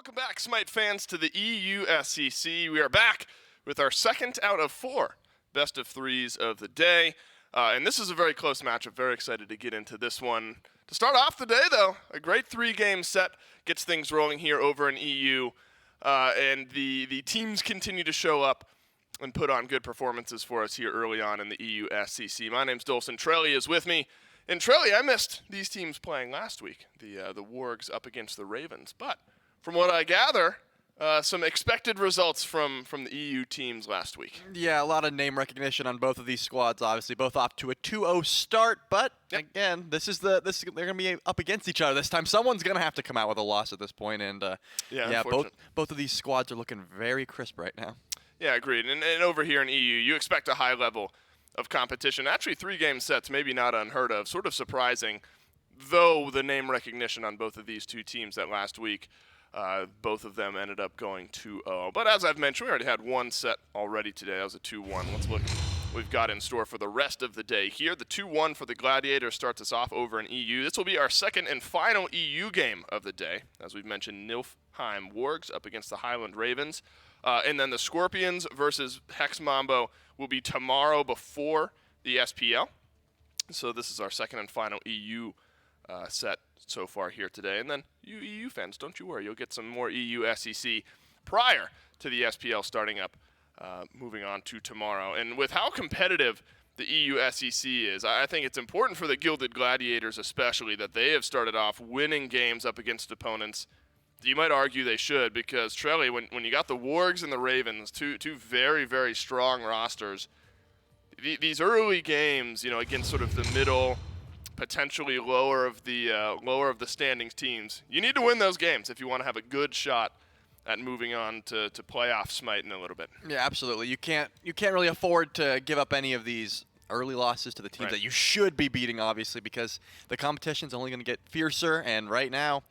Welcome back, SMITE fans, to the EU SEC. We are back with our second out of 4 best of 3s of the day. And this is a very close matchup. Very excited to get into this one. To start off the day, though, a great 3-game set gets things rolling here over in EU. And the teams continue to show up and put on good performances for us here early on in the EU SEC. My name's Dolson. Trelly is with me. And Trelly, I missed these teams playing last week, the Wargs up against the Ravens. But from what I gather, some expected results from the EU teams last week. Yeah, a lot of name recognition on both of these squads. Obviously, both off to a 2-0 start. But again, they're going to be up against each other this time. Someone's going to have to come out with a loss at this point. And both of these squads are looking very crisp right now. Yeah, agreed. And over here in EU, you expect a high level of competition. Actually, 3-game sets, maybe not unheard of. Sort of surprising, though the name recognition on both of these two teams that last week. Both of them ended up going 2-0. But as I've mentioned, we already had one set already today. That was a 2-1. Let's look what we've got in store for the rest of the day here. The 2-1 for the Gladiators starts us off over in EU. This will be our second and final EU game of the day. As we've mentioned, Niflheim Wargs up against the Highland Ravens. And then the Scorpions versus Hex Mambo will be tomorrow before the SPL. So this is our second and final EU set so far here today. And then you EU fans, don't you worry. You'll get some more EU SEC prior to the SPL starting up, moving on to tomorrow. And with how competitive the EU SEC is, I think it's important for the Gilded Gladiators especially that they have started off winning games up against opponents. You might argue they should, because Trelly, when you got the Wargs and the Ravens, two very, very strong rosters, these early games, against sort of the middle, potentially lower of the standings teams, you need to win those games if you want to have a good shot at moving on to playoff SMITE in a little bit. Yeah, absolutely. You can't really afford to give up any of these early losses to the teams that you should be beating, obviously, because the competition's only going to get fiercer, and right now,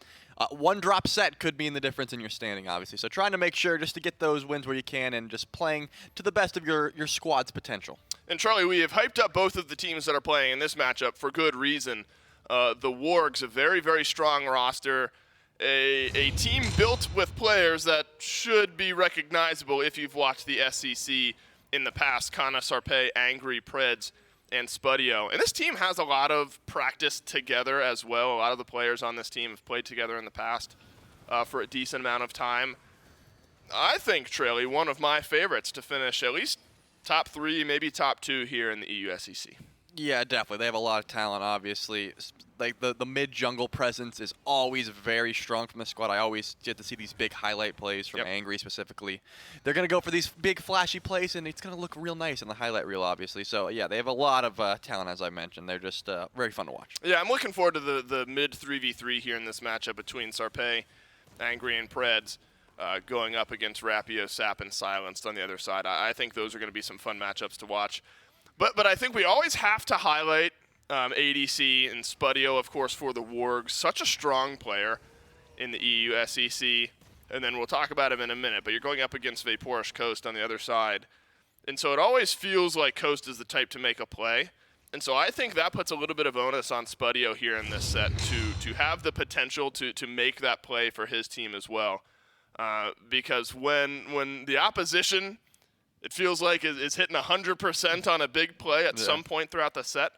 one drop set could mean the difference in your standing, obviously. So trying to make sure just to get those wins where you can and just playing to the best of your squad's potential. And Charlie, we have hyped up both of the teams that are playing in this matchup for good reason. The Wargs, a very, very strong roster, a team built with players that should be recognizable if you've watched the SEC in the past. Kana, Sarpe, Angry, Preds, and Spudio. And this team has a lot of practice together as well. A lot of the players on this team have played together in the past for a decent amount of time. I think, Trelly, one of my favorites to finish at least top 3, maybe top 2 here in the EU SEC. Yeah, definitely. They have a lot of talent, obviously. Like the mid-jungle presence is always very strong from the squad. I always get to see these big highlight plays from Angry specifically. They're going to go for these big flashy plays, and it's going to look real nice in the highlight reel, obviously. So, yeah, they have a lot of talent, as I mentioned. They're just very fun to watch. Yeah, I'm looking forward to the mid 3v3 here in this matchup between Sarpe, Angry, and Preds. Going up against Rapio, Sap, and Silenced on the other side. I think those are going to be some fun matchups to watch. But I think we always have to highlight ADC and Spudio, of course, for the Wargs. Such a strong player in the EU SEC. And then we'll talk about him in a minute. But you're going up against Vaporish Coast on the other side. And so it always feels like Coast is the type to make a play. And so I think that puts a little bit of onus on Spudio here in this set to have the potential to make that play for his team as well. Because when the opposition, it feels like is hitting 100% on a big play at some point throughout the set,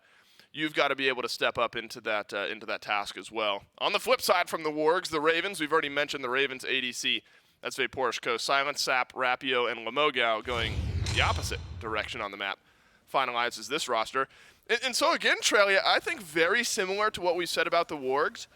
you've got to be able to step up into that task as well. On the flip side from the Wargs, the Ravens, we've already mentioned the Ravens ADC. That's Vaporish Coast. Silent, Sap, Rapio, and Lamogao going the opposite direction on the map. Finalizes this roster. And so again, Trelly, I think very similar to what we said about the Wargs.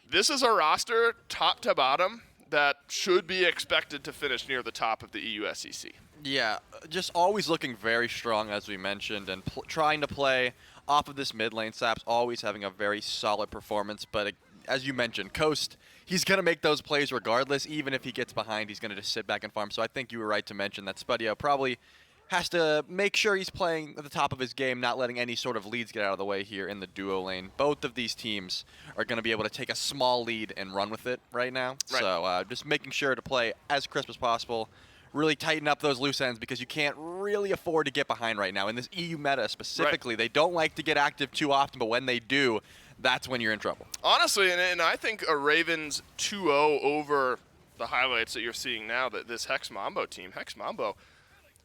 This is a roster, top to bottom, that should be expected to finish near the top of the EU SEC. Yeah, just always looking very strong, as we mentioned, and trying to play off of this mid lane. Sap's always having a very solid performance, but as you mentioned, Coast, he's going to make those plays regardless. Even if he gets behind, he's going to just sit back and farm. So I think you were right to mention that Spudio probably has to make sure he's playing at the top of his game, not letting any sort of leads get out of the way here in the duo lane. Both of these teams are going to be able to take a small lead and run with it right now. Right. So just making sure to play as crisp as possible, really tighten up those loose ends, because you can't really afford to get behind right now. In this EU meta specifically, they don't like to get active too often, but when they do, that's when you're in trouble. Honestly, and I think a Ravens 2-0 over the highlights that you're seeing now, that this Hex Mambo team, Hex Mambo,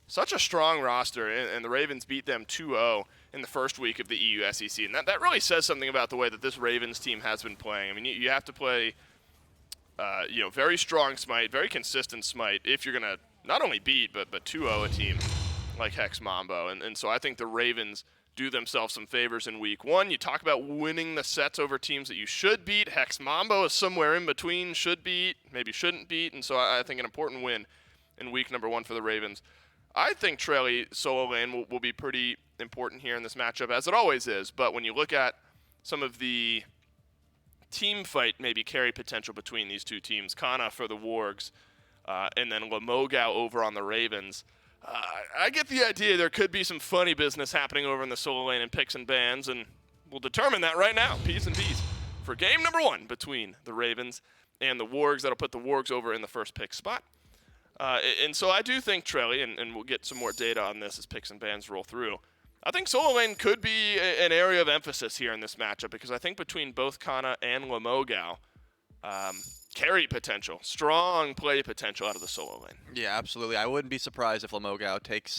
such a strong roster, and the Ravens beat them 2-0 in the first week of the EU SEC. And that really says something about the way that this Ravens team has been playing. I mean, you have to play, very strong SMITE, very consistent SMITE if you're going to not only beat, but 2-0 a team like Hex Mambo. And so I think the Ravens do themselves some favors in week one. You talk about winning the sets over teams that you should beat. Hex Mambo is somewhere in between, should beat, maybe shouldn't beat. And so I think an important win in week number one for the Ravens. I think Trelly solo lane will be pretty important here in this matchup, as it always is. But when you look at some of the team fight, maybe carry potential between these two teams, Kana for the Wargs, and then Lamogao over on the Ravens, I get the idea there could be some funny business happening over in the solo lane and picks and bans, and we'll determine that right now, P's and B's, for game number one between the Ravens and the Wargs. That'll put the Wargs over in the first pick spot. And so I do think Trelly, and we'll get some more data on this as picks and bans roll through, I think solo lane could be an area of emphasis here in this matchup, because I think between both Kana and Lamogao, carry potential, strong play potential out of the solo lane. Yeah, absolutely. I wouldn't be surprised if Lamogao takes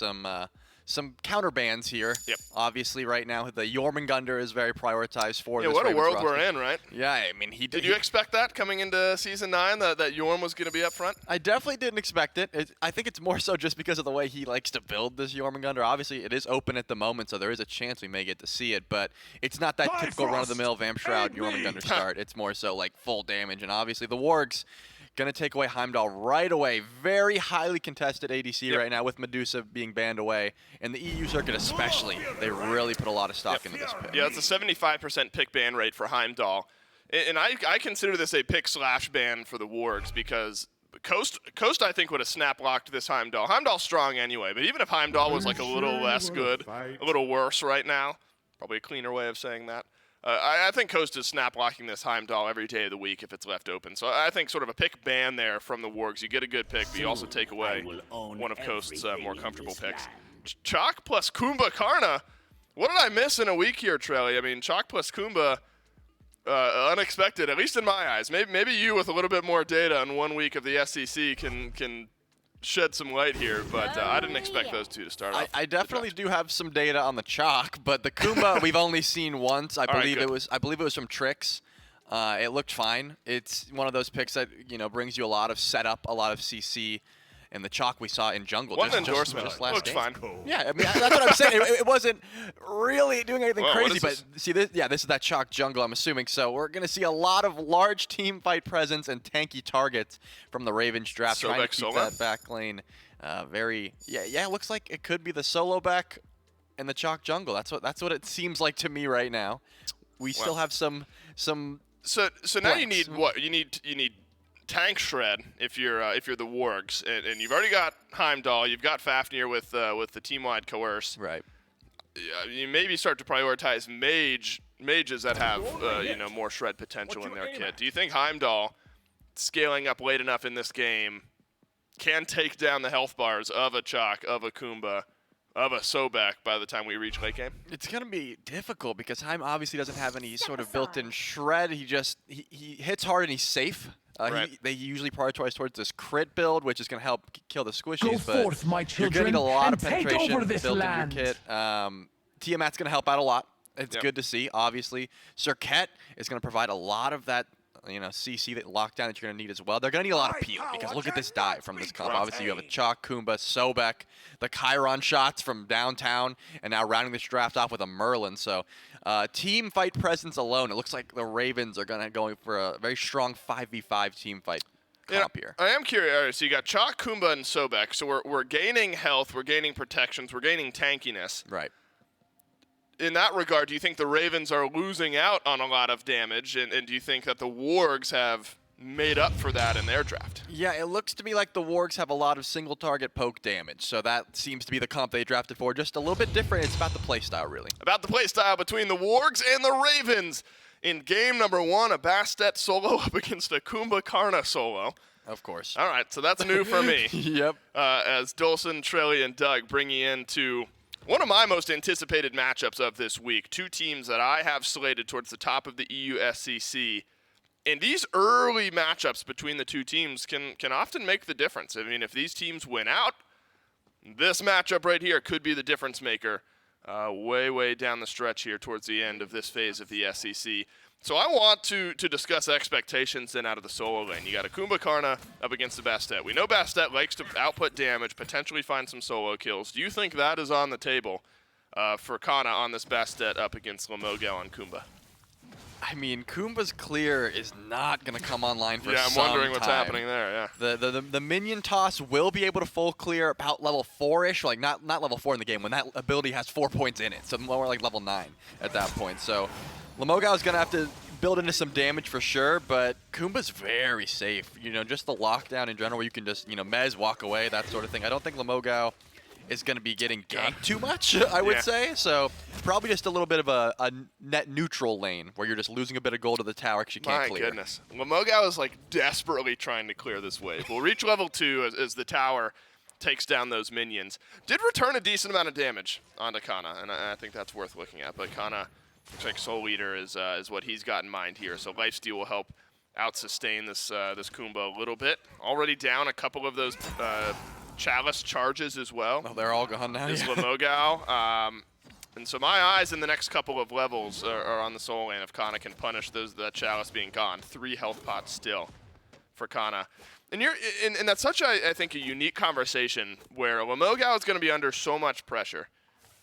some counter bans here. Yep. Obviously, right now, the Jormungandr is very prioritized for this Yeah, what a Ravens world roster. we're in, right? Yeah, I mean, Did you expect that coming into Season 9, that Jorm was going to be up front? I definitely didn't expect it. I think it's more so just because of the way he likes to build this Jormungandr. Obviously, it is open at the moment, so there is a chance we may get to see it, but it's not that typical run-of-the-mill Vamp Shroud Jormungandr start. It's more so like full damage, and obviously the Wargs going to take away Heimdall right away. Very highly contested ADC right now, with Medusa being banned away. And the EU circuit especially, they really put a lot of stock into this pick. Yeah, it's a 75% pick ban rate for Heimdall. And I consider this a pick/ban for the Wargs, because Coast I think would have snap-locked this Heimdall. Heimdall's strong anyway, but even if Heimdall was like a little less good, a little worse right now, probably a cleaner way of saying that, I think Coast is snap-locking this Heimdall every day of the week if it's left open. So I think sort of a pick ban there from the Wargs. You get a good pick, but you also take away one of Coast's more comfortable picks. Chalk plus Kumba Karna. What did I miss in a week here, Trelly? I mean, Chalk plus Kumba, unexpected, at least in my eyes. Maybe you, with a little bit more data on 1 week of the SEC, can shed some light here, but I didn't expect those two to start off. I definitely do have some data on the Chalk, but the Kumba we've only seen once. I believe it was from Tricks. It looked fine. It's one of those picks that brings you a lot of setup, a lot of CC. And the Chalk we saw in jungle just last Looks game. fine. Yeah, I mean, that's what I'm saying. It wasn't really doing anything crazy, but see, this is that Chalk jungle, I'm assuming. So we're going to see a lot of large team fight presence and tanky targets from the Ravens draft, trying to keep that back lane it looks like it could be the solo back in the Chalk jungle. That's what it seems like to me right now. We still have some. So now you need what? You need tank shred if you're the Wargs, and you've already got Heimdall, you've got Fafnir with the team-wide coerce. Right. You maybe start to prioritize mages that have more shred potential in their kit. Do you think Heimdall, scaling up late enough in this game, can take down the health bars of a Chalk, of a Kumba, of a Sobek by the time we reach late game? It's going to be difficult because Heim obviously doesn't have any sort of built-in shred. He hits hard and he's safe. They usually prioritize towards this crit build, which is going to help kill the squishies. Go forth, my children, you're getting a lot of and take penetration over this built land. in your kit. Tiamat's going to help out a lot. It's good to see, obviously. Serket is going to provide a lot of that CC, that lockdown that you're going to need as well. They're going to need a lot of peel, because look at this dive from this comp. Obviously, you have a Chalk, Kumba, Sobek, the Chiron shots from downtown, and now rounding this draft off with a Merlin. So team fight presence alone, it looks like the Ravens are going for a very strong 5v5 team fight comp here. I am curious. All right, so you got Chalk, Kumba, and Sobek. So we're gaining health, we're gaining protections, we're gaining tankiness. Right. In that regard, do you think the Ravens are losing out on a lot of damage, and do you think that the Wargs have made up for that in their draft? Yeah, it looks to me like the Wargs have a lot of single target poke damage, so that seems to be the comp they drafted for. Just a little bit different. It's about the playstyle, really. About the playstyle between the Wargs and the Ravens in game number one, a Bastet solo up against a Kumba Karna solo. Of course. All right, so that's new for me. Yep. As Dolson, Trelly, and Doug bring you into one of my most anticipated matchups of this week. Two teams that I have slated towards the top of the EU SEC And these early matchups between the two teams can often make the difference. I mean, if these teams win out, this matchup right here could be the difference maker way down the stretch here towards the end of this phase of the SEC. So I want to discuss expectations then out of the solo lane. You got Akumba Karna up against the Bastet. We know Bastet likes to output damage, potentially find some solo kills. Do you think that is on the table for Kana on this Bastet up against Lamogao and Kumba? I mean, Kumba's clear is not going to come online for some time. Yeah, I'm wondering what's happening there, yeah. The minion toss will be able to full clear about level 4-ish, like not level 4 in the game, when that ability has 4 points in it, so more like level 9 at that point. So Lamogao is going to have to build into some damage for sure, but Kumba's very safe. You know, just the lockdown in general where you can just, you know, mez, walk away, that sort of thing. I don't think Lamogao is going to be getting ganked too much, I would say. So probably just a little bit of a net neutral lane where you're just losing a bit of gold to the tower because you can't clear. My goodness. Lamogao is like desperately trying to clear this wave. We'll reach level 2 as the tower takes down those minions. Did return a decent amount of damage onto Kana, and I think that's worth looking at. But Kana looks like Soul Eater is what he's got in mind here. So Lifesteal will help out-sustain this Kumba a little bit. Already down a couple of those Chalice charges as well. Oh, they're all gone now. Is Lamogao. And so my eyes in the next couple of levels are on the Soul Lane if Kana can punish that Chalice being gone. 3 health pots still for Kana. And and that's such, I think, a unique conversation where Lamogao is going to be under so much pressure.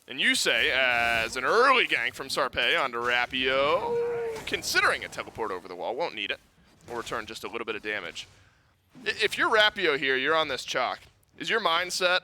And you say, as an early gank from Sarpei onto Rapio, considering a teleport over the wall, won't need it. Will return just a little bit of damage. If you're Rapio here, you're on this chalk. Is your mindset,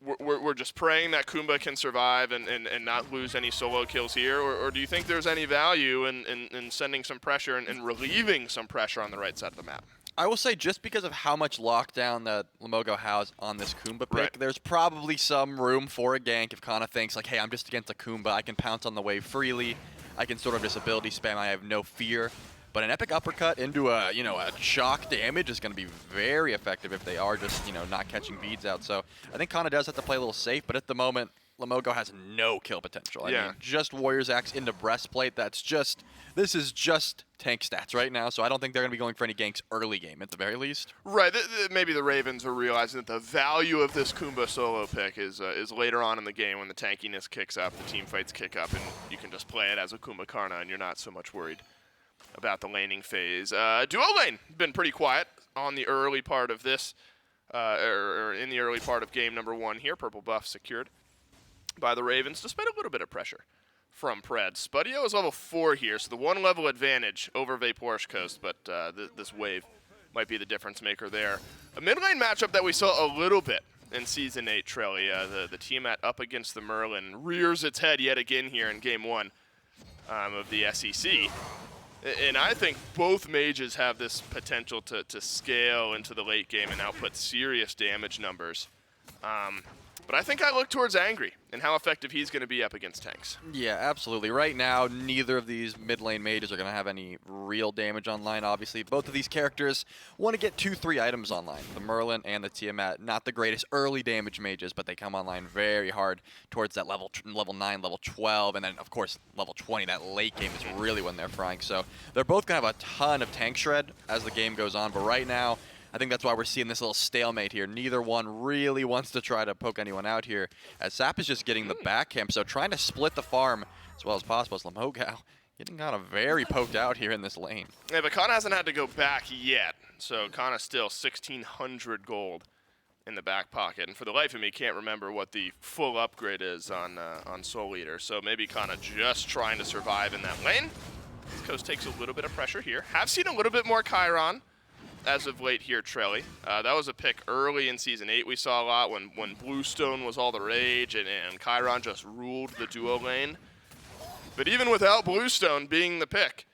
we're just praying that Kumba can survive and not lose any solo kills here? Or do you think there's any value in sending some pressure and relieving some pressure on the right side of the map? I will say just because of how much lockdown that Lamogao has on this Kumba pick, there's probably some room for a gank if Kana thinks, like, hey, I'm just against a Kumba. I can pounce on the wave freely. I can sort of just ability spam. I have no fear. But an epic uppercut into a shock damage is going to be very effective if they are just, not catching beads out. So I think Kana does have to play a little safe, but at the moment, Lamogao has no kill potential. I mean, just Warrior's Axe into Breastplate, this is just tank stats right now, so I don't think they're going to be going for any ganks early game at the very least. Right, maybe the Ravens are realizing that the value of this Kumba solo pick is later on in the game when the tankiness kicks up, the team fights kick up, and you can just play it as a Kumba Karna and you're not so much worried about the laning phase. Duo lane been pretty quiet on the early part of this, or in the early part of game number 1 here. Purple buff secured by the Ravens, despite a little bit of pressure from Pred. Spudio is level 4 here, so the 1 level advantage over Vaporish Coast, but this wave might be the difference maker there. A mid lane matchup that we saw a little bit in Season 8, Trelly. The Tiamat up against the Merlin rears its head yet again here in Game 1 of the SEC. And I think both mages have this potential to scale into the late game and output serious damage numbers. But I think I look towards Angry and how effective he's going to be up against tanks. Yeah, absolutely. Right now, neither of these mid lane mages are going to have any real damage online, obviously. Both of these characters want to get 2-3 items online. The Merlin and the Tiamat, not the greatest early damage mages, but they come online very hard towards that level 9, level 12, and then, of course, level 20. That late game is really when they're frying. So they're both going to have a ton of tank shred as the game goes on, but right now, I think that's why we're seeing this little stalemate here. Neither one really wants to try to poke anyone out here, as Sap is just getting the back camp, so trying to split the farm as well as possible. As Lamogao getting kind of very poked out here in this lane. Yeah, but Kana hasn't had to go back yet, so Kana still 1,600 gold in the back pocket. And for the life of me, can't remember what the full upgrade is on Soul Eater, so maybe Kana just trying to survive in that lane. Coast takes a little bit of pressure here. Have seen a little bit more Chiron as of late here, Trelly. That was a pick early in Season 8 we saw a lot when Bluestone was all the rage and Chiron just ruled the duo lane. But even without Bluestone being the pick,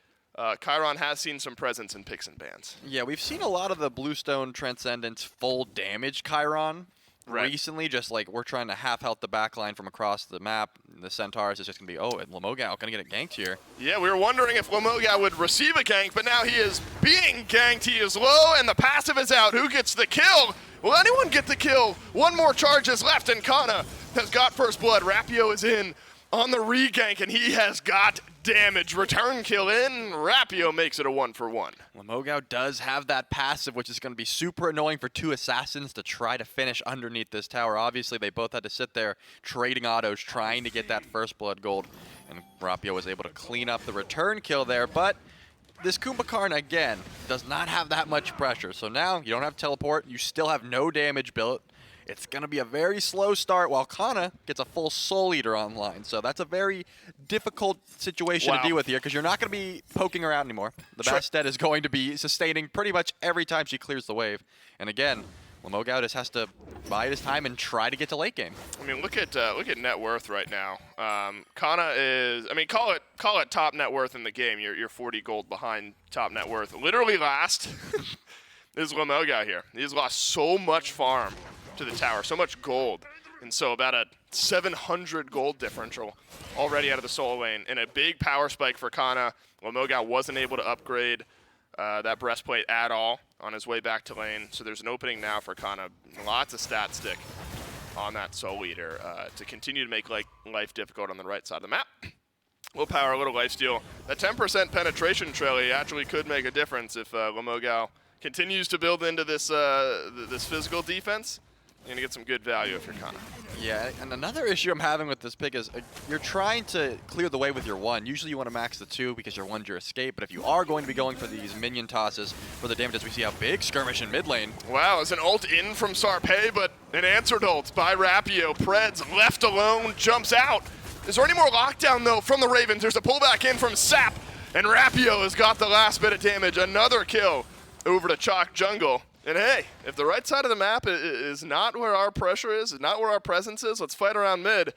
Chiron has seen some presence in picks and bans. Yeah, we've seen a lot of the Bluestone Transcendence full damage Chiron recently, just like we're trying to half health the backline from across the map. The Centaurs is just going to be, and Lamogao going to get it ganked here. Yeah, we were wondering if Lamogao would receive a gank, but now he is being ganked. He is low, and the passive is out. Who gets the kill? Will anyone get the kill? 1 more charge is left, and Kana has got first blood. Rapio is in on the re-gank, and he has got damage. Return kill in. Rapio makes it a 1-for-1. Lemogao does have that passive, which is going to be super annoying for two assassins to try to finish underneath this tower. Obviously, they both had to sit there trading autos, trying to get that first blood gold. And Rapio was able to clean up the return kill there, but this Kumbhakarna, again, does not have that much pressure. So now you don't have teleport. You still have no damage built. It's going to be a very slow start while Kana gets a full Soul Eater online. So that's a very difficult situation to deal with here because you're not going to be poking her out anymore. The Bastet is going to be sustaining pretty much every time she clears the wave. And again, Lemogao just has to bide his time and try to get to late game. I mean, look at net worth right now. Kana is, I mean, call it top net worth in the game. You're 40 gold behind top net worth. Literally last is Lemogao here. He's lost so much farm to the tower, so much gold, and so about a 700 gold differential already out of the soul lane, and a big power spike for Kana. Lemogao wasn't able to upgrade that breastplate at all on his way back to lane, so there's an opening now for Kana. Lots of stat stick on that Soul Eater to continue to make life difficult on the right side of the map. Little power, a little lifesteal. That 10% penetration Trelly actually could make a difference if Lemogao continues to build into this this physical defense. You're going to get some good value if you're Kana. Yeah, and another issue I'm having with this pick is you're trying to clear the way with your 1. Usually you want to max the 2 because your 1's your escape, but if you are going to be going for these minion tosses for the damage, as we see a big skirmish in mid lane. Wow, it's an ult in from Sarpei, but an answered ult by Rapio. Preds left alone, jumps out. Is there any more lockdown, though, from the Ravens? There's a pullback in from Sap, and Rapio has got the last bit of damage. Another kill over to Chalk Jungle. And hey, if the right side of the map is not where our pressure is not where our presence is, let's fight around mid.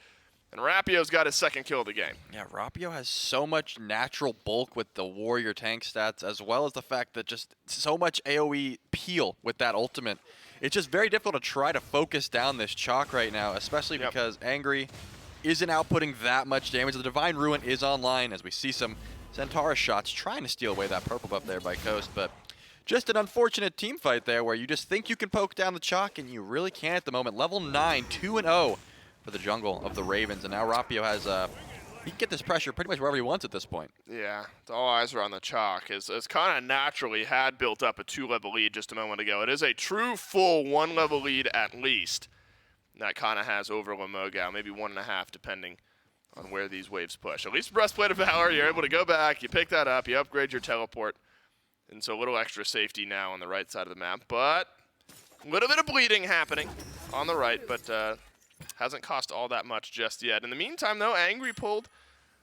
And Rapio's got his second kill of the game. Yeah, Rapio has so much natural bulk with the warrior tank stats, as well as the fact that just so much AoE peel with that ultimate. It's just very difficult to try to focus down this Chalk right now, especially because Angry isn't outputting that much damage. The Divine Ruin is online, as we see some Centaurus shots trying to steal away that purple buff there by Coast, but just an unfortunate team fight there where you just think you can poke down the Chalk and you really can't at the moment. Level 9, 2-0 for the jungle of the Ravens. And now Rapio has, he can get this pressure pretty much wherever he wants at this point. Yeah, all eyes are on the Chalk. As Kana naturally had built up a 2-level lead just a moment ago. It is a true full 1-level lead at least that Kana has over Lemogao, maybe 1.5 depending on where these waves push. At least Breastplate of Valor, you're able to go back, you pick that up, you upgrade your teleport. And so a little extra safety now on the right side of the map, but a little bit of bleeding happening on the right, but hasn't cost all that much just yet. In the meantime, though, Angry pulled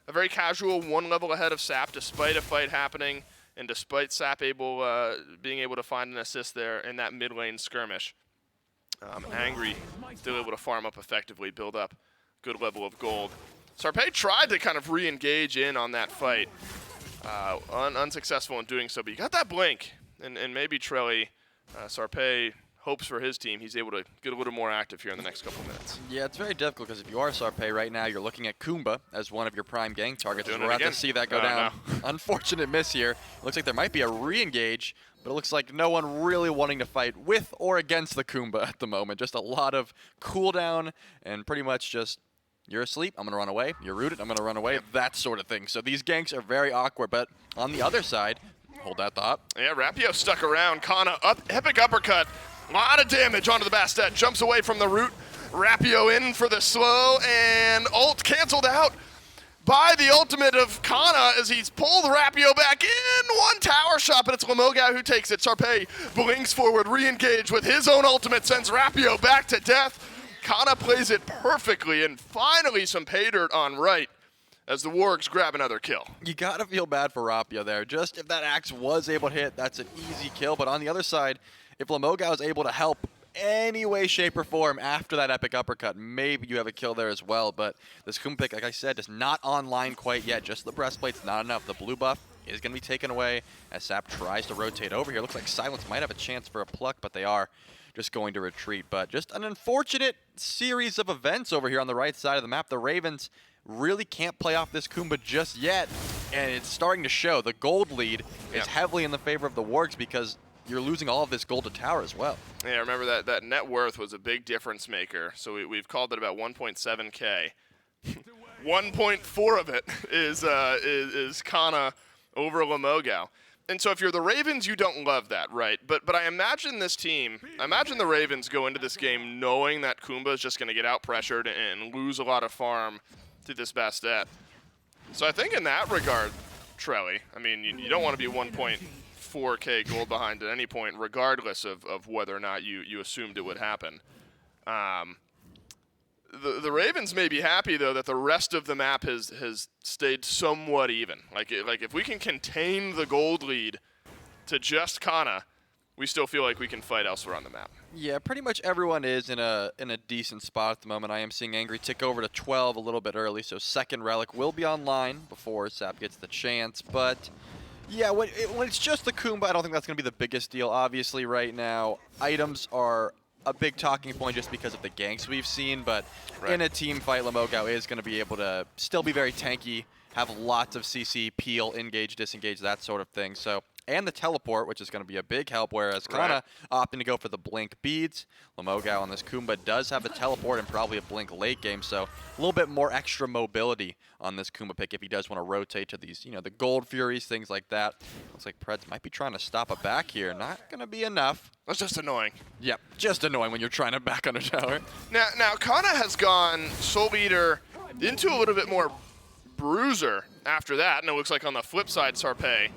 a very casual 1 level ahead of Sap despite a fight happening and despite Sap being able to find an assist there in that mid lane skirmish. Angry still able to farm up effectively, build up good level of gold. Sarpei tried to kind of re-engage in on that fight. Unsuccessful in doing so, but you got that blink, and maybe Trelly, Sarpei hopes for his team he's able to get a little more active here in the next couple minutes. Yeah, it's very difficult because if you are Sarpei right now, you're looking at Kumba as one of your prime gang targets. We're about to see that go down. No. Unfortunate miss here. It looks like there might be a re-engage, but it looks like no one really wanting to fight with or against the Kumba at the moment. Just a lot of cooldown and pretty much just, you're asleep, I'm going to run away. You're rooted, I'm going to run away. That sort of thing. So these ganks are very awkward, but on the other side, hold that thought. Yeah, Rapio stuck around. Kana up, epic uppercut. A lot of damage onto the Bastet. Jumps away from the root. Rapio in for the slow, and ult canceled out by the ultimate of Kana as he's pulled Rapio back in. One tower shot, but it's Lemogao who takes it. Sarpei blinks forward, re-engage with his own ultimate, sends Rapio back to death. Kana plays it perfectly, and finally some pay dirt on right as the Wargs grab another kill. You gotta feel bad for Rapio there. Just if that axe was able to hit, that's an easy kill. But on the other side, if Lemogao is able to help any way, shape, or form after that epic uppercut, maybe you have a kill there as well. But this Kum pick, like I said, is not online quite yet. Just the breastplate's not enough. The blue buff is going to be taken away as Sap tries to rotate over here. Looks like Silence might have a chance for a pluck, but they are just going to retreat. But just an unfortunate series of events over here on the right side of the map. The Ravens really can't play off this Kumba just yet, and it's starting to show. The gold lead is heavily in the favor of the Wargs because you're losing all of this gold to tower as well. Yeah, remember that net worth was a big difference maker. So we've called it about 1.7K. 1.4 of it is Kana over Lamogao. And so if you're the Ravens, you don't love that, right? But I imagine this team, I imagine the Ravens go into this game knowing that Kumba is just going to get out-pressured and lose a lot of farm to this Bastet. So I think in that regard, Trelly, I mean, you don't want to be 1.4K gold behind at any point, regardless of whether or not you assumed it would happen. The Ravens may be happy, though, that the rest of the map has stayed somewhat even. Like if we can contain the gold lead to just Kana, we still feel like we can fight elsewhere on the map. Yeah, pretty much everyone is in a decent spot at the moment. I am seeing Angry tick over to 12 a little bit early, so second relic will be online before Sap gets the chance. But yeah, when it's just the Kumba, I don't think that's going to be the biggest deal. Obviously, right now, items are a big talking point just because of the ganks we've seen, but in a team fight, Lamogao is going to be able to still be very tanky, have lots of CC, peel, engage, disengage, that sort of thing. So, and the teleport, which is going to be a big help, whereas Kana opting to go for the blink beads. Lamogao on this Kumba does have a teleport and probably a blink late game, so a little bit more extra mobility on this Kumba pick if he does want to rotate to these, the Gold Furies, things like that. Looks like Preds might be trying to stop a back here. Not going to be enough. That's just annoying. Yep, just annoying when you're trying to back on a tower. Now Kana has gone Soul Eater into a little bit more Bruiser after that, and it looks like on the flip side, Sarpei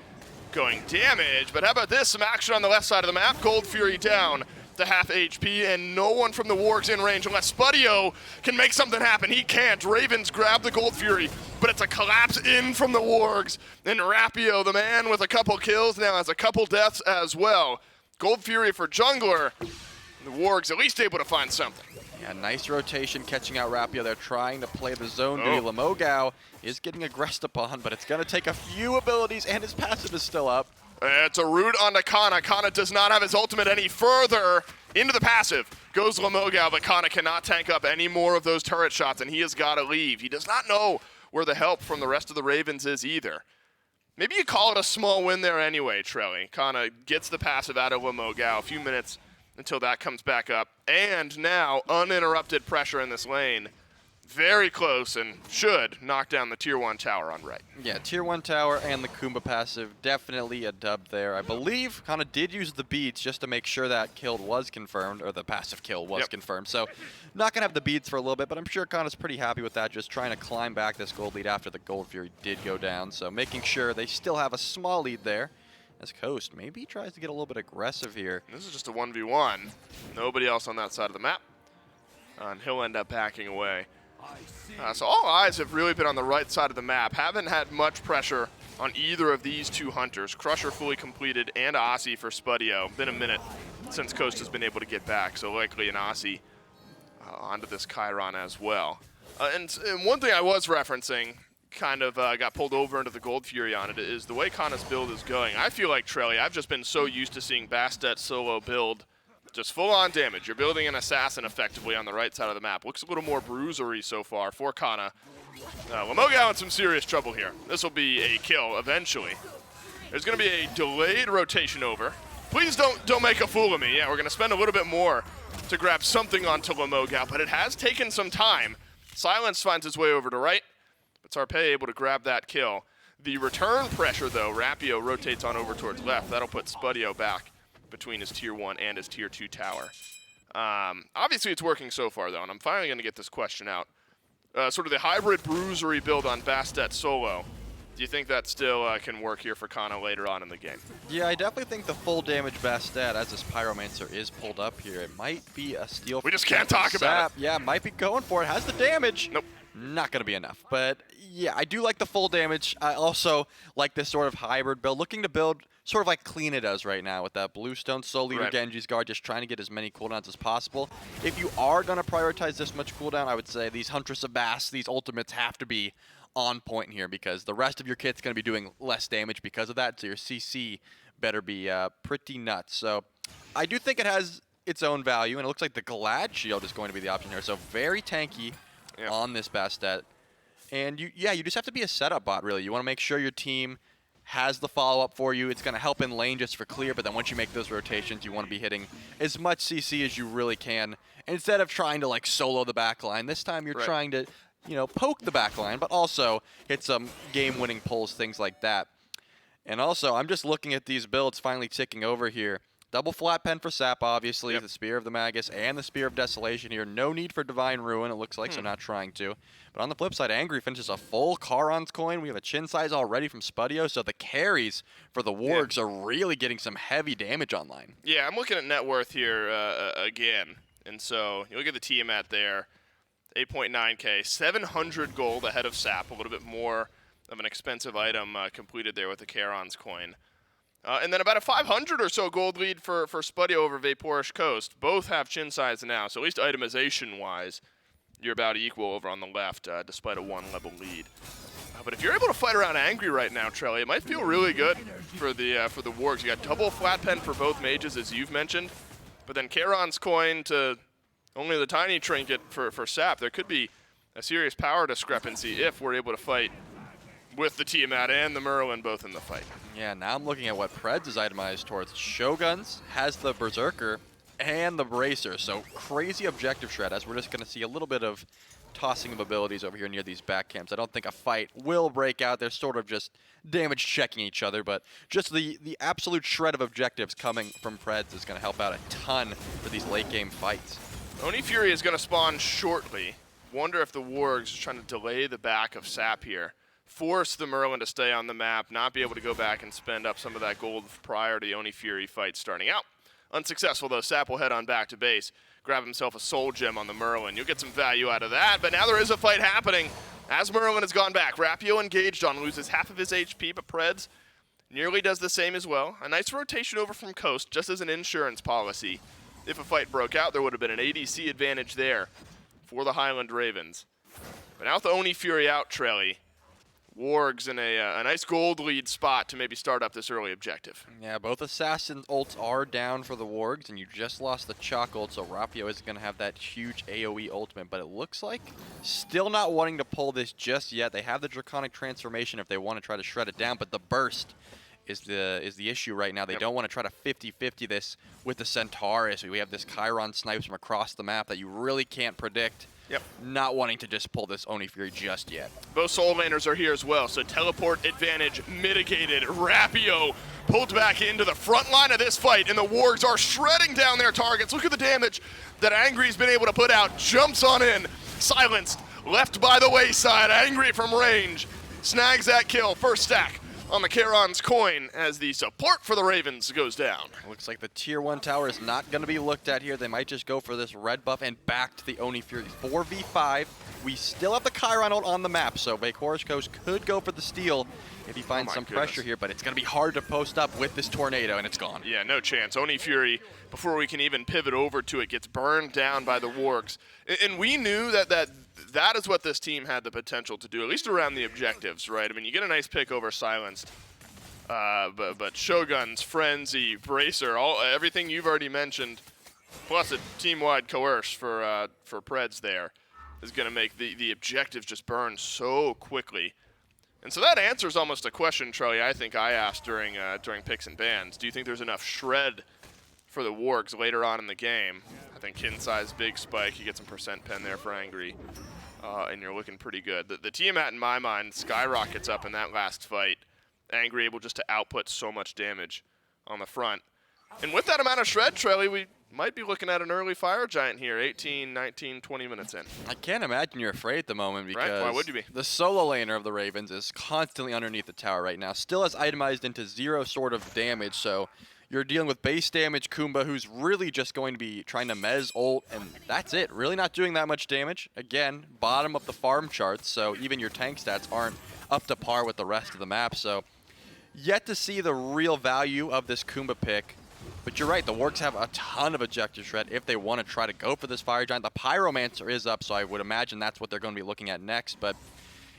going damage, but how about this? Some action on the left side of the map. Gold Fury down to half HP, and no one from the Wargs in range unless Spudio can make something happen. He can't. Ravens grab the Gold Fury, but it's a collapse in from the Wargs, and Rapio, the man with a couple kills, now has a couple deaths as well. Gold Fury for jungler. The Wargs at least able to find something. Yeah, nice rotation catching out Rapio. They're trying to play the zone duty. Lamogao is getting aggressed upon, but it's going to take a few abilities, and his passive is still up. It's a root onto Kana. Kana does not have his ultimate any further. Into the passive goes Lamogao, but Kana cannot tank up any more of those turret shots, and he has got to leave. He does not know where the help from the rest of the Ravens is either. Maybe you call it a small win there anyway, Trelly. Kana gets the passive out of Lamogao. A few minutes until that comes back up. And now, uninterrupted pressure in this lane. Very close and should knock down the Tier 1 tower on right. Yeah, Tier 1 tower and the Kumba passive, definitely a dub there. I believe Kana did use the beats just to make sure that kill was confirmed, or the passive kill was confirmed. So, not going to have the beats for a little bit, but I'm sure Kana's pretty happy with that, just trying to climb back this gold lead after the Gold Fury did go down. So, making sure they still have a small lead there. As Coast maybe tries to get a little bit aggressive here. This is just a 1v1. Nobody else on that side of the map. And he'll end up backing away. So all eyes have really been on the right side of the map. Haven't had much pressure on either of these two hunters. Crusher fully completed and Aussie for Spudio. Been a minute since Coast has been able to get back, so likely an Aussie onto this Chiron as well. And one thing I was referencing, kind of got pulled over into the Gold Fury on it, is the way Kana's build is going. I feel like, Trelly, I've just been so used to seeing Bastet solo build just full-on damage. You're building an assassin effectively on the right side of the map. Looks a little more bruisery so far for Kana. Lamogao in some serious trouble here. This will be a kill eventually. There's going to be a delayed rotation over. Please don't make a fool of me. Yeah, we're going to spend a little bit more to grab something onto Lamogao, but it has taken some time. Silence finds his way over to right. But Sarpei able to grab that kill. The return pressure, though, Rapio rotates on over towards left. That'll put Spudio back between his Tier 1 and his Tier 2 tower. Obviously, it's working so far, though, and I'm finally going to get this question out. Sort of the hybrid bruisery build on Bastet solo. Do you think that still can work here for Kana later on in the game? Yeah, I definitely think the full damage Bastet, as this Pyromancer is pulled up here, it might be a steal. We just can't talk about it. Yeah, might be going for it. Has the damage. Nope. Not going to be enough. But yeah, I do like the full damage. I also like this sort of hybrid build, looking to build sort of like Kleena does right now with that Bluestone Soul Eater Genji's Guard, just trying to get as many cooldowns as possible. If you are going to prioritize this much cooldown, I would say these Huntress of Bass, these ultimates have to be on point here, because the rest of your kit's going to be doing less damage because of that, so your CC better be pretty nuts. So I do think it has its own value, and it looks like the Glad Shield is going to be the option here. So very tanky on this Bastet. And you just have to be a setup bot, really. You want to make sure your team has the follow-up for you. It's going to help in lane just for clear, but then once you make those rotations, you want to be hitting as much CC as you really can. Instead of trying to like solo the back line, this time you're trying to you know, poke the back line, but also hit some game-winning pulls, things like that. And also, I'm just looking at these builds finally ticking over here. Double flat pen for Sap, obviously, Yep. the Spear of the Magus and the Spear of Desolation here. No need for Divine Ruin, it looks like, so not trying to. But on the flip side, Angry finishes a full Charon's coin. We have a chin size already from Spudio, so the carries for the Wargs are really getting some heavy damage online. Yeah, I'm looking at net worth here again. And so you look at the Tiamat there, 8.9K, 700 gold ahead of Sap, a little bit more of an expensive item completed there with the Charon's coin. And then about a 500 or so gold lead for Spudio over Vaporish Coast. Both have chin size now, so at least itemization-wise, you're about equal over on the left, despite a one-level lead. But if you're able to fight around Angry right now, Trelly, it might feel really good for the Wargs. You got double flat pen for both mages, as you've mentioned, but then Charon's coin to only the tiny trinket for Sap. There could be a serious power discrepancy if we're able to fight with the Tiamat and the Merlin both in the fight. Yeah, now I'm looking at what Preds is itemized towards. Shoguns has the Berserker and the Bracer, so crazy objective shred, as we're just going to see a little bit of tossing of abilities over here near these back camps. I don't think a fight will break out. They're sort of just damage checking each other, but just the absolute shred of objectives coming from Preds is going to help out a ton for these late game fights. Oni Fury is going to spawn shortly. Wonder if the Wargs are trying to delay the back of Sap here. Force the Merlin to stay on the map, not be able to go back and spend up some of that gold prior to the Oni Fury fight starting out. Unsuccessful though, Sap will head on back to base, grab himself a soul gem on the Merlin. You'll get some value out of that, but now there is a fight happening as Merlin has gone back. Rapio engaged on, loses half of his HP, but Preds nearly does the same as well. A nice rotation over from Coast, just as an insurance policy. If a fight broke out, there would have been an ADC advantage there for the Highland Ravens. But now with the Oni Fury out, Trelly, Wargs in a nice gold lead spot to maybe start up this early objective. Yeah, both Assassin ults are down for the Wargs, and you just lost the Chalk ult, so Rapio is going to have that huge AoE ultimate, but it looks like still not wanting to pull this just yet. They have the Draconic Transformation if they want to try to shred it down, but the burst is the issue right now. They don't want to try to 50-50 this with the Centaurus. We have this Chiron snipes from across the map that you really can't predict. Not wanting to just pull this Oni Fury just yet. Both soul laners are here as well, so teleport advantage mitigated. Rapio pulled back into the front line of this fight, and the Wargs are shredding down their targets. Look at the damage that Angry's been able to put out. Jumps on in, silenced, left by the wayside. Angry from range, snags that kill. First stack on the Charon's coin as the support for the Ravens goes down. Looks like the tier 1 tower is not going to be looked at here. They might just go for this red buff and back to the Oni Fury. 4v5. We still have the Chiron ult on the map, so Vaporish Coast could go for the steal if he finds some pressure here, but it's going to be hard to post up with this tornado, and it's gone. Yeah, no chance. Oni Fury, before we can even pivot over to it, gets burned down by the Wargs. And we knew that is what this team had the potential to do, at least around the objectives, right? I mean, you get a nice pick over Silenced, but Shoguns, Frenzy, Bracer, everything you've already mentioned, plus a team-wide coerce for Preds there, is going to make the objectives just burn so quickly. And so that answers almost a question, Charlie, I think I asked during picks and bans. Do you think there's enough shred for the Wargs later on in the game? I think kin size, big spike, you get some percent pen there for Angry, and you're looking pretty good. The Tiamat, in my mind, skyrockets up in that last fight. Angry able just to output so much damage on the front. And with that amount of shred, Trelly, we might be looking at an early Fire Giant here, 18, 19, 20 minutes in. I can't imagine you're afraid at the moment because right? Why would you be? The solo laner of the Ravens is constantly underneath the tower right now. Still has itemized into 0 sort of damage, so you're dealing with base damage Kumba, who's really just going to be trying to mez ult, and that's it. Really not doing that much damage. Again, bottom of the farm charts, so even your tank stats aren't up to par with the rest of the map, so yet to see the real value of this Kumba pick. But you're right, the Wargs have a ton of objective shred if they want to try to go for this Fire Giant. The Pyromancer is up, so I would imagine that's what they're going to be looking at next. But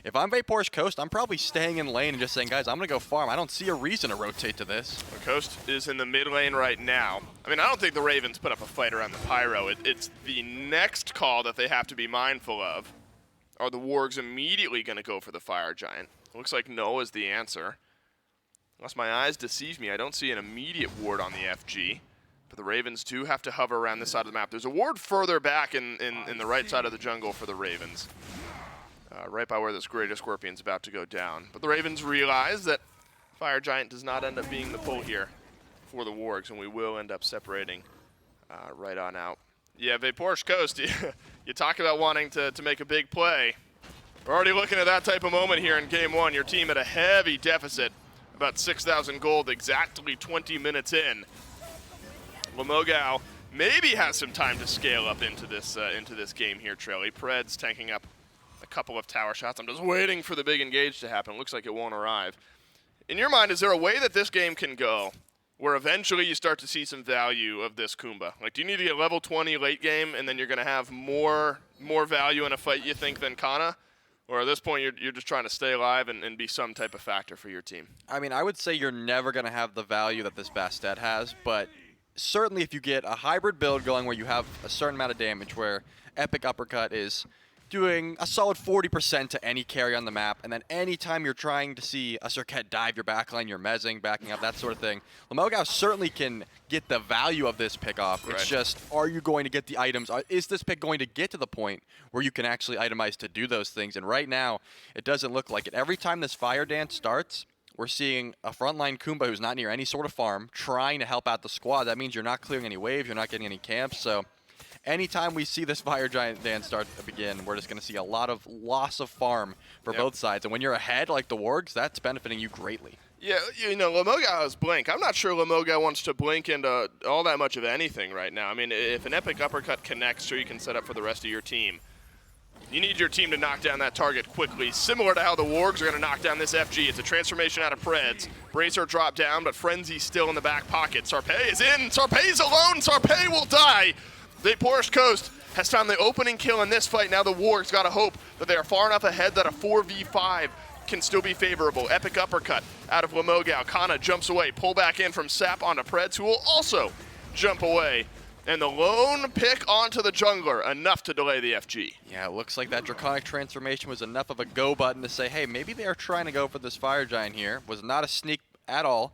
if I'm Vaporish Coast, I'm probably staying in lane and just saying, guys, I'm going to go farm. I don't see a reason to rotate to this. The Coast is in the mid lane right now. I mean, I don't think the Ravens put up a fight around the Pyro. It's the next call that they have to be mindful of. Are the Wargs immediately going to go for the Fire Giant? Looks like no is the answer. Unless my eyes deceive me, I don't see an immediate ward on the FG. But the Ravens do have to hover around this side of the map. There's a ward further back in the right side of the jungle for the Ravens. right by where this Greater Scorpion's about to go down. But the Ravens realize that Fire Giant does not end up being the pull here for the Wargs, and we will end up separating right on out. Yeah, Vaporish Coast, you talk about wanting to make a big play. We're already looking at that type of moment here in Game 1. Your team at a heavy deficit, about 6,000 gold, exactly 20 minutes in. Lamogao maybe has some time to scale up into this game here, Trelly. Preds tanking up a couple of tower shots. I'm just waiting for the big engage to happen. Looks like it won't arrive. In your mind, is there a way that this game can go where eventually you start to see some value of this Kumba? Like, do you need to get level 20 late game and then you're going to have more value in a fight, you think, than Kana? Or at this point, you're just trying to stay alive and be some type of factor for your team? I mean, I would say you're never going to have the value that this Bastet has, but certainly if you get a hybrid build going where you have a certain amount of damage, where Epic Uppercut is doing a solid 40% to any carry on the map, and then anytime you're trying to see a Circuit dive your backline, you're mezzing, backing up, that sort of thing, Lamogao certainly can get the value of this pick off. Right. It's just, are you going to get the items? Is this pick going to get to the point where you can actually itemize to do those things? And right now, it doesn't look like it. Every time this Fire Dance starts, we're seeing a frontline Kumba who's not near any sort of farm trying to help out the squad. That means you're not clearing any waves, you're not getting any camps, so anytime we see this Fire Giant dance start to begin, we're just going to see a lot of loss of farm for both sides. And when you're ahead like the Wargs, that's benefiting you greatly. Yeah, you know, Lamogao has Blink. I'm not sure Lamogao wants to blink into all that much of anything right now. I mean, if an Epic Uppercut connects so you can set up for the rest of your team, you need your team to knock down that target quickly, similar to how the Wargs are going to knock down this FG. It's a transformation out of Preds. Bracer dropped down, but Frenzy's still in the back pocket. Sarpei is in. Sarpei's alone. Sarpei will die. Vaporish Coast has found the opening kill in this fight. Now the Wargs got to hope that they are far enough ahead that a 4v5 can still be favorable. Epic Uppercut out of Lamogao. Kana jumps away. Pull back in from Sap onto Preds, who will also jump away. And the lone pick onto the jungler, enough to delay the FG. Yeah, it looks like that Draconic Transformation was enough of a go button to say, hey, maybe they are trying to go for this Fire Giant here. Was not a sneak at all.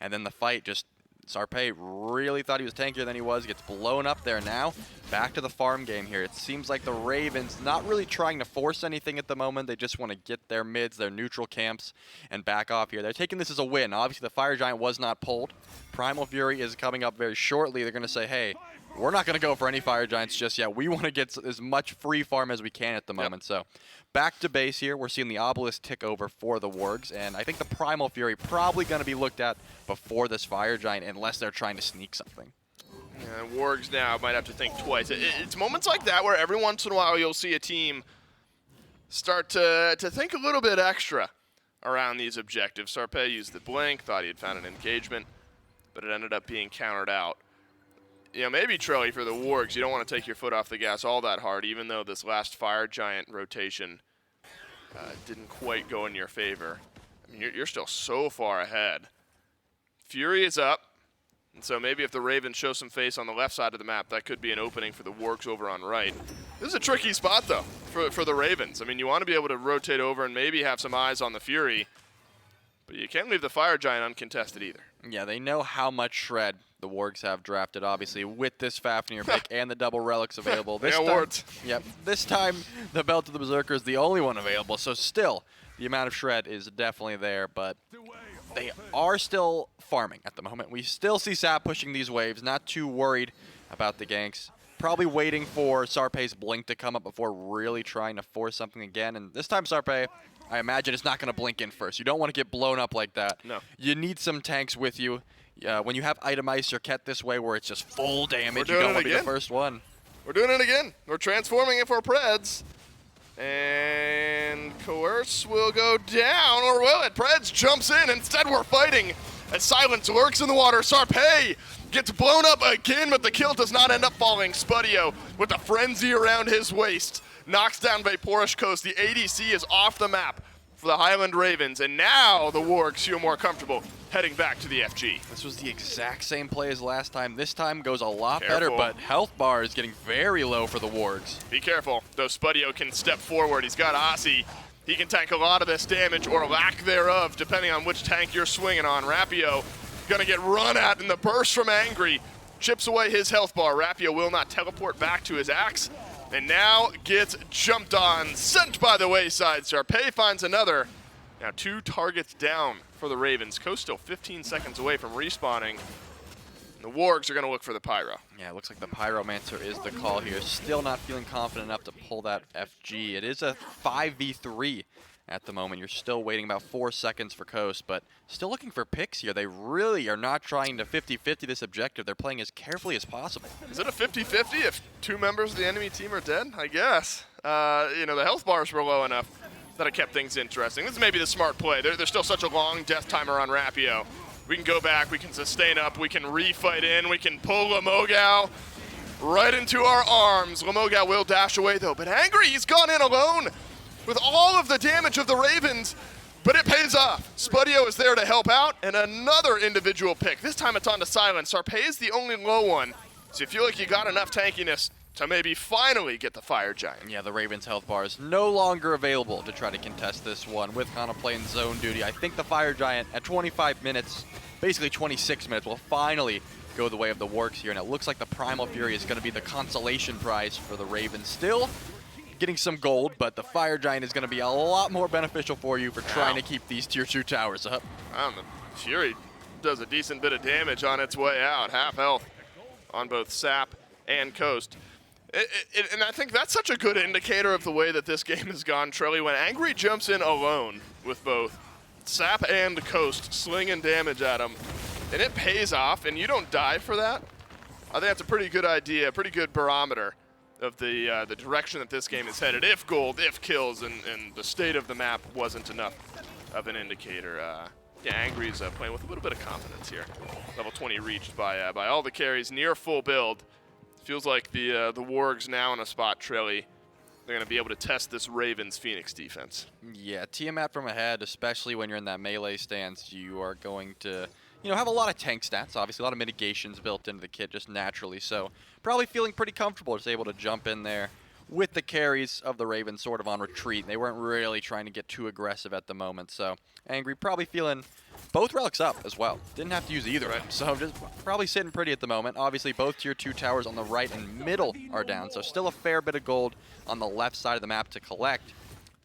And then the fight just, Sarpei really thought he was tankier than he was. Gets blown up there now. Back to the farm game here. It seems like the Ravens not really trying to force anything at the moment. They just want to get their mids, their neutral camps, and back off here. They're taking this as a win. Obviously, the Fire Giant was not pulled. Primal Fury is coming up very shortly. They're going to say, hey, we're not going to go for any Fire Giants just yet. We want to get as much free farm as we can at the moment. So back to base here. We're seeing the Obelisk tick over for the Wargs, and I think the Primal Fury probably going to be looked at before this Fire Giant unless they're trying to sneak something. And Wargs now might have to think twice. It's moments like that where every once in a while you'll see a team start to think a little bit extra around these objectives. Sarpei used the blink, thought he had found an engagement, but it ended up being countered out. You know, maybe, Trelly, for the Wargs, you don't want to take your foot off the gas all that hard, even though this last Fire Giant rotation didn't quite go in your favor. I mean, you're still so far ahead. Fury is up, and so maybe if the Ravens show some face on the left side of the map, that could be an opening for the Wargs over on right. This is a tricky spot, though, for the Ravens. I mean, you want to be able to rotate over and maybe have some eyes on the Fury, but you can't leave the Fire Giant uncontested either. Yeah, they know how much shred the Wargs have drafted, obviously, with this Fafnir pick and the double relics available. This time, yep, this time the Belt of the Berserker is the only one available, so still, the amount of shred is definitely there, but they are still farming at the moment. We still see Sap pushing these waves, not too worried about the ganks. Probably waiting for Sarpei's blink to come up before really trying to force something again, and this time Sarpei, I imagine, it's not going to blink in first. You don't want to get blown up like that. No. You need some tanks with you. When you have itemized Circuit this way where it's just full damage, you don't want to be the first one. We're doing it again. We're transforming it for Preds. And Coerce will go down, or will it? Preds jumps in. Instead, we're fighting as Silence lurks in the water. Sarpei gets blown up again, but the kill does not end up falling. Spudio, with the frenzy around his waist, knocks down Vaporish Coast. The ADC is off the map for the Highland Ravens, and now the Wargs feel more comfortable heading back to the FG. This was the exact same play as last time. This time goes a lot better, but health bar is getting very low for the Wargs. Be careful, though Spudio can step forward. He's got Aussie. He can tank a lot of this damage, or lack thereof, depending on which tank you're swinging on. Rapio gonna get run at in the burst from Angry. Chips away his health bar. Rapio will not teleport back to his axe, And now gets jumped on, sent by the wayside. Sharpay finds another. Now 2 targets down for the Ravens. Coast still 15 seconds away from respawning. The Wargs are going to look for the Pyro. Yeah, it looks like the Pyromancer is the call here. Still not feeling confident enough to pull that FG. It is a 5v3 at the moment. You're still waiting about 4 seconds for Coast, but still looking for picks here. They really are not trying to 50-50 this objective. They're playing as carefully as possible. Is it a 50-50 if 2 members of the enemy team are dead? I guess. You know, the health bars were low enough that it kept things interesting. This is maybe the smart play. There's still such a long death timer on Rapio. We can go back, we can sustain up, we can refight in, we can pull Lemogao right into our arms. Lemogao will dash away though, but Angry, he's gone in alone with all of the damage of the Ravens, but it pays off. Spudio is there to help out, and another individual pick. This time it's on to Silence. Sarpay is the only low one, so you feel like you got enough tankiness to maybe finally get the Fire Giant. Yeah, the Ravens' health bar is no longer available to try to contest this one with Kana playing zone duty. I think the Fire Giant at 25 minutes, basically 26 minutes, will finally go the way of the Wargs here, and it looks like the Primal Fury is going to be the consolation prize for the Ravens. Still getting some gold, but the Fire Giant is going to be a lot more beneficial for you for trying to keep these tier 2 towers up. The Fury does a decent bit of damage on its way out. Half health on both Sap and Coast. And I think that's such a good indicator of the way that this game has gone, Trelly, when Angry jumps in alone with both Sap and Coast slinging damage at him, and it pays off, and you don't die for that. I think that's a pretty good idea, a pretty good barometer of the direction that this game is headed. If gold, if kills, and the state of the map wasn't enough of an indicator. Yeah, Angry's playing with a little bit of confidence here. Level 20 reached by all the carries, near full build. Feels like the Wargs now in a spot, Trelly. They're going to be able to test this Ravens Phoenix defense. Yeah, Tiamat from ahead, especially when you're in that melee stance, you are going to, have a lot of tank stats, obviously, a lot of mitigations built into the kit just naturally. So probably feeling pretty comfortable just able to jump in there with the carries of the Ravens sort of on retreat. They weren't really trying to get too aggressive at the moment. So Angry probably feeling both relics up as well. Didn't have to use either of them. So just probably sitting pretty at the moment. Obviously both tier 2 towers on the right and middle are down. So still a fair bit of gold on the left side of the map to collect.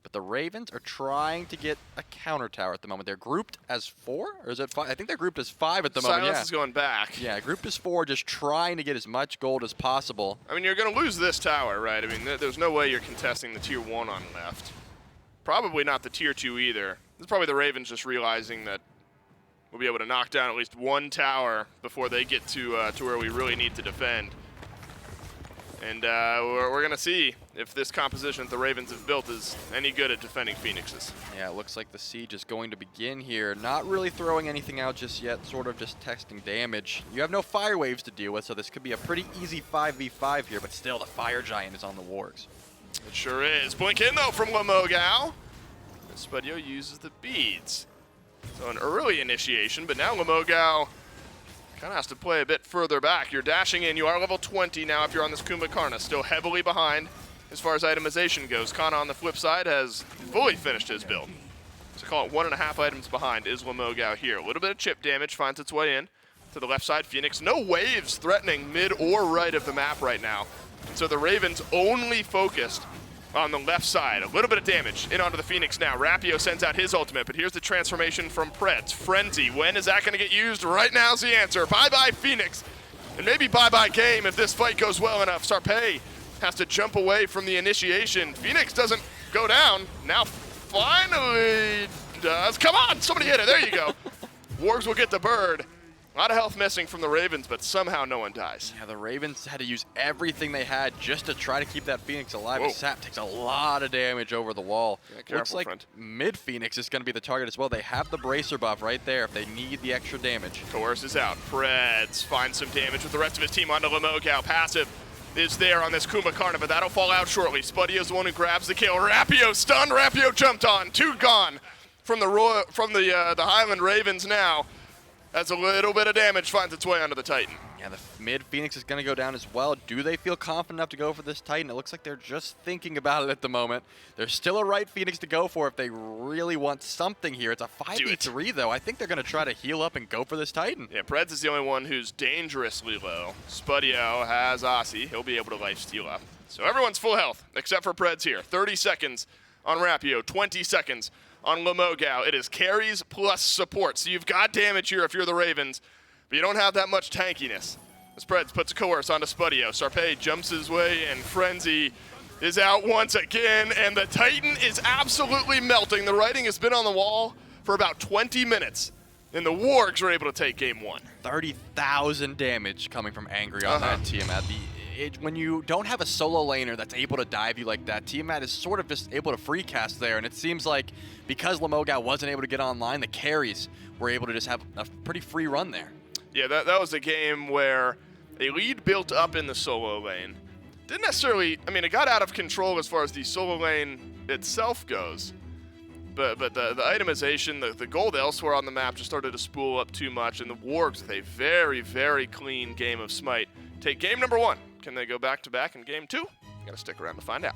But the Ravens are trying to get a counter tower at the moment. They're grouped as 4, or is it 5? I think they're grouped as 5 at the moment. Silence is going back. Yeah, grouped as 4, just trying to get as much gold as possible. I mean, you're going to lose this tower, right? I mean, there's no way you're contesting the tier 1 on left. Probably not the tier 2 either. This is probably the Ravens just realizing that we'll be able to knock down at least one tower before they get to where we really need to defend. And we're going to see if this composition that the Ravens have built is any good at defending Phoenixes. Yeah, it looks like the siege is going to begin here. Not really throwing anything out just yet, sort of just testing damage. You have no fire waves to deal with, so this could be a pretty easy 5v5 here, but still the Fire Giant is on the Wargs. It sure is. Blink in, though, from Lemogao. Spudio uses the beads. So an early initiation, but now Lemogao kind of has to play a bit further back. You're dashing in. You are level 20 now if you're on this Kumbhakarna. Still heavily behind as far as itemization goes. Kana on the flip side has fully finished his build. So call it 1.5 items behind is Lemogao here. A little bit of chip damage finds its way in to the left side. Phoenix, no waves threatening mid or right of the map right now. And so the Ravens only focused on the left side. A little bit of damage in onto the Phoenix now. Rapio sends out his ultimate, but here's the transformation from Preds. Frenzy, when is that going to get used? Right now's the answer. Bye-bye Phoenix, and maybe bye-bye game if this fight goes well enough. Sarpay has to jump away from the initiation. Phoenix doesn't go down. Now finally does. Come on, somebody hit it. There you go. Wargs will get the bird. A lot of health missing from the Ravens, but somehow no one dies. Yeah, the Ravens had to use everything they had just to try to keep that Phoenix alive. Whoa. Sap takes a lot of damage over the wall. Yeah, careful, looks like friend. mid-Phoenix is going to be the target as well. They have the bracer buff right there if they need the extra damage. Coerce is out. Preds finds some damage with the rest of his team onto Lemogao. Passive is there on this Kumbhakarna, but that'll fall out shortly. Spudio's the one who grabs the kill. Rapio stunned. Rapio jumped on. 2 gone from the Highland Ravens now. As a little bit of damage finds its way onto the Titan. Yeah, the mid-Phoenix is going to go down as well. Do they feel confident enough to go for this Titan? It looks like they're just thinking about it at the moment. There's still a right Phoenix to go for if they really want something here. It's a 5v3, though. I think they're going to try to heal up and go for this Titan. Yeah, Preds is the only one who's dangerously low. Spudio has Aussie. He'll be able to lifesteal up. So everyone's full health, except for Preds here. 30 seconds on Rapio, 20 seconds on Lemogao. It is carries plus support. So you've got damage here if you're the Ravens, but you don't have that much tankiness. As Preds puts a coerce onto Spudio. Sarpé jumps his way, and Frenzy is out once again, and the Titan is absolutely melting. The writing has been on the wall for about 20 minutes, and the Wargs were able to take game one. 30,000 damage coming from Angry on that Tiamat. When you don't have a solo laner that's able to dive you like that, Tiamat is sort of just able to free cast there, and it seems like because Lemogao wasn't able to get online, the carries were able to just have a pretty free run there. Yeah, that was a game where a lead built up in the solo lane. Didn't necessarily, I mean, it got out of control as far as the solo lane itself goes. But the itemization, the gold elsewhere on the map just started to spool up too much, and the Wargs with a very, very clean game of Smite take game number one. Can they go back-to-back in game two? You gotta stick around to find out.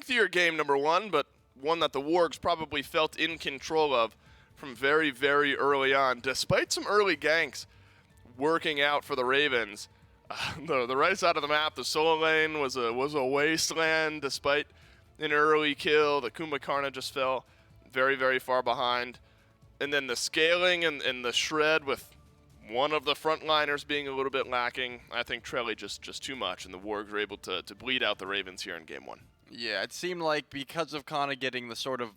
lengthier game number one, but one that the Wargs probably felt in control of from very, very early on. Despite some early ganks working out for the Ravens, the right side of the map, the solo lane was a wasteland. Despite an early kill, the Kumbhakarna just fell very, very far behind. And then the scaling and the shred with one of the frontliners being a little bit lacking. I think Trelly just too much, and the Wargs were able to bleed out the Ravens here in game one. Yeah, it seemed like because of Kana getting the sort of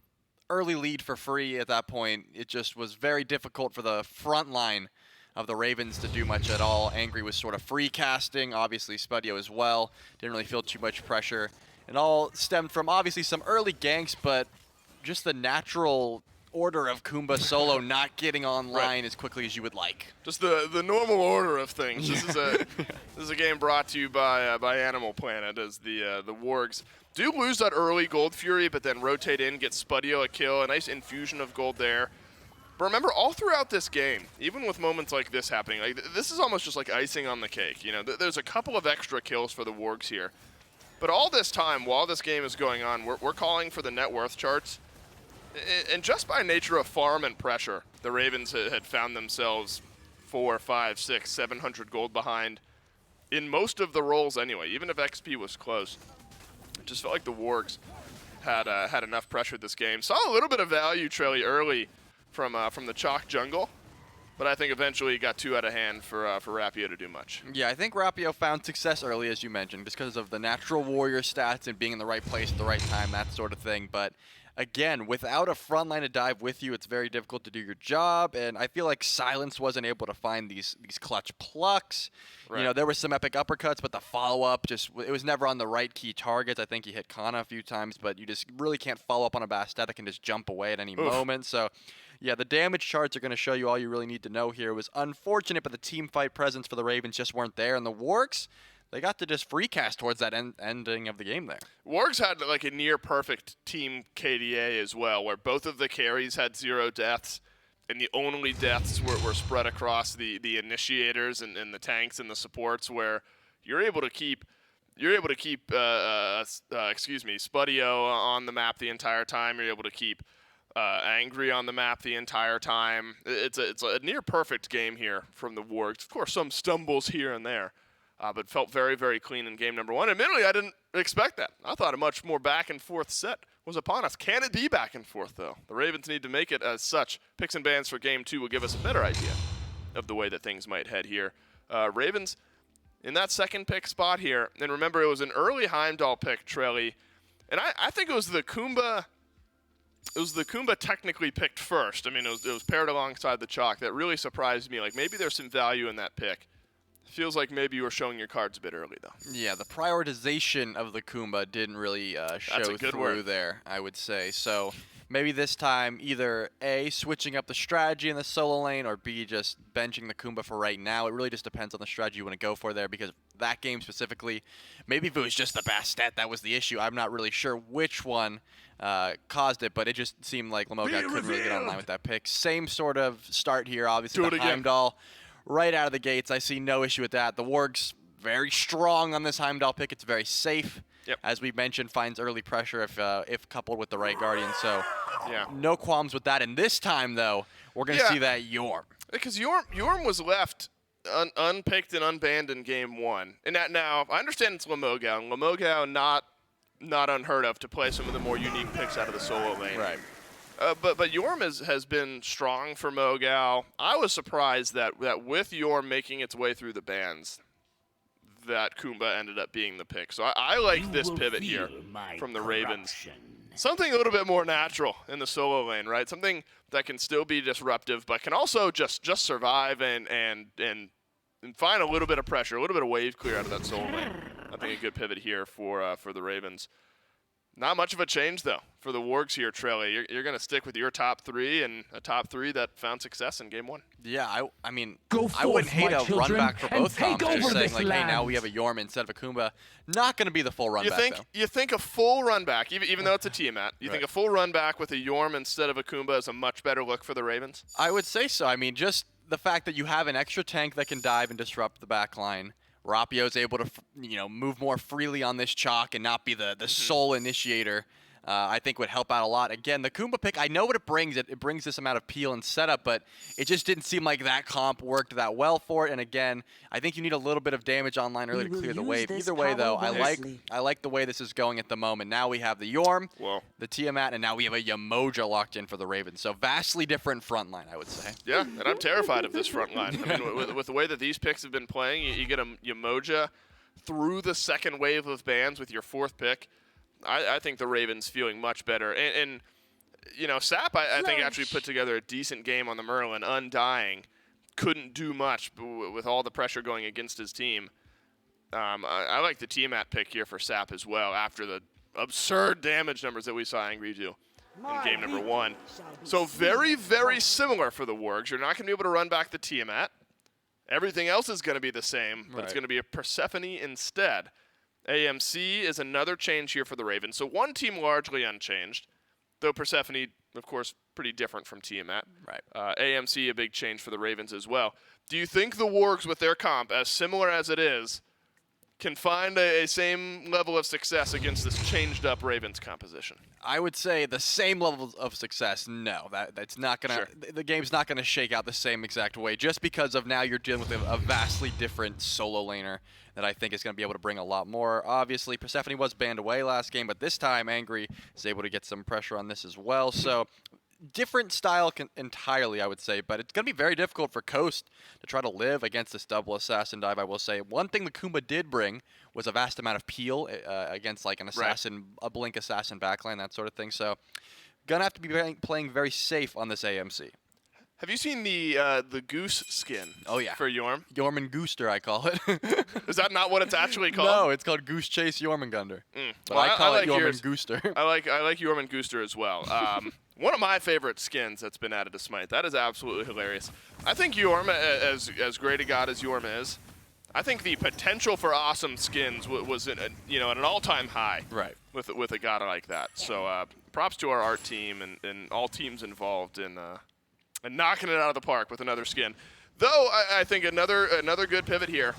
early lead for free at that point, it just was very difficult for the front line of the Ravens to do much at all. Angry was sort of free casting, obviously Spudio as well. Didn't really feel too much pressure. It all stemmed from obviously some early ganks, but just the natural order of Kumba solo not getting online as quickly as you would like. Just the normal order of things. This is a game brought to you by Animal Planet, as the Wargs do lose that early Gold Fury, but then rotate in, get Spudio a kill, a nice infusion of gold there. But remember, all throughout this game, even with moments like this happening, like this is almost just like icing on the cake. You know, there's a couple of extra kills for the Wargs here, but all this time, while this game is going on, we're calling for the net worth charts. And just by nature of farm and pressure, the Ravens had found themselves 400, 500, 600, 700 gold behind in most of the roles anyway, even if XP was close. It just felt like the Wargs had enough pressure this game. Saw a little bit of value, Trelly, early from the Chalk jungle, but I think eventually it got too out of hand for Rapio to do much. Yeah, I think Rapio found success early, as you mentioned, just because of the natural warrior stats and being in the right place at the right time, that sort of thing. But again, without a front line to dive with you, it's very difficult to do your job, and I feel like Silence wasn't able to find these clutch plucks. Right. You know, there were some epic uppercuts, but the follow-up it was never on the right key targets. I think he hit Kana a few times, but you just really can't follow up on a Bastet that can just jump away at any moment. So, yeah, the damage charts are going to show you all you really need to know here. It was unfortunate, but the team fight presence for the Ravens just weren't there, and the Wargs, they got to just free cast towards that ending of the game there. Wargs had like a near perfect team KDA as well, where both of the carries had 0 deaths, and the only deaths were spread across the initiators and the tanks and the supports, where you're able to keep Spudio on the map the entire time. You're able to keep Angry on the map the entire time. It's a near perfect game here from the Wargs. Of course, some stumbles here and there. But felt very, very clean in game number one. Admittedly, I didn't expect that. I thought a much more back-and-forth set was upon us. Can it be back-and-forth, though? The Ravens need to make it as such. Picks and bans for game two will give us a better idea of the way that things might head here. Ravens in that second pick spot here. And remember, it was an early Heimdall pick, Trelly. And I think it was the Kumba. It was the Kumba technically picked first. I mean, it was paired alongside the Chalk. That really surprised me. Like, maybe there's some value in that pick. Feels like maybe you were showing your cards a bit early, though. Yeah, the prioritization of the Kumba didn't really show through there, I would say. So maybe this time either A, switching up the strategy in the solo lane, or B, just benching the Kumba for right now. It really just depends on the strategy you want to go for there, because that game specifically, maybe if it was just the Bastet that was the issue, I'm not really sure which one caused it, but it just seemed like Lamoga couldn't really get online with that pick. Same sort of start here, obviously. The Heimdall right out of the gates, I see no issue with that. The Wargs very strong on this Heimdall pick. It's very safe. Yep. As we mentioned, finds early pressure if coupled with the right Guardian. So no qualms with that. And this time, though, we're going to see that Yorm. Because Yorm was left unpicked and unbanned in game one. And now, I understand it's Lamogao. And Lamogao not unheard of to play some of the more unique picks out of the solo lane. Right. But Yorm has been strong for Mogao. I was surprised that with Yorm making its way through the bans, that Kumba ended up being the pick. So I like this pivot here from the Ravens. Something a little bit more natural in the solo lane, right? Something that can still be disruptive, but can also just survive and find a little bit of pressure, a little bit of wave clear out of that solo lane. I think a good pivot here for the Ravens. Not much of a change, though, for the Wargs here, Trelly. You're going to stick with your top three, and a top three that found success in game one. Yeah, I mean, I wouldn't hate a run back for both comps. Just saying, like, hey, now we have a Yorm instead of a Kumba. Not going to be the full run back, though. You think a full run back, even though it's a Tiamat, you think a full run back with a Yorm instead of a Kumba is a much better look for the Ravens? I would say so. I mean, just the fact that you have an extra tank that can dive and disrupt the back line, Rapio's able to, move more freely on this chalk and not be the sole initiator. I think would help out a lot. Again, the Kumba pick, I know what it brings. It brings this amount of peel and setup, but it just didn't seem like that comp worked that well for it. And again, I think you need a little bit of damage online early to clear the wave. Either way, though, I like the way this is going at the moment. Now we have the Yorm, the Tiamat, and now we have a Yamoja locked in for the Ravens. So vastly different front line, I would say. Yeah, and I'm terrified of this front line. I mean, with the way that these picks have been playing, you get a Yamoja through the second wave of bans with your 4th pick. I think the Ravens feeling much better. And Sap, I think, actually put together a decent game on the Merlin. Undying. Couldn't do much with all the pressure going against his team. I like the Tiamat pick here for Sap as well after the absurd damage numbers that we saw Angry do in game number 1. So very, very similar for the Wargs. You're not going to be able to run back the Tiamat. Everything else is going to be the same, but it's going to be a Persephone instead. AMC is another change here for the Ravens. So one team largely unchanged, though Persephone, of course, pretty different from Tiamat. Right. AMC, a big change for the Ravens as well. Do you think the Wargs, with their comp, as similar as it is, can find a same level of success against this changed-up Ravens composition? I would say the same level of success, no. That's not going to – the game's not going to shake out the same exact way just because of now you're dealing with a vastly different solo laner that I think is going to be able to bring a lot more. Obviously, Persephone was banned away last game, but this time Angry is able to get some pressure on this as well. So different style entirely, I would say, but it's going to be very difficult for Coast to try to live against this double assassin dive, I will say. One thing the Kumba did bring was a vast amount of peel against like an assassin, a blink assassin backline, that sort of thing. So going to have to be playing very safe on this AMC. Have you seen the goose skin? Oh, yeah. For Yorm? Jormungandr, I call it. Is that not what it's actually called? No, it's called Goose Chase Jormungandr. But Well, I call like it Jormungandr. I like Jormungandr as well. One of my favorite skins that's been added to Smite. That is absolutely hilarious. I think Yorm, as great a god as Yorm is, I think the potential for awesome skins was at an all-time high. Right. With a god like that. So props to our art team and all teams involved in knocking it out of the park with another skin. Though I think another good pivot here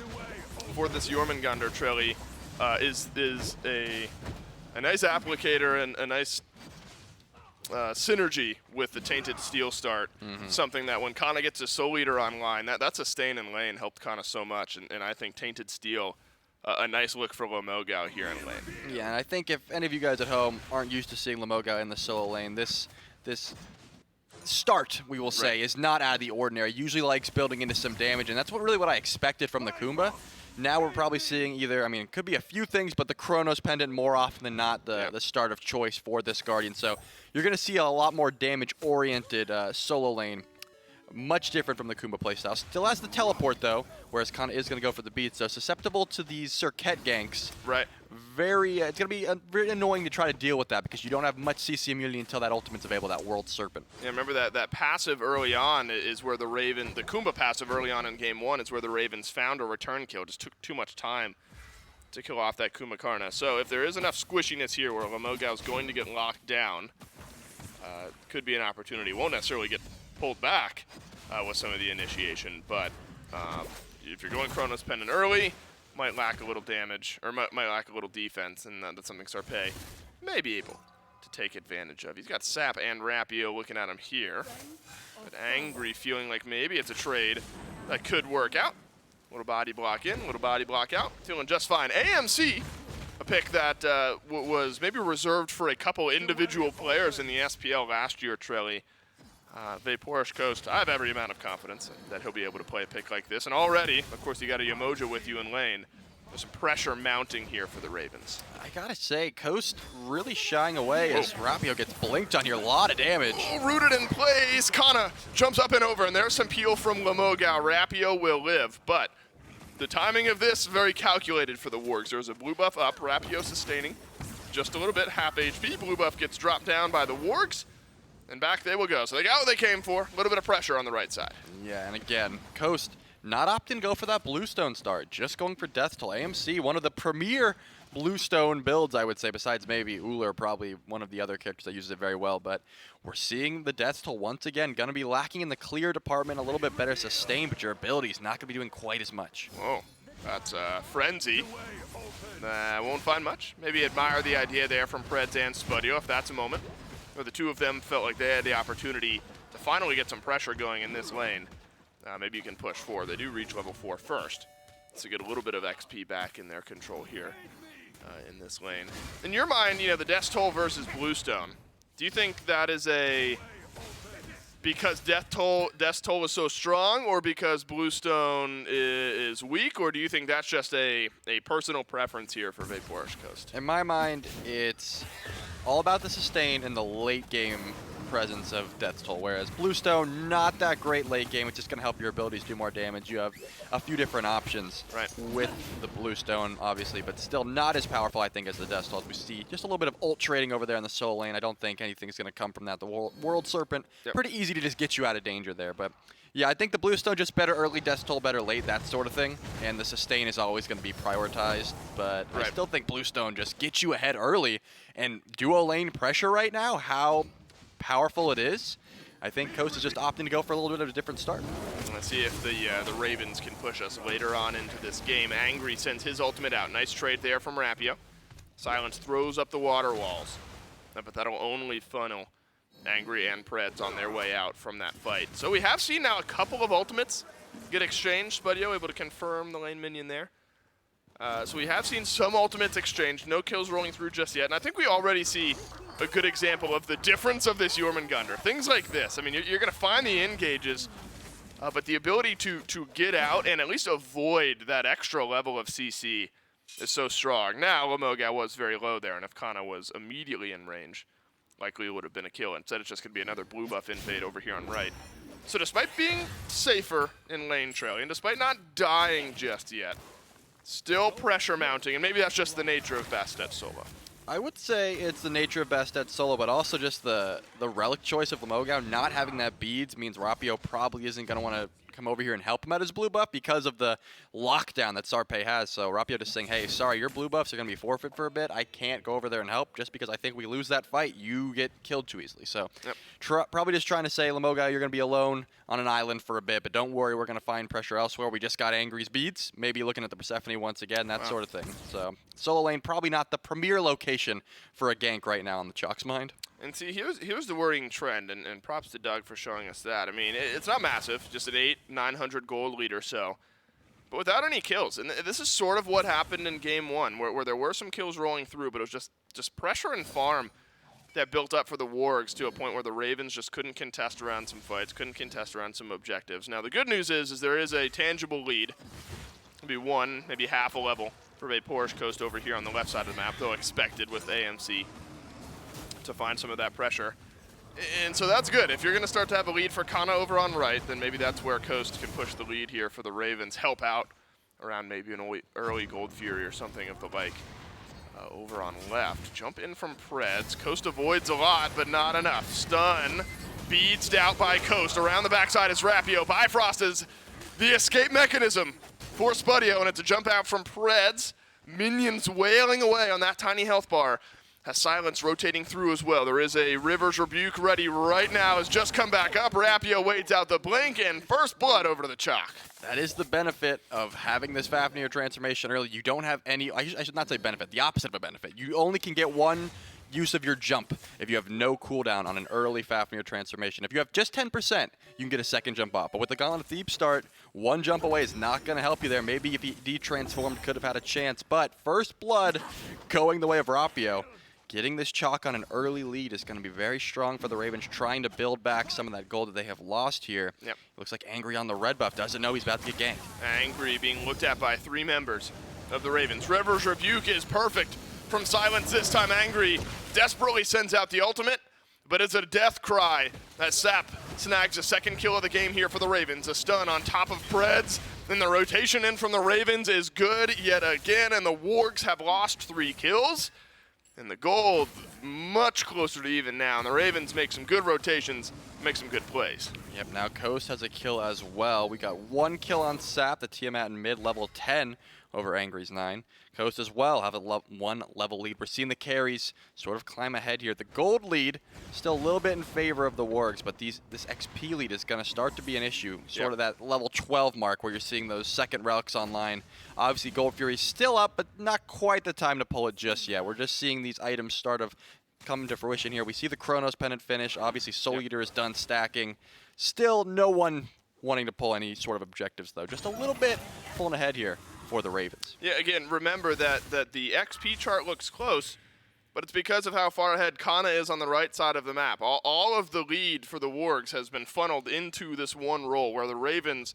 for this Jormungandr Trilly is a nice applicator and a nice synergy with the Tainted Steel start. Something that when Kana gets his Soul Eater online, that's a stain in lane helped Kana so much, and I think Tainted Steel a nice look for Lomogao here in lane. Yeah, and I think if any of you guys at home aren't used to seeing Lomogao in the solo lane, this start, we will say, is not out of the ordinary. Usually likes building into some damage, and that's really what I expected from the Kumba. Now we're probably seeing either, it could be a few things, but the Chronos Pendant more often than not the start of choice for this Guardian. So you're going to see a lot more damage-oriented solo lane. Much different from the Kumba playstyle. Still has the teleport, though, whereas Kana is going to go for the beats. So susceptible to these Circuit ganks. Right. It's going to be very annoying to try to deal with that because you don't have much CC immunity until that ultimate's available, that World Serpent. Yeah, remember that passive early on is where the Kumba passive early on in game 1 is where the Ravens found a return kill. Just took too much time to kill off that Kumakarna. So if there is enough squishiness here where Lomogao's going to get locked down, could be an opportunity. Won't necessarily get pulled back with some of the initiation, but if you're going Chronos Pendant early, might lack a little damage, or might lack a little defense, and that's something Sarpei may be able to take advantage of. He's got Sap and Rapio looking at him here, but Angry feeling like maybe it's a trade that could work out. Little body block in, little body block out, feeling just fine. AMC, a pick that was maybe reserved for a couple individual players in the SPL last year, Trelly. Vaporish Coast, I have every amount of confidence that he'll be able to play a pick like this. And already, of course, you got a Yamoja with you in lane. There's some pressure mounting here for the Ravens. I gotta say, Coast really shying away as Rapio gets blinked on here. A lot of damage. Rooted in place. Kana jumps up and over, and there's some peel from Lomogao. Rapio will live, but the timing of this very calculated for the Wargs. There's a blue buff up, Rapio sustaining just a little bit, half HP. Blue buff gets dropped down by the Wargs. And back they will go. So they got what they came for. A little bit of pressure on the right side. Yeah, and again, Coast not opting to go for that Bluestone start. Just going for Death Toll. AMC, one of the premier Bluestone builds, I would say, besides maybe Uller, probably one of the other characters that uses it very well. But we're seeing the Death Toll once again. Going to be lacking in the clear department. A little bit better sustain, but your ability is not going to be doing quite as much. Whoa. That's Frenzy. Won't find much. Maybe admire the idea there from Preds and Spudio, if that's a moment where the two of them felt like they had the opportunity to finally get some pressure going in this lane. Maybe you can push 4. They do reach level 4 first, so get a little bit of XP back in their control here in this lane. In your mind, the Death Toll versus Bluestone, do you think that is because Death Toll is so strong, or because Bluestone is weak, or do you think that's just a personal preference here for Vaporish Coast? In my mind, it's all about the sustain and the late game presence of Death's Toll, whereas Bluestone, not that great late game. It's just going to help your abilities do more damage. You have a few different options with the Bluestone, obviously, but still not as powerful, I think, as the Death's Toll. We see just a little bit of ult trading over there in the solo lane. I don't think anything's going to come from that. The World Serpent, pretty easy to just get you out of danger there, but yeah, I think the Bluestone just better early, Death's Toll better late, that sort of thing, and the sustain is always going to be prioritized, but I still think Bluestone just gets you ahead early, and duo lane pressure right now, how powerful it is, I think Coast is just opting to go for a little bit of a different start. Let's see if the Ravens can push us later on into this game. Angry sends his ultimate out. Nice trade there from Rapio. Silence throws up the water walls, but that'll only funnel Angry and Preds on their way out from that fight. So we have seen now a couple of ultimates get exchanged. Spudio able to confirm the lane minion there. So we have seen some ultimates exchanged. No kills rolling through just yet. And I think we already see a good example of the difference of this Jormungandr. Things like this. I mean, you're going to find the engages, but the ability to get out and at least avoid that extra level of CC is so strong. Now, Lamoga was very low there, and if Kana was immediately in range, likely it would have been a kill. Instead, it's just going to be another blue buff invade over here on right. So despite being safer in lane trailing, and despite not dying just yet, still pressure mounting, and maybe that's just the nature of Bastet solo. I would say it's the nature of Bastet solo, but also just the relic choice of Lamogao. Not having that beads means Rapio probably isn't going to want to come over here and help him at his blue buff because of the lockdown that Sarpe has. So Rapio just saying, hey, sorry, your blue buffs are going to be forfeit for a bit. I can't go over there and help just because I think we lose that fight. You get killed too easily. So probably just trying to say, Lamogao, you're going to be alone on an island for a bit, but don't worry, we're going to find pressure elsewhere. We just got Angry's beads. Maybe looking at the Persephone once again, that sort of thing. So solo lane, probably not the premier location for a gank right now on the Chalk's mind. And see, here's the worrying trend, and props to Doug for showing us that. I mean, it's not massive, just an 900 gold lead or so, but without any kills. And this is sort of what happened in Game 1, where there were some kills rolling through, but it was just pressure and farm that built up for the Wargs to a point where the Ravens just couldn't contest around some fights, couldn't contest around some objectives. Now, the good news is there is a tangible lead. Maybe one, maybe half a level for Vaporish Coast over here on the left side of the map, though expected with AMC to find some of that pressure. And so that's good. If you're going to start to have a lead for Kana over on right, then maybe that's where Coast can push the lead here for the Ravens, help out around maybe an early Gold Fury or something of the like. Over on left, jump in from Preds. Coast avoids a lot, but not enough. Stun, beads out by Coast. Around the backside is Rapio. Bifrost is the escape mechanism for Spudio, and it's a jump out from Preds. Minions wailing away on that tiny health bar. Has Silence rotating through as well. There is a River's Rebuke ready right now. Has just come back up. Rapio waits out the blink, and first blood over to the Chalk. That is the benefit of having this Fafnir transformation early. You don't have any, I should not say benefit, the opposite of a benefit. You only can get one use of your jump if you have no cooldown on an early Fafnir transformation. If you have just 10%, you can get a second jump off. But with the Gauntlet of Thebes start, one jump away is not going to help you there. Maybe if he de-transformed, could have had a chance. But first blood going the way of Rapio. Getting this Chalk on an early lead is going to be very strong for the Ravens, trying to build back some of that gold that they have lost here. It looks like Angry on the red buff doesn't know he's about to get ganked. Angry being looked at by 3 members of the Ravens. River's Rebuke is perfect from Silence this time. Angry desperately sends out the ultimate, but it's a death cry as Sap snags a second kill of the game here for the Ravens. A stun on top of Preds, and the rotation in from the Ravens is good yet again, and the Wargs have lost 3 kills. And the gold much closer to even now. And the Ravens make some good rotations make some good plays. Yep, now Coast has a kill as well. We got 1 kill on Sap, the Tiamat in mid, level 10 over Angry's 9. Coast as well have a 1 level lead. We're seeing the carries sort of climb ahead here. The gold lead still a little bit in favor of the Wargs, but this XP lead is going to start to be an issue. Sort of that level 12 mark where you're seeing those second relics online. Obviously, Gold Fury's still up, but not quite the time to pull it just yet. We're just seeing these items start of coming to fruition here. We see the Chronos Pendant finish. Obviously, Soul Eater is done stacking. Still no one wanting to pull any sort of objectives, though. Just a little bit pulling ahead here for the Ravens. Yeah, again, remember that the XP chart looks close, but it's because of how far ahead Kana is on the right side of the map. All of the lead for the Wargs has been funneled into this one role, where the Ravens,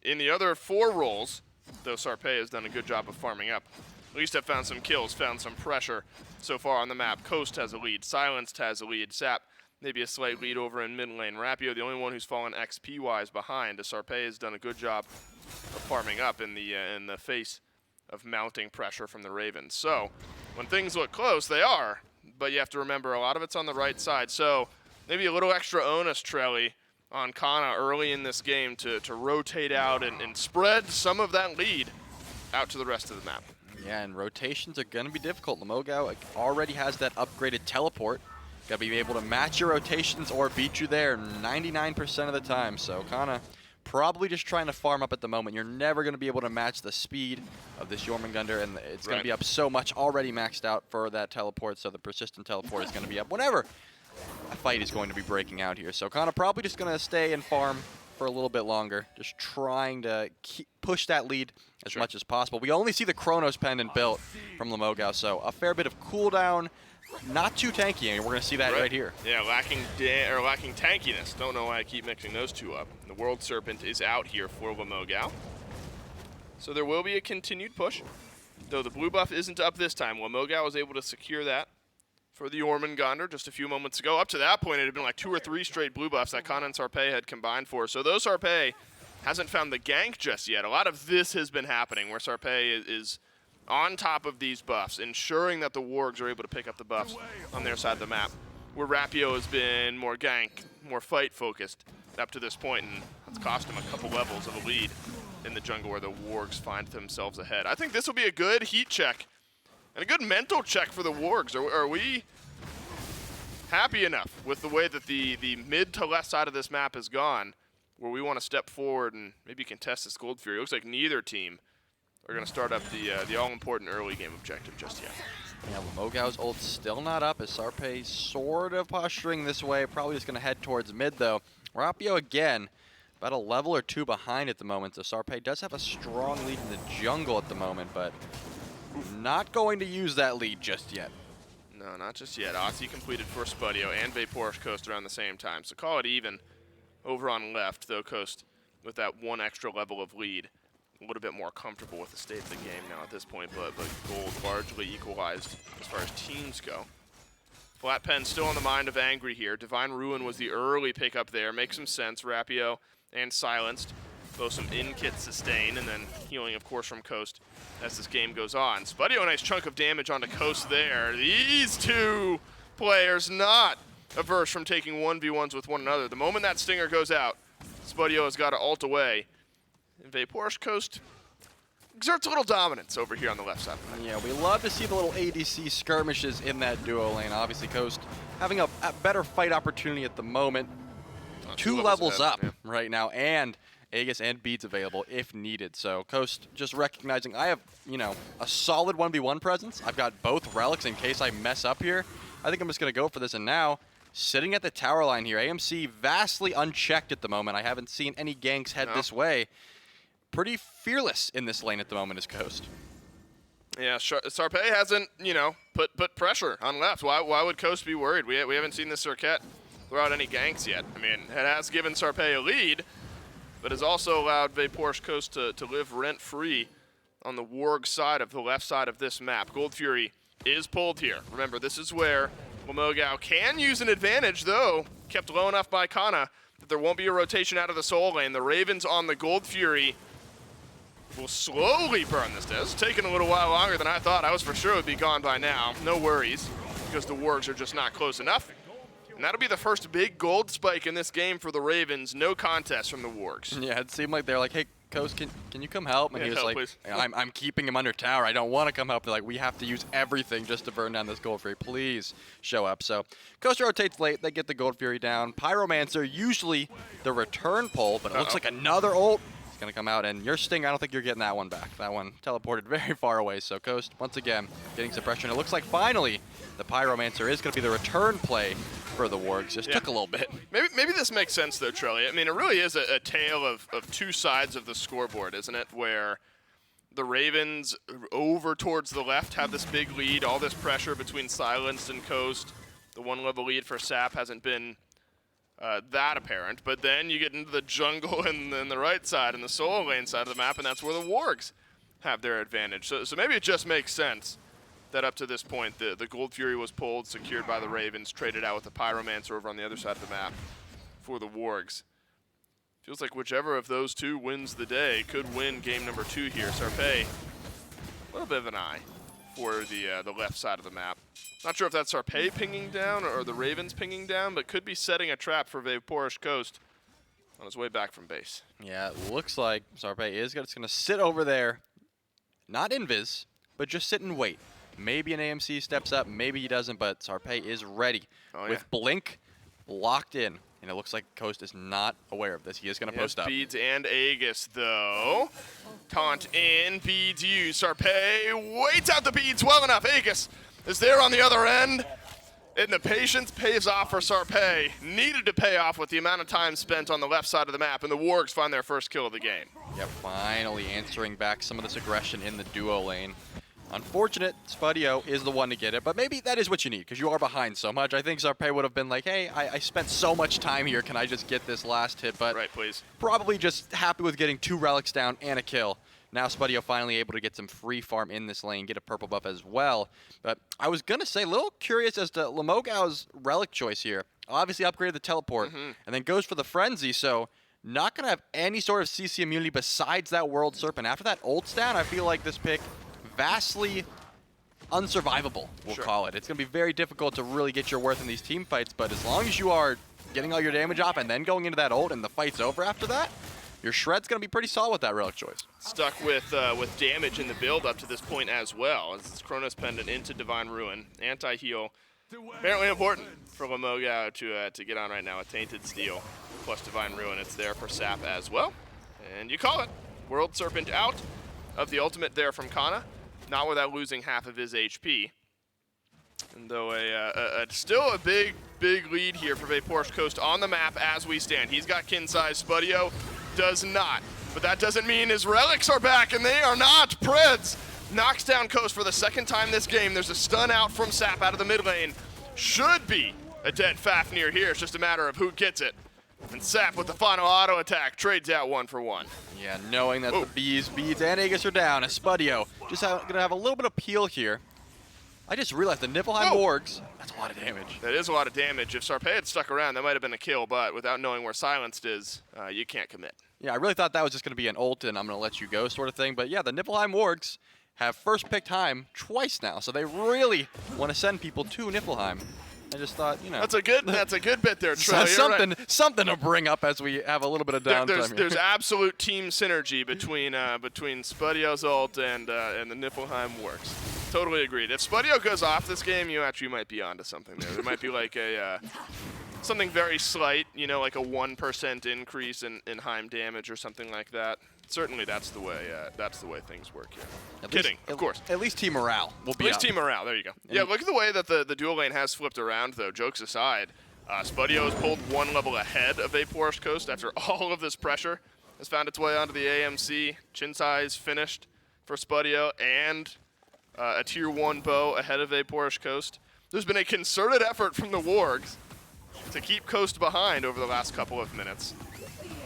in the other 4 roles, though Sarpé has done a good job of farming up, at least have found some kills, found some pressure so far on the map. Coast has a lead. Silenced has a lead. Sap, maybe a slight lead over in mid lane. Rapio, the only one who's fallen XP-wise behind. Sarpé has done a good job of farming up in the face of mounting pressure from the Ravens. So when things look close, they are, but you have to remember a lot of it's on the right side. So maybe a little extra onus, Trelly, on Kana early in this game to rotate out and spread some of that lead out to the rest of the map. Yeah, and rotations are going to be difficult. Lamogao already has that upgraded teleport. Got to be able to match your rotations or beat you there 99% of the time. So Kana probably just trying to farm up at the moment. You're never going to be able to match the speed of this Jormungandr, and it's going to be up so much, already maxed out for that teleport, so the persistent teleport is going to be up whenever a fight is going to be breaking out here. So Kana probably just going to stay and farm for a little bit longer, just trying to push that lead as much as possible. We only see the Chronos Pendant built from Lamogao, so a fair bit of cooldown. Not too tanky, and we're going to see that right here. Yeah, lacking tankiness. Don't know why I keep mixing those two up. The World Serpent is out here for Lamogao. So there will be a continued push, though the blue buff isn't up this time. Lamogao was able to secure that for the Jormungandr just a few moments ago. Up to that point, it had been like 2 or 3 straight blue buffs that Kana and Sarpé had combined for. So though Sarpé hasn't found the gank just yet, a lot of this has been happening where Sarpé is on top of these buffs, ensuring that the Wargs are able to pick up the buffs on their side of the map, where Rapio has been more gank, more fight-focused up to this point, and that's cost him a couple levels of a lead in the jungle where the Wargs find themselves ahead. I think this will be a good heat check and a good mental check for the Wargs. Are we happy enough with the way that the mid to left side of this map has gone, where we want to step forward and maybe contest this Gold Fury? It looks like neither team are going to start up the all-important early game objective just yet. Yeah, Lamogao's ult still not up as Sarpé sort of posturing this way. Probably just going to head towards mid, though. Rapio again, about a level or 2 behind at the moment, so Sarpé does have a strong lead in the jungle at the moment, but not going to use that lead just yet. No, not just yet. Aussie completed for Spudio and Vaporish Coast around the same time, so call it even over on left, though Coast with that 1 extra level of lead. A little bit more comfortable with the state of the game now at this point, but Gold largely equalized as far as teams go. Flat Pen still on the mind of Angry here. Divine Ruin was the early pickup there. Makes some sense. Rapio and Silenced. Both some in-kit sustain, and then healing, of course, from Coast as this game goes on. Spudio, a nice chunk of damage onto Coast there. These two players not averse from taking 1v1s with one another. The moment that Stinger goes out, Spudio has got to ult away. And Vaporish Coast exerts a little dominance over here on the left side. Yeah, we love to see the little ADC skirmishes in that duo lane. Obviously, Coast having a better fight opportunity at the moment. 2 levels up right now, and Aegis and Beads available if needed. So Coast just recognizing I have, a solid 1v1 presence. I've got both relics in case I mess up here. I think I'm just going to go for this. And now, sitting at the tower line here, AMC vastly unchecked at the moment. I haven't seen any ganks head this way. Pretty fearless in this lane at the moment is Coast. Yeah, Sarpé hasn't, put pressure on left. Why would Coast be worried? We haven't seen this Circuit throw out any ganks yet. I mean, it has given Sarpé a lead, but has also allowed Vaporish Coast to live rent-free on the Warg side of the left side of this map. Gold Fury is pulled here. Remember, this is where Lamogao can use an advantage, though kept low enough by Kana that there won't be a rotation out of the Soul lane. The Ravens on the Gold Fury will slowly burn this down. It's taken a little while longer than I thought. I was for sure it would be gone by now. No worries, because the Wargs are just not close enough. And that'll be the first big gold spike in this game for the Ravens. No contest from the Wargs. Yeah, it seemed like they're like, hey, Coast, can you come help? And Yeah, he was help, like, please. I'm keeping him under tower. I don't want to come help. They're like, we have to use everything just to burn down this Gold Fury. Please show up. So Coast rotates late. They get the Gold Fury down. Pyromancer, usually the return pull, but it looks like another ult is going to come out. And your Sting, I don't think you're getting that one back. That one teleported very far away. So Coast, once again, getting suppression. It looks like finally the Pyromancer is going to be the return play for the Wargs. Just took a little bit. Maybe this makes sense, though, Trelly. I mean, it really is a tale of two sides of the scoreboard, isn't it? Where the Ravens over towards the left have this big lead, all this pressure between Silenced and Coast. The one-level lead for Sap hasn't been that apparent. But then you get into the jungle and the right side and the solo lane side of the map, and that's where the Wargs have their advantage. So maybe it just makes sense that up to this point, the Gold Fury was pulled, secured by the Ravens, traded out with the Pyromancer over on the other side of the map for the Wargs. Feels like whichever of those two wins the day could win game number 2 here. Sarpé, a little bit of an eye for the left side of the map. Not sure if that's Sarpé pinging down or the Ravens pinging down, but could be setting a trap for Vaporish Coast on his way back from base. Yeah, it looks like Sarpé is just going to sit over there, not invis, but just sit and wait. Maybe an AMC steps up, maybe he doesn't, but Sarpé is ready with Blink locked in. And it looks like Coast is not aware of this. He is going to post up. Beads and Aegis, though. Taunt in, Beads used. Sarpé waits out the Beads well enough. Aegis is there on the other end. And the patience pays off for Sarpé. Needed to pay off with the amount of time spent on the left side of the map. And the Wargs find their first kill of the game. Yep, finally answering back some of this aggression in the duo lane. Unfortunate, Spudio is the one to get it, but maybe that is what you need, because you are behind so much. I think Sarpé would have been like, hey, I spent so much time here, can I just get this last hit? But right, please. Probably just happy with getting 2 relics down and a kill. Now Spudio finally able to get some free farm in this lane, get a purple buff as well. But I was going to say, a little curious as to Lamogau's relic choice here. Obviously upgraded the teleport, and then goes for the Frenzy, so not going to have any sort of CC immunity besides that World Serpent. After that ult's down, I feel like this pick vastly unsurvivable, we'll call it. It's going to be very difficult to really get your worth in these team fights, but as long as you are getting all your damage off and then going into that ult and the fight's over after that, your shred's going to be pretty solid with that relic choice. Stuck with damage in the build up to this point as well, as it's Chronos Pendant into Divine Ruin. Anti-heal, apparently important for Lamogau to get on right now. A Tainted Steel plus Divine Ruin, it's there for Sap as well. And you call it. World Serpent out of the ultimate there from Kana. Not without losing half of his HP. And though still a big lead here for Vaporish Coast on the map as we stand. He's got kin size, Spudio does not. But that doesn't mean his relics are back, and they are not. Preds knocks down Coast for the second time this game. There's a stun out from Sap out of the mid lane. Should be a dead Fafnir here. It's just a matter of who gets it. And Sap with the final auto attack trades out 1 for 1. Yeah, knowing that the Bees, and Aegis are down, Spudio just going to have a little bit of peel here. I just realized the Niflheim Wargs, that's a lot of damage. That is a lot of damage. If Sarpé had stuck around, that might have been a kill, but without knowing where Silenced is, you can't commit. Yeah, I really thought that was just going to be an ult and I'm going to let you go sort of thing. But yeah, the Niflheim Wargs have first pick time twice now, so they really want to send people to Niflheim. I just thought, you know. That's a good bit there, Trey. Something to bring up as we have a little bit of downtime. There's absolute team synergy between Spudio's ult and the Niflheim Wargs. Totally agreed. If Spudio goes off this game, you actually might be onto something there. There might be like a something very slight, you know, like a 1% increase in Heim damage or something like that. Certainly, that's the way things work here. Of course. At least team morale will be up. At least team morale. There you go. Yeah, look at the way that the dual lane has flipped around, though. Jokes aside, Spudio has pulled 1 level ahead of Vaporish Coast after all of this pressure. Has found its way onto the AMC. Chinsai is finished for Spudio, and a tier 1 bow ahead of Vaporish Coast. There's been a concerted effort from the Wargs to keep Coast behind over the last couple of minutes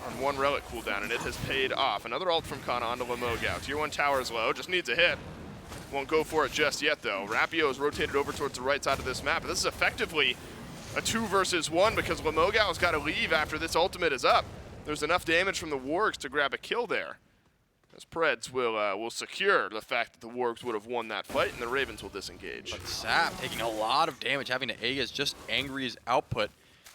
on 1 relic cooldown, and it has paid off. Another ult from Kana onto Lamogau. Tier 1 tower is low, just needs a hit. Won't go for it just yet, though. Rapio is rotated over towards the right side of this map. This is effectively a 2 versus 1 because Lamogau's got to leave after this ultimate is up. There's enough damage from the Wargs to grab a kill there, as Preds will secure the fact that the Wargs would have won that fight, and the Ravens will disengage. But Sap taking a lot of damage, having to Aegis just Angry's output.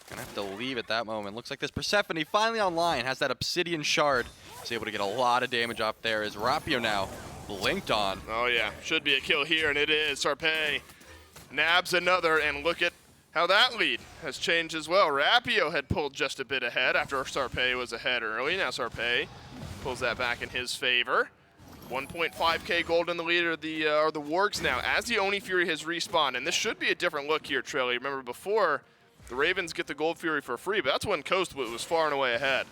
Gonna have to leave at that moment. Looks like this Persephone finally online, has that Obsidian Shard. He's able to get a lot of damage off there. Is Rapio now blinked on? Oh yeah, should be a kill here, and it is. Sarpei nabs another, and look at how that lead has changed as well. Rapio had pulled just a bit ahead after Sarpei was ahead early. Now Sarpei pulls that back in his favor. 1.5k gold in the lead are the Wargs now, as the Oni Fury has respawned, and this should be a different look here, Trilly. Remember before, the Ravens get the Gold Fury for free, but that's when Coast was far and away ahead.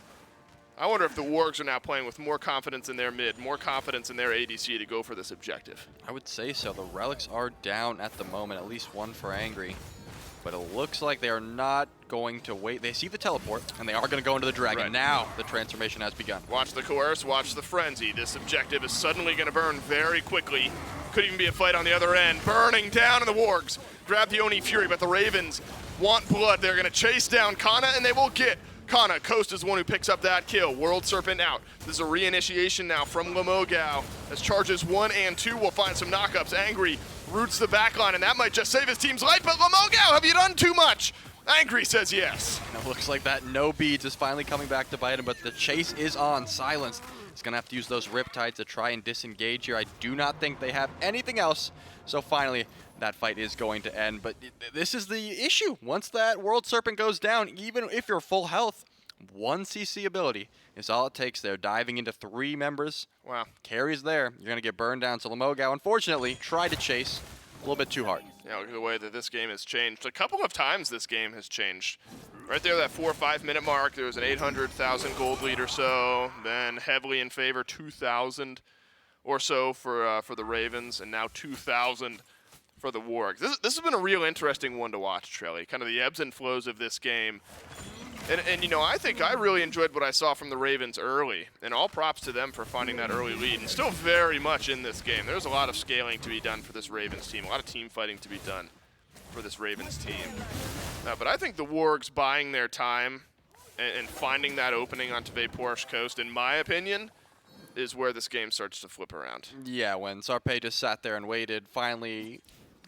I wonder if the Wargs are now playing with more confidence in their mid, more confidence in their ADC to go for this objective. I would say so. The relics are down at the moment, at least one for Angry. But it looks like they are not going to wait. They see the teleport, and they are going to go into the dragon. Right. Now the transformation has begun. Watch the coerce, watch the frenzy. This objective is suddenly going to burn very quickly. Could even be a fight on the other end. Burning down, and the Wargs grab the Oni Fury, but the Ravens want blood. They're going to chase down Kana, and they will get Kana. Coast is the one who picks up that kill. World Serpent out. This is a reinitiation now from Lamogao. As charges 1 and 2 will find some knockups. Angry roots the backline, and that might just save his team's life, but Lamogao, have you done too much? Angry says yes. And it looks like that no beads is finally coming back to bite him, but the chase is on. Silenced. He's going to have to use those Riptides to try and disengage here. I do not think they have anything else. So finally, that fight is going to end. But this is the issue. Once that World Serpent goes down, even if you're full health, 1 CC ability is all it takes there. Diving into 3 members. Wow. Carries there. You're going to get burned down. So Lamogao, unfortunately, tried to chase a little bit too hard. Yeah, look at the way that this game has changed. A couple of times this game has changed. Right there, that 4 or 5 minute mark, there was an 800,000 gold lead or so. Then heavily in favor, 2,000 or so for the Ravens, and now 2,000 for the Wargs. This has been a real interesting one to watch, Trelly. Kind of the ebbs and flows of this game. And you know, I think I really enjoyed what I saw from the Ravens early, and all props to them for finding that early lead, and still very much in this game. There's a lot of scaling to be done for this Ravens team, a lot of team fighting to be done for this Ravens team. But I think the Wargs buying their time and finding that opening onto Vaporish Coast, in my opinion, is where this game starts to flip around. Yeah, when Sarpei just sat there and waited, finally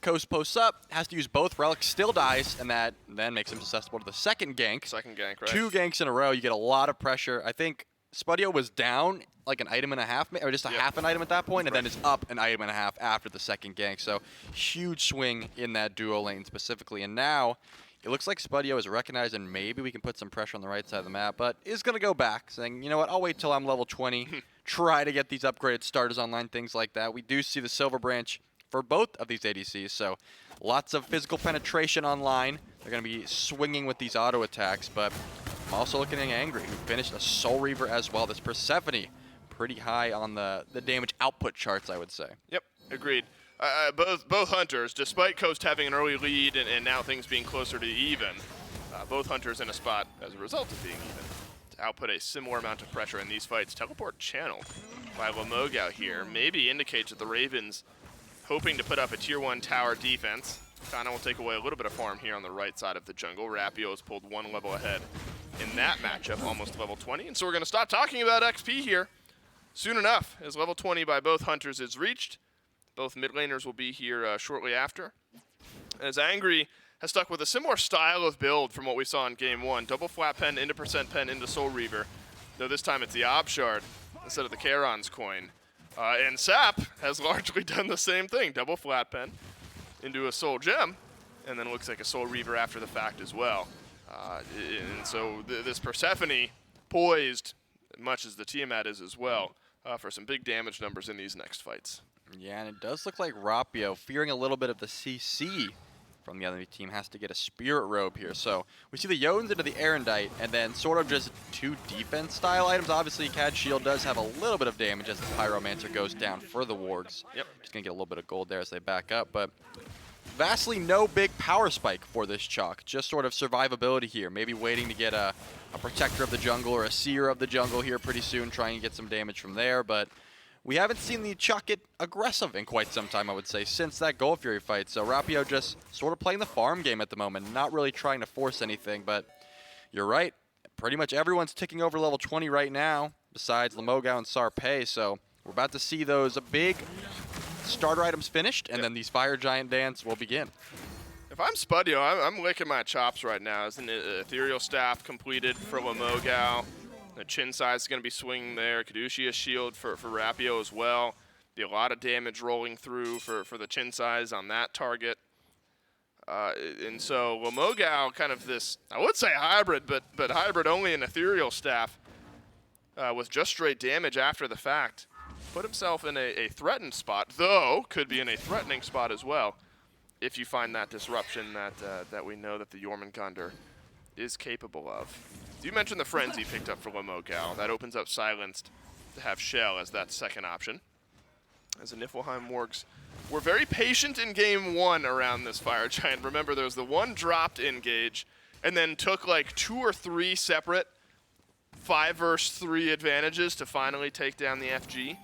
Coast posts up, has to use both relics, still dies, and that then makes him susceptible to the second gank. Second gank, right? 2 ganks in a row, you get a lot of pressure. I think Spudio was down like an item and a half, or just a half an item at that point, and then it's up an item and a half after the second gank. So huge swing in that duo lane specifically. And now it looks like Spudio is recognized, and maybe we can put some pressure on the right side of the map, but is going to go back, saying, you know what, I'll wait till I'm level 20, try to get these upgraded starters online, things like that. We do see the Silver Branch for both of these ADCs, so lots of physical penetration online. They're going to be swinging with these auto attacks, but I'm also looking at Angry, who finished a Soul Reaver as well. This Persephone, pretty high on the damage output charts, I would say. Yep, agreed. Both hunters, despite Coast having an early lead and now things being closer to even, both hunters in a spot as a result of being even to output a similar amount of pressure in these fights. Teleport channel by Lamogao here maybe indicates that the Ravens hoping to put up a tier 1 tower defense. Kana will take away a little bit of farm here on the right side of the jungle. Rapio has pulled 1 level ahead in that matchup, almost level 20. And so we're going to stop talking about XP here soon enough, as level 20 by both hunters is reached. Both mid laners will be here shortly after. As Angry has stuck with a similar style of build from what we saw in game 1. Double flat pen into percent pen into Soul Reaver, though this time it's the Ob Shard instead of the Charon's coin. And Sap has largely done the same thing. Double flat pen into a Soul Gem, and then looks like a Soul Reaver after the fact as well. And so this Persephone poised, much as the Tiamat is as well, for some big damage numbers in these next fights. Yeah, and it does look like Rapio, fearing a little bit of the CC from the other team, has to get a Spirit Robe here. So we see the Jotuns into the Erendite, and then sort of just 2 defense-style items. Obviously, Cad Shield does have a little bit of damage as the Pyromancer goes down for the Wargs. Yep. Just going to get a little bit of gold there as they back up, but vastly no big power spike for this Chalk. Just sort of survivability here. Maybe waiting to get a Protector of the Jungle or a Seer of the Jungle here pretty soon, trying to get some damage from there, but we haven't seen the Chalk get aggressive in quite some time, I would say, since that Gold Fury fight. So Rapio just sort of playing the farm game at the moment, not really trying to force anything, but you're right. Pretty much everyone's ticking over level 20 right now, besides Lamogao and Sarpei, so we're about to see those big starter items finished, and then these Fire Giant Dance will begin. If I'm Spudio, I'm licking my chops right now. As an ethereal staff completed for Lamogao. The chin size is going to be swinging there. Kadushia's shield for Rapio as well. Be a lot of damage rolling through for the chin size on that target. And so Lamogao, kind of this, I would say hybrid, but hybrid only an ethereal staff with just straight damage after the fact. Put himself in a threatened spot, though could be in a threatening spot as well if you find that disruption that we know that the Jormungandr is capable of. You mentioned the Frenzy picked up for Lamogao. That opens up Silenced to have Shell as that second option. As the Niflheim Wargs were very patient in game 1 around this Fire Giant. Remember, there was the one dropped engage and then took like 2 or 3 separate 5 versus 3 advantages to finally take down the FG.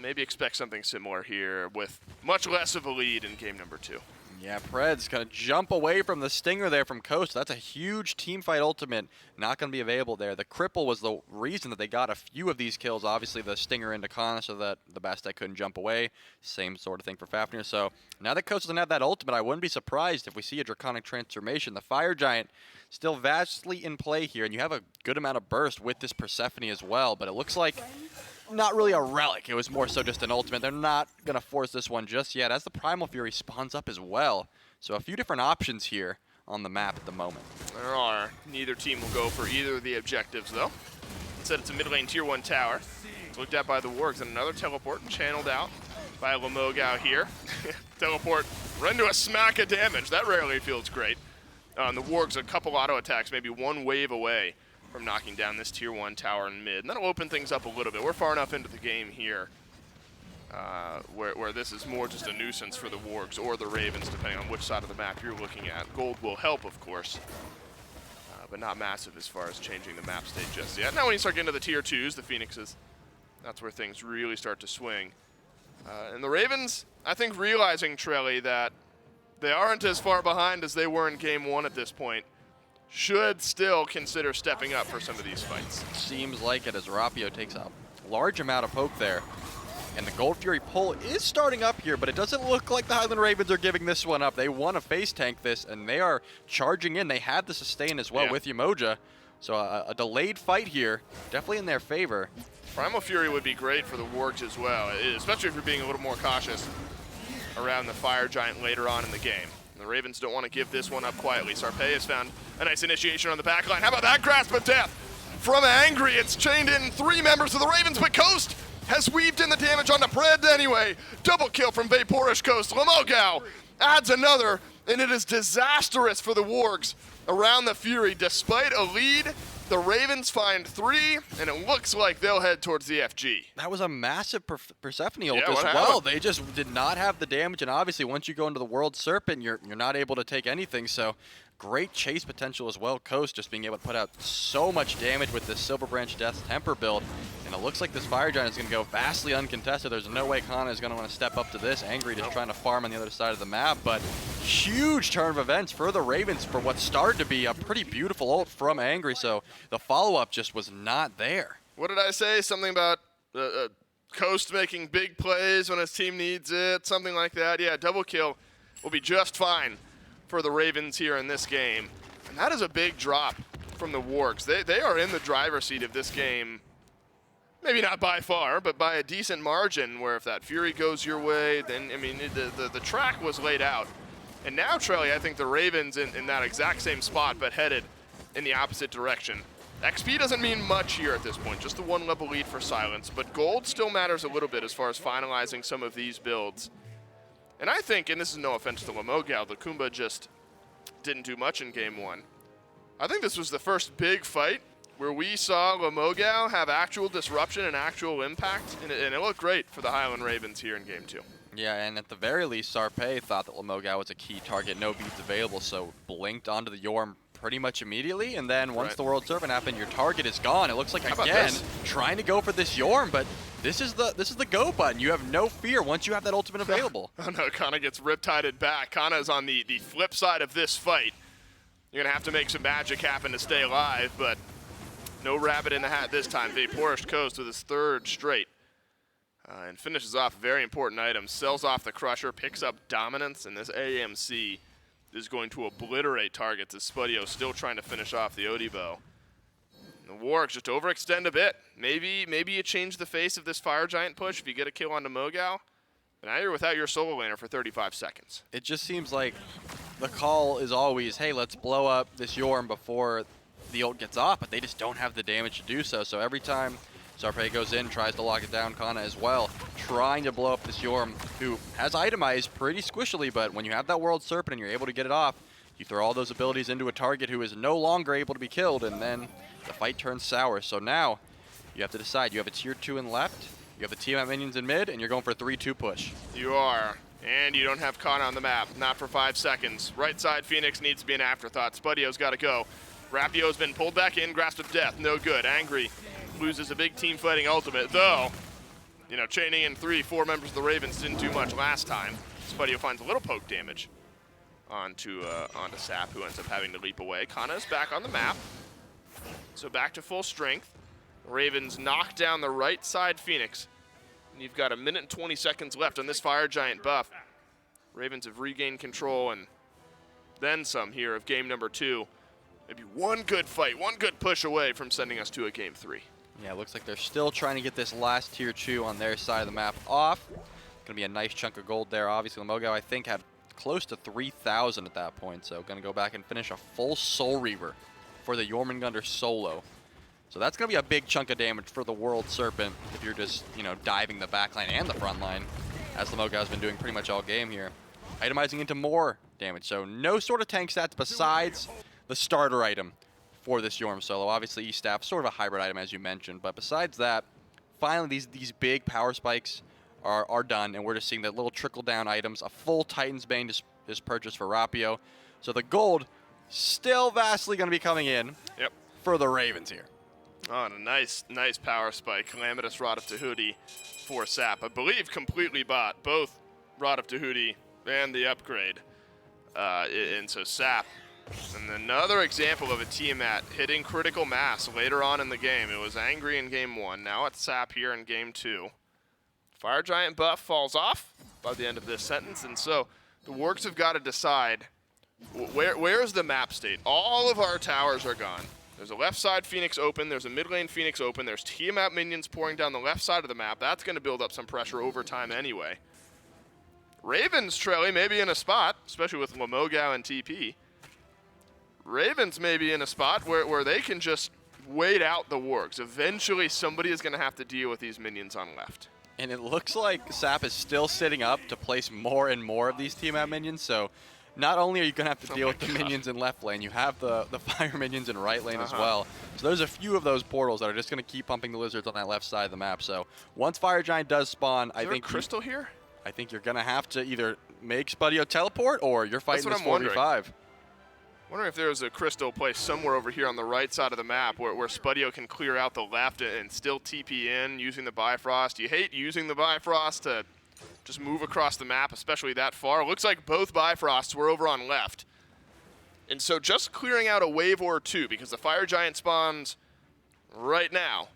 Maybe expect something similar here with much less of a lead in game number 2. Yeah, Pred's going to jump away from the Stinger there from Coast. That's a huge teamfight ultimate. Not going to be available there. The Cripple was the reason that they got a few of these kills. Obviously, the Stinger into Kana so that the Bastet couldn't jump away. Same sort of thing for Fafnir. So now that Coast doesn't have that ultimate, I wouldn't be surprised if we see a Draconic Transformation. The Fire Giant still vastly in play here, and you have a good amount of burst with this Persephone as well. But it looks like not really a relic. It was more so just an ultimate. They're not going to force this one just yet as the Primal Fury spawns up as well. So a few different options here on the map at the moment. There are. Neither team will go for either of the objectives, though. Instead, it's a mid lane tier 1 tower. It's looked at by the Wargs, and another teleport channeled out by Lamogao here. Teleport run to a smack of damage. That rarely feels great. The Wargs, a couple auto attacks, maybe one wave away from knocking down this tier 1 tower in mid. And that'll open things up a little bit. We're far enough into the game here where this is more just a nuisance for the Wargs or the Ravens, depending on which side of the map you're looking at. Gold will help, of course, but not massive as far as changing the map state just yet. Now when you start getting to the tier 2s, the Phoenixes, that's where things really start to swing. And the Ravens, I think, realizing, Trelly, that they aren't as far behind as they were in game 1 at this point, should still consider stepping up for some of these fights. Seems like it as Rapio takes a large amount of poke there. And the Gold Fury pull is starting up here, but it doesn't look like the Highland Ravens are giving this one up. They want to face tank this, and they are charging in. They had the sustain as well with Umoja. So a delayed fight here, definitely in their favor. Primal Fury would be great for the Wargs as well, especially if you're being a little more cautious around the Fire Giant later on in the game. The Ravens don't want to give this one up quietly. Sarpé has found a nice initiation on the back line. How about that grasp of death from Angry? It's chained in 3 members of the Ravens, but Coast has weaved in the damage onto Pred anyway. Double kill from Vaporish Coast. Lamogao adds another, and it is disastrous for the Wargs around the Fury. Despite a lead, the Ravens find 3, and it looks like they'll head towards the FG. That was a massive Persephone ult Yeah, as what well. happened? They just did not have the damage, and obviously once you go into the World Serpent, you're not able to take anything, so great chase potential as well. Coast just being able to put out so much damage with this Silver Branch Death's Temper build, and it looks like this Fire Giant is going to go vastly uncontested. There's no way Kana is going to want to step up to this. Angry just trying to farm on the other side of the map, but huge turn of events for the Ravens for what started to be a pretty beautiful ult from Angry, so the follow-up just was not there. What did I say? Something about Coast making big plays when his team needs it, something like that. Yeah, double kill will be just fine for the Ravens here in this game. And that is a big drop from the Wargs. They are in the driver's seat of this game. Maybe not by far, but by a decent margin, where if that Fury goes your way, then, I mean, the track was laid out. And now, Trelly, I think the Ravens in that exact same spot, but headed in the opposite direction. XP doesn't mean much here at this point, just the 1 level lead for Silence, but gold still matters a little bit as far as finalizing some of these builds. And I think, and this is no offense to Lamogao, the Kumba just didn't do much in game 1. I think this was the first big fight where we saw Lamogao have actual disruption and actual impact, and it looked great for the Highland Ravens here in game 2. Yeah, and at the very least, Sarpé thought that Lamogao was a key target, no beads available, so blinked onto the Yorm pretty much immediately, and then once the World Serpent happened, your target is gone. It looks like, again, trying to go for this Yorm, but this is the go button. You have no fear once you have that ultimate available. Oh no, Kana gets riptided back. Kana is on the flip side of this fight. You're going to have to make some magic happen to stay alive, but no rabbit in the hat this time. Vaporish Coast with his 3rd straight. And finishes off a very important item. Sells off the Crusher, picks up Dominance, and this AMC is going to obliterate targets as Spudio still trying to finish off the Odibo. The Wargs just overextend a bit. Maybe you change the face of this Fire Giant push if you get a kill onto Mogao. But now you're without your solo laner for 35 seconds. It just seems like the call is always, hey, let's blow up this Yorm before the ult gets off, but they just don't have the damage to do so. So every time Sarpei goes in, tries to lock it down, Kana as well, trying to blow up this Yorm, who has itemized pretty squishily, but when you have that World Serpent and you're able to get it off, you throw all those abilities into a target who is no longer able to be killed, and then the fight turns sour. So now you have to decide. You have a tier 2 in left, you have the team minions in mid, and you're going for a 3-2 push. You are. And you don't have Kana on the map, not for 5 seconds. Right side, Phoenix needs to be an afterthought. Spudio's got to go. Rapio's been pulled back in, Grasp of Death, no good. Angry loses a big team fighting ultimate, though, you know, chaining in 3-4 members of the Ravens didn't do much last time. Spudio finds a little poke damage onto Sap, who ends up having to leap away. Kana's back on the map, so back to full strength. Ravens knock down the right side Phoenix. And you've got 1 minute and 20 seconds left on this Fire Giant buff. Ravens have regained control and then some here of game number 2. Maybe one good fight, one good push away from sending us to a game 3. Yeah, it looks like they're still trying to get this last tier 2 on their side of the map off. Gonna be a nice chunk of gold there. Obviously, Mogao, I think, had close to 3,000 at that point, so gonna go back and finish a full Soul Reaver for the Jormungandr solo. So that's gonna be a big chunk of damage for the World Serpent if you're just, you know, diving the backline and the front line, as the Mogao's been doing pretty much all game here. Itemizing into more damage, so no sort of tank stats besides the starter item for this Yorm solo. Obviously, E-Staff, sort of a hybrid item as you mentioned, but besides that, finally these big power spikes are done, and we're just seeing that little trickle-down items. A full Titan's Bane is purchased for Rapio. So the gold still vastly going to be coming in for the Ravens here. Oh, and a nice power spike. Calamitous Rod of Tahuti for Sap. I believe completely bought both Rod of Tahuti and the upgrade. And so Sap, and another example of a Tiamat hitting critical mass later on in the game. It was Angry in game 1. Now it's Sap here in game 2. Fire Giant buff falls off by the end of this sentence, and so the Wargs have got to decide where's the map state. All of our towers are gone. There's a left side Phoenix open, there's a mid lane Phoenix open, there's Tiamat minions pouring down the left side of the map. That's going to build up some pressure over time anyway. Ravens trailing maybe in a spot, especially with Lamogao and TP. Ravens may be in a spot where they can just wait out the Wargs. Eventually somebody is going to have to deal with these minions on left. And it looks like Sap is still sitting up to place more and more of these Tiamat minions, so not only are you going to have to deal with the minions in left lane, you have the fire minions in right lane as well. So there's a few of those portals that are just going to keep pumping the lizards on that left side of the map. So once Fire Giant does spawn, I think Crystal here? I think you're going to have to either make Spudio teleport or you're fighting this 4v5. Wondering if there's a crystal placed somewhere over here on the right side of the map where Spudio can clear out the left and still TP in using the Bifrost. You hate using the Bifrost to just move across the map, especially that far. It looks like both Bifrosts were over on left. And so just clearing out a wave or two, because the Fire Giant spawns right now.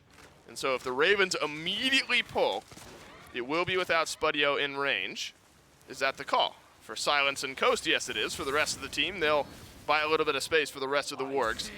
And so if the Ravens immediately pull, it will be without Spudio in range. Is that the call? For Silence and Coast, yes it is. For the rest of the team, they'll buy a little bit of space for the rest of the Wargs.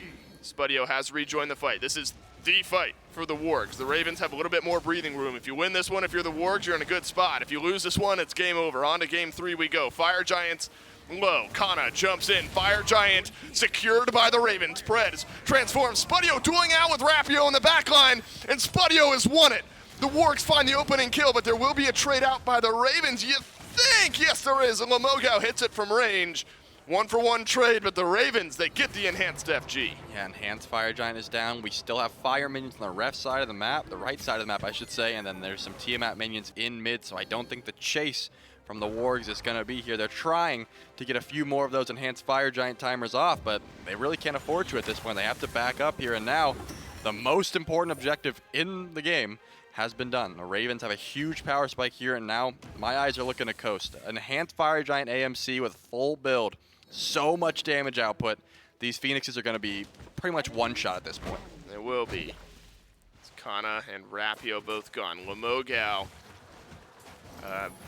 Spudio has rejoined the fight. This is the fight for the Wargs. The Ravens have a little bit more breathing room. If you win this one, if you're the Wargs, you're in a good spot. If you lose this one, it's game over. On to game 3 we go. Fire Giants low. Kana jumps in. Fire Giant secured by the Ravens. Preds transforms. Spudio dueling out with Rapio in the back line, and Spudio has won it. The Wargs find the opening kill, but there will be a trade out by the Ravens. You think? Yes, there is. And Lamogao hits it from range. 1-for-1 trade, but the Ravens, they get the enhanced FG. Yeah, enhanced Fire Giant is down. We still have fire minions on the left side of the map, the right side of the map, I should say, and then there's some Tiamat minions in mid, so I don't think the chase from the Wargs is going to be here. They're trying to get a few more of those enhanced Fire Giant timers off, but they really can't afford to at this point. They have to back up here, and now the most important objective in the game has been done. The Ravens have a huge power spike here, and now my eyes are looking to Coast. Enhanced Fire Giant AMC with full build. So much damage output. These Phoenixes are going to be pretty much one shot at this point. They will be. It's Kana and Rapio both gone. Lamogao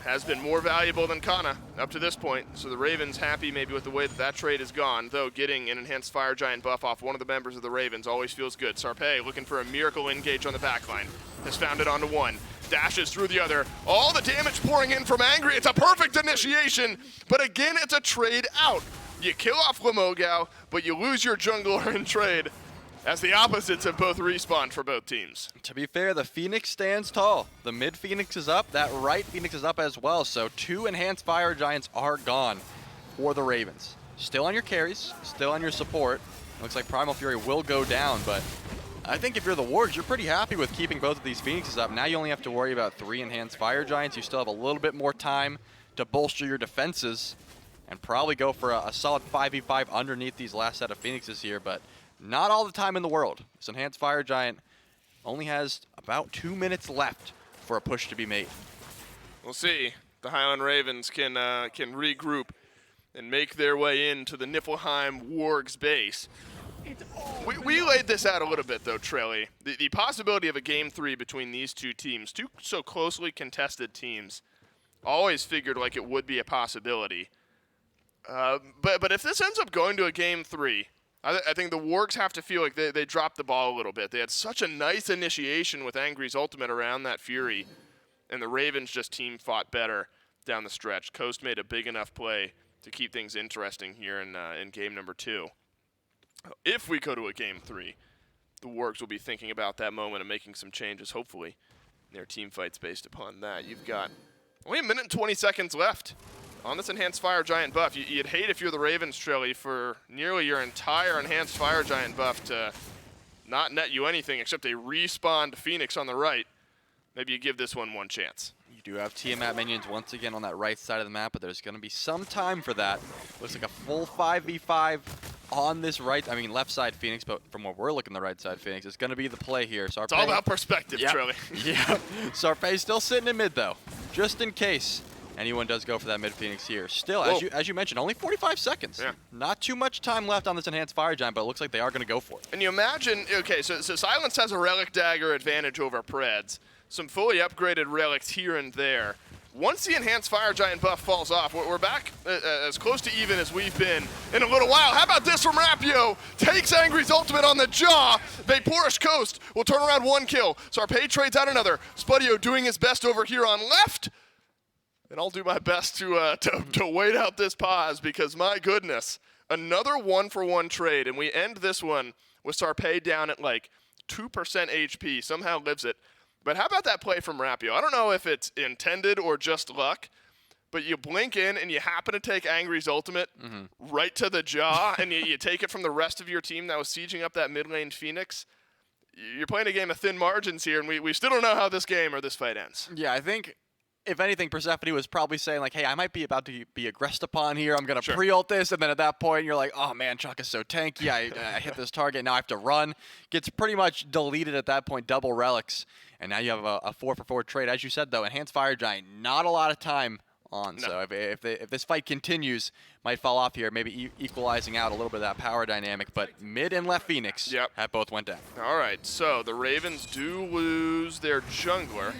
has been more valuable than Kana up to this point. So the Ravens happy maybe with the way that trade has gone, though getting an enhanced Fire Giant buff off one of the members of the Ravens always feels good. Sarpei looking for a miracle engage on the backline. Has found it onto one. Dashes through the other. All the damage pouring in from Angry. It's a perfect initiation, but again, it's a trade out. You kill off Lamogao, but you lose your jungler in trade, as the opposites have both respawned for both teams. To be fair, the Phoenix stands tall. The mid Phoenix is up, that right Phoenix is up as well, so 2 enhanced Fire Giants are gone for the Ravens. Still on your carries, still on your support. Looks like Primal Fury will go down, but I think if you're the Wargs, you're pretty happy with keeping both of these Phoenixes up. Now you only have to worry about 3 enhanced Fire Giants. You still have a little bit more time to bolster your defenses and probably go for a solid 5v5 underneath these last set of Phoenixes here, but not all the time in the world. This enhanced Fire Giant only has about 2 minutes left for a push to be made. We'll see. The Highland Ravens can regroup and make their way into the Niflheim Wargs base. We laid this out a little bit, though, Trelly. The possibility of a Game 3 between these two teams, two so closely contested teams, always figured like it would be a possibility. But if this ends up going to a Game 3, I think the Wargs have to feel like they dropped the ball a little bit. They had such a nice initiation with Angry's ultimate around that Fury, and the Ravens just team fought better down the stretch. Coast made a big enough play to keep things interesting here in game number 2. If we go to a Game 3, the Wargs will be thinking about that moment and making some changes, hopefully, in their team fights based upon that. You've got only 1 minute and 20 seconds left on this enhanced Fire Giant buff. You'd hate if you're the Ravens, Trelly, for nearly your entire enhanced Fire Giant buff to not net you anything except a respawned Phoenix on the right. Maybe you give this one chance. You do have Tiamat minions once again on that right side of the map, but there's going to be some time for that. Looks like a full 5v5 on this left side Phoenix, but from where we're looking, the right side Phoenix is going to be the play here. Sarpei, it's all about perspective, yep. Trelly. Yeah, Sarpei's still sitting in mid though, just in case anyone does go for that mid Phoenix here. Still, as you mentioned, only 45 seconds. Yeah. Not too much time left on this enhanced Fire Giant, but it looks like they are going to go for it. And you imagine, okay, so Silence has a Relic Dagger advantage over Preds. Some fully upgraded relics here and there. Once the enhanced Fire Giant buff falls off, we're back as close to even as we've been in a little while. How about this from Rapio? Takes Angry's ultimate on the jaw. Vaporish Coast will turn around 1 kill. Sarpei trades out another. Spudio doing his best over here on left. And I'll do my best to wait out this pause because, my goodness, another 1-for-1 trade. And we end this one with Sarpei down at like 2% HP. Somehow lives it. But how about that play from Rapio? I don't know if it's intended or just luck, but you blink in and you happen to take Angry's ultimate right to the jaw, and you take it from the rest of your team that was sieging up that mid lane Phoenix. You're playing a game of thin margins here, and we still don't know how this game or this fight ends. Yeah, I think, if anything, Persephone was probably saying, like, hey, I might be about to be aggressed upon here. I'm going to pre-ult this. And then at that point, you're like, oh, man, Chuck is so tanky. I hit this target. Now I have to run. Gets pretty much deleted at that point, double relics. And now you have a 4-for-4 trade. As you said, though, enhanced Fire Giant, not a lot of time on. No. So if this fight continues, might fall off here, maybe equalizing out a little bit of that power dynamic. But mid and left Phoenix have both went down. All right, so the Ravens do lose their jungler,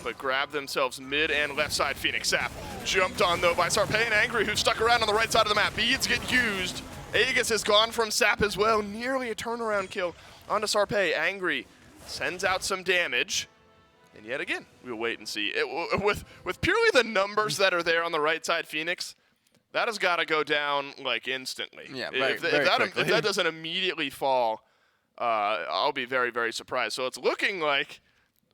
but grab themselves mid and left side Phoenix. Sap jumped on, though, by Sarpei and Angry, who stuck around on the right side of the map. Beads get used. Aegis is gone from Sap as well. Nearly a turnaround kill onto Sarpei. Angry sends out some damage. And yet again, we'll wait and see. With purely the numbers that are there on the right side Phoenix, that has got to go down, like, instantly. Yeah, if that doesn't immediately fall, I'll be very, very surprised. So it's looking like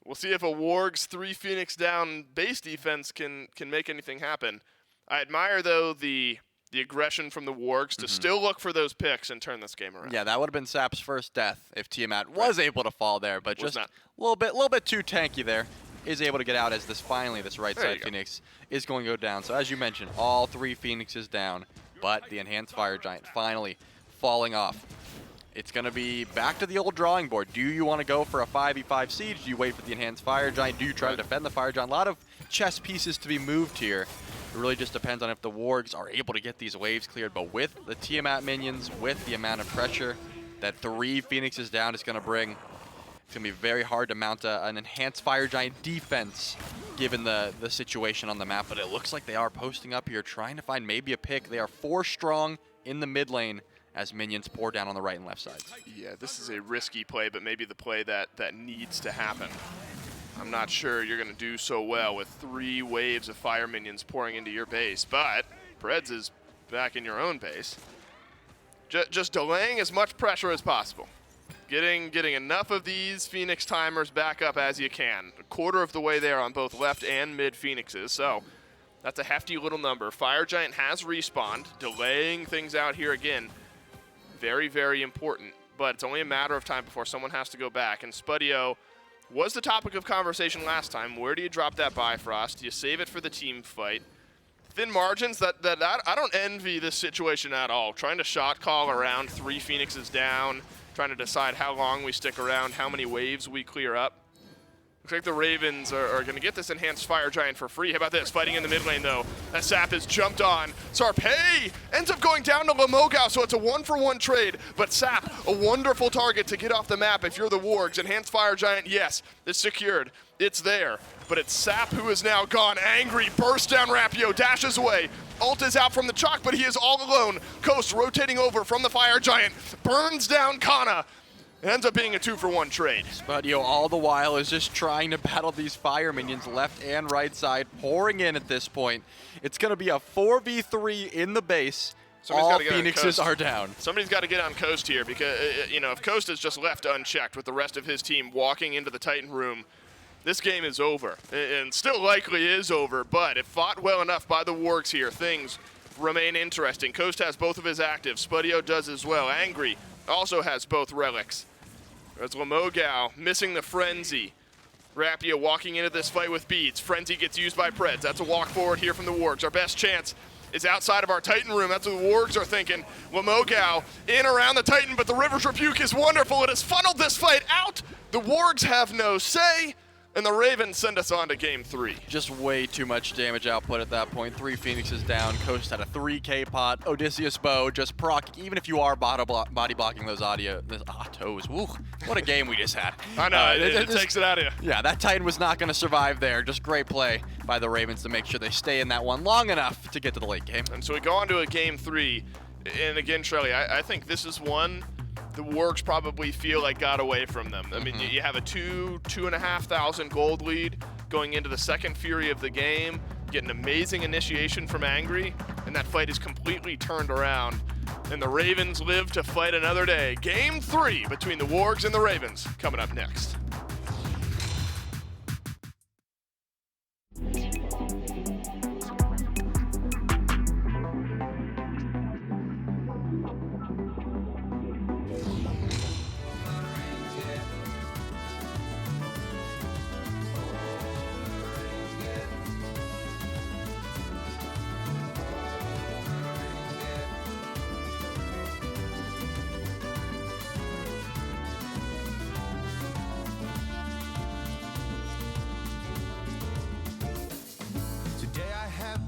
we'll see if a Wargs 3 Phoenix down base defense can make anything happen. I admire, though, the aggression from the Wargs to still look for those picks and turn this game around. Yeah, that would have been Sap's first death if Tiamat was able to fall there, but just a little bit too tanky there. Is able to get out as this right side Phoenix is going to go down. So as you mentioned, all 3 Phoenixes down, but the enhanced Fire Giant finally falling off. It's going to be back to the old drawing board. Do you want to go for a 5v5 siege? Do you wait for the enhanced Fire Giant? Do you try to defend the Fire Giant? A lot of chess pieces to be moved here. It really just depends on if the Wargs are able to get these waves cleared. But with the Tiamat minions, with the amount of pressure that 3 Phoenixes down is going to bring, it's going to be very hard to mount an enhanced Fire Giant defense given the situation on the map, but it looks like they are posting up here, trying to find maybe a pick. They are 4 strong in the mid lane as minions pour down on the right and left sides. Yeah, this is a risky play, but maybe the play that needs to happen. I'm not sure you're going to do so well with 3 waves of fire minions pouring into your base, but Preds is back in your own base. Just delaying as much pressure as possible. Getting enough of these Phoenix timers back up as you can. A quarter of the way there on both left and mid Phoenixes, so that's a hefty little number. Fire Giant has respawned, delaying things out here again. Very, very important, but it's only a matter of time before someone has to go back. And Spudio was the topic of conversation last time. Where do you drop that Bifrost? Do you save it for the team fight? Thin margins, that I don't envy this situation at all. Trying to shot call around 3 Phoenixes down, trying to decide how long we stick around, how many waves we clear up. Looks like the Ravens are going to get this enhanced Fire Giant for free. How about this? Fighting in the mid lane, though. That Sap is jumped on. Sarpei ends up going down to Lamogao, so it's a 1-for-1 trade. But Sap, a wonderful target to get off the map if you're the Wargs. Enhanced Fire Giant, yes, it's secured. It's there. But it's Sap who is now gone. Angry, bursts down Rapio, dashes away. Ult is out from the chalk, but he is all alone. Coast rotating over from the Fire Giant. Burns down Kana. It ends up being a 2-for-1 trade. Spudio all the while is just trying to battle these fire minions left and right side, pouring in at this point. It's going to be a 4v3 in the base. All Phoenixes are down. Somebody's got to get on Coast here because, if Coast is just left unchecked with the rest of his team walking into the Titan room, this game is over, and still likely is over, but if fought well enough by the Wargs here, things remain interesting. Coast has both of his actives. Spudio does as well. Angry also has both relics. There's Lamogao missing the Frenzy. Rapio walking into this fight with beads. Frenzy gets used by Preds. That's a walk forward here from the Wargs. Our best chance is outside of our Titan room. That's what the Wargs are thinking. Lamogao in around the Titan, but the River's Rebuke is wonderful. It has funneled this fight out. The Wargs have no say, and the Ravens send us on to game 3. Just way too much damage output at that point. 3 Phoenixes down. Coast had a 3k pot. Odysseus bow just proc, even if you are body blocking those autos. Woo, what a game we just had. I know, it takes it out of you. Yeah, that Titan was not going to survive there. Just great play by the Ravens to make sure they stay in that one long enough to get to the late game. And so we go on to a game 3. And again, Shelly, I think this is one the Wargs probably feel like got away from them. I mean, you have a 2,500 gold lead going into the second Fury of the game, get an amazing initiation from Angry, and that fight is completely turned around. And the Ravens live to fight another day. Game 3 between the Wargs and the Ravens coming up next.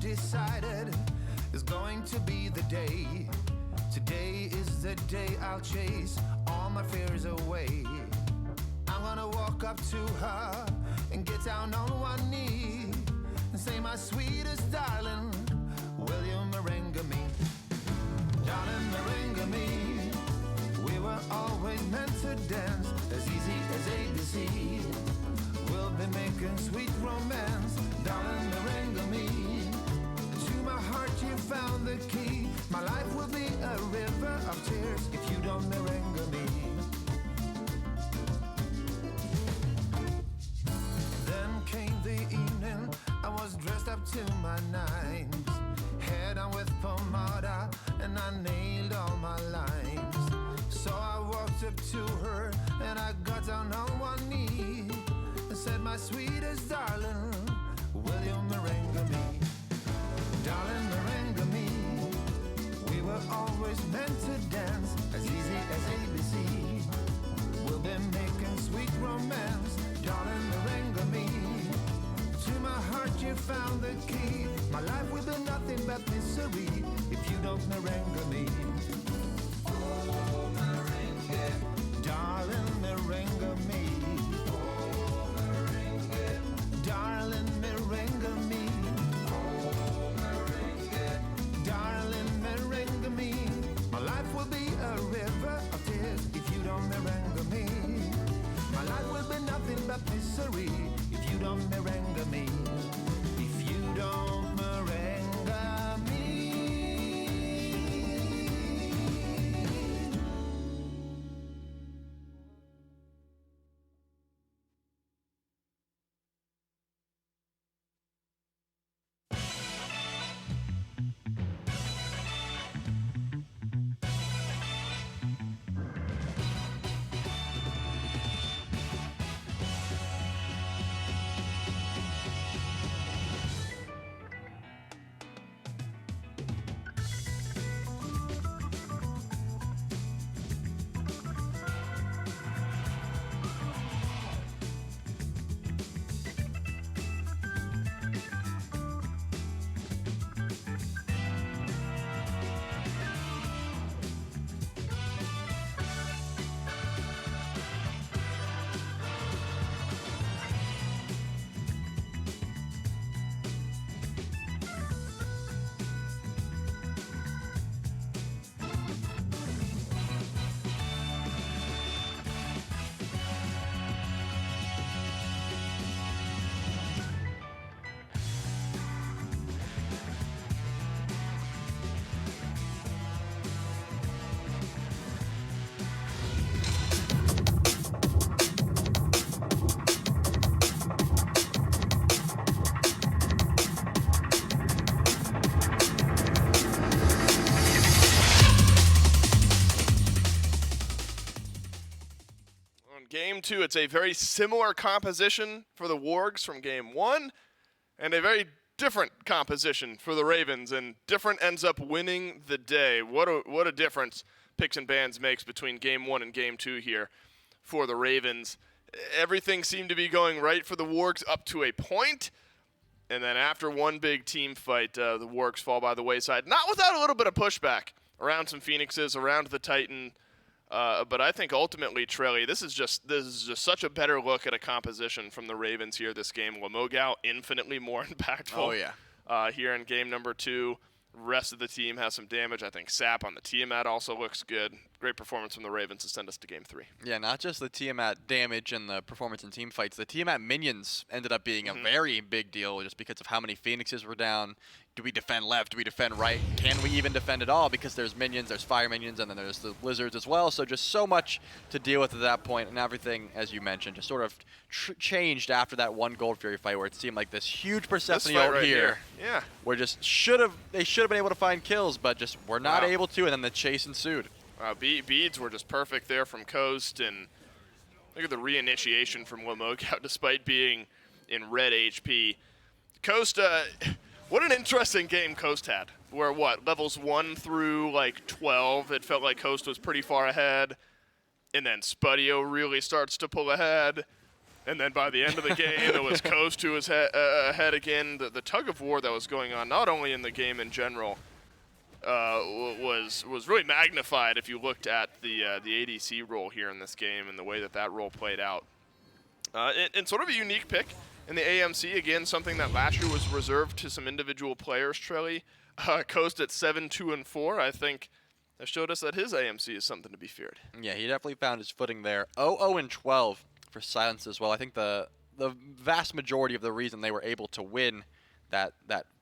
Decided is going to be the day. Today is the day I'll chase all my fears away. I'm gonna walk up to her and get down on one knee and say, my sweetest darling, will you merengue me? Darling, merengue me. We were always meant to dance as easy as ABC. We'll be making sweet romance. Darling, merengue me. My heart, you found the key. My life will be a river of tears if you don't merengue me. Then came the evening, I was dressed up to my nines, hair done with pomada, and I nailed all my lines. So I walked up to her and I got down on one knee and said, my sweetest darling, will you merengue me? Darling, merengue me. We were always meant to dance as easy as ABC. We'll be making sweet romance. Darling, merengue me. To my heart you found the key. My life will be nothing but misery if you don't merengue me. Oh, merengue. Darling, merengue me. Oh, merengue. Darling, merengue. two, it's a very similar composition for the Wargs from game one, and a very different composition for the Ravens, and different ends up winning the day. What a difference picks and bans makes between game one and game two here for the Ravens. Everything seemed to be going right for the Wargs up to a point, and then after one big team fight, the Wargs fall by the wayside, not without a little bit of pushback around some Phoenixes, around the Titan. But I think ultimately, Trelly, this is just such a better look at a composition from the Ravens here this game. Lamogao infinitely more impactful. Oh, yeah. Here in game number two. Rest of the team has some damage. I think Sap on the Tiamat also looks good. Great performance from the Ravens to send us to game three. Yeah, not just the Tiamat damage and the performance in team fights. The Tiamat minions ended up being a very big deal just because of how many Phoenixes were down. Do we defend left? Do we defend right? Can we even defend at all? Because there's minions, there's fire minions, and then there's the lizards as well. So just so much to deal with at that point, and everything, as you mentioned, just sort of changed after that one Gold Fury fight where it seemed like this huge Persephone over right here. Yeah. Where just they should have been able to find kills, but just were not able to, and then the chase ensued. Beads were just perfect there from Coast, and look at the reinitiation from Lamogao despite being in red HP. Coast, what an interesting game Coast had, where levels 1 through like 12, it felt like Coast was pretty far ahead, and then Spudio really starts to pull ahead, and then by the end of the game, it was Coast who was ahead again. The tug of war that was going on, not only in the game in general, was really magnified if you looked at the ADC role here in this game and the way that role played out. And sort of a unique pick in the AMC, again, something that last year was reserved to some individual players, Trelly. Coast at 7-2-4, I think that showed us that his AMC is something to be feared. Yeah, he definitely found his footing there. 0-0-12 for Silence as well. I think the vast majority of the reason they were able to win that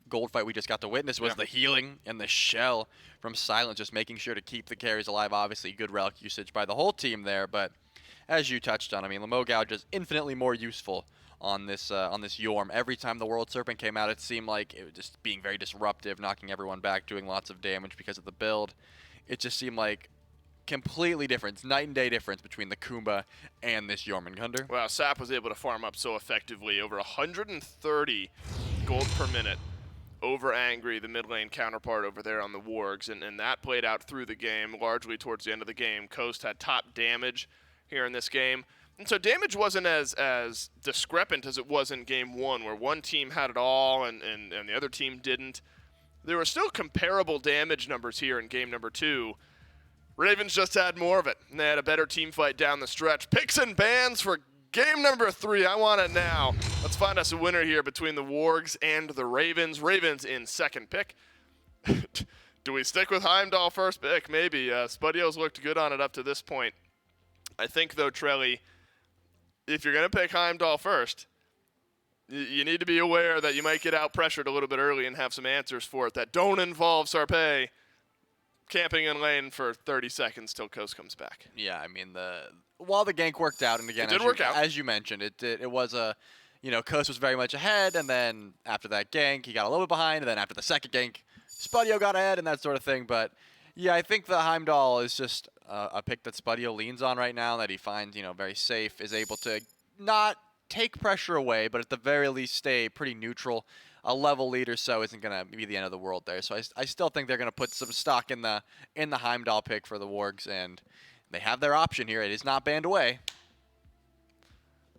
gold fight we just got to witness was the healing and the shell from Silence, just making sure to keep the carries alive. Obviously, good relic usage by the whole team there, but as you touched on, I mean, Lamogao just infinitely more useful on this Yorm. Every time the World Serpent came out, it seemed like it was just being very disruptive, knocking everyone back, doing lots of damage because of the build. It just seemed like completely different. It's night and day difference between the Kumba and this Jormungandr. Wow, Sap was able to farm up so effectively, over 130 gold per minute over Angry, the mid lane counterpart over there on the Wargs, and that played out through the game, largely towards the end of the game. Coast had top damage here in this game, and so damage wasn't as discrepant as it was in game one, where one team had it all and the other team didn't. There were still comparable damage numbers here in game number two. Ravens just had more of it, and they had a better team fight down the stretch. Picks and bans for game number 3. I want it now. Let's find us a winner here between the Wargs and the Ravens. Ravens in second pick. Do we stick with Heimdall first pick? Maybe. Spudio's looked good on it up to this point. I think, though, Trelly, if you're going to pick Heimdall first, you need to be aware that you might get out-pressured a little bit early and have some answers for it that don't involve Sarpé camping in lane for 30 seconds till Coast comes back. Yeah, I mean, while the gank worked out, and again, as you mentioned, it was Coast was very much ahead, and then after that gank, he got a little bit behind, and then after the second gank, Spudio got ahead and that sort of thing. But yeah, I think the Heimdall is just a pick that Spudio leans on right now, that he finds very safe, is able to not take pressure away, but at the very least stay pretty neutral. A level lead or so isn't going to be the end of the world there. So I still think they're going to put some stock in the Heimdall pick for the Wargs, and they have their option here. It is not banned away.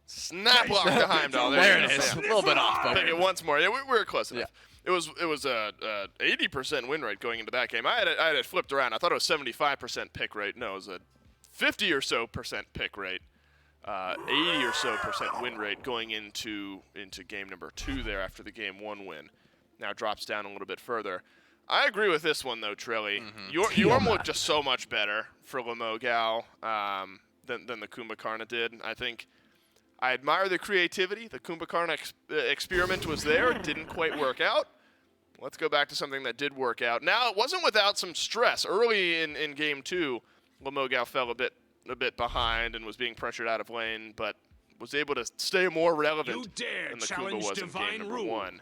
Snap block to Heimdall. There it is. A little bit off, but pick it once more. Yeah, we were close enough. Yeah. It was a 80% win rate going into that game. I had it flipped around. I thought it was 75% pick rate. No, it was a 50 or so percent pick rate. 80 or so percent win rate going into game number 2 there after the game 1 win. Now drops down a little bit further. I agree with this one though, Trelly. Yorm looked just so much better for Lamogao than the Kumbhakarna did. I think I admire the creativity. The Kumbhakarna experiment was there. It didn't quite work out. Let's go back to something that did work out. Now, it wasn't without some stress. Early in game 2, Lamogao fell a bit behind and was being pressured out of lane, but was able to stay more relevant than the Kumbha was in game number 1.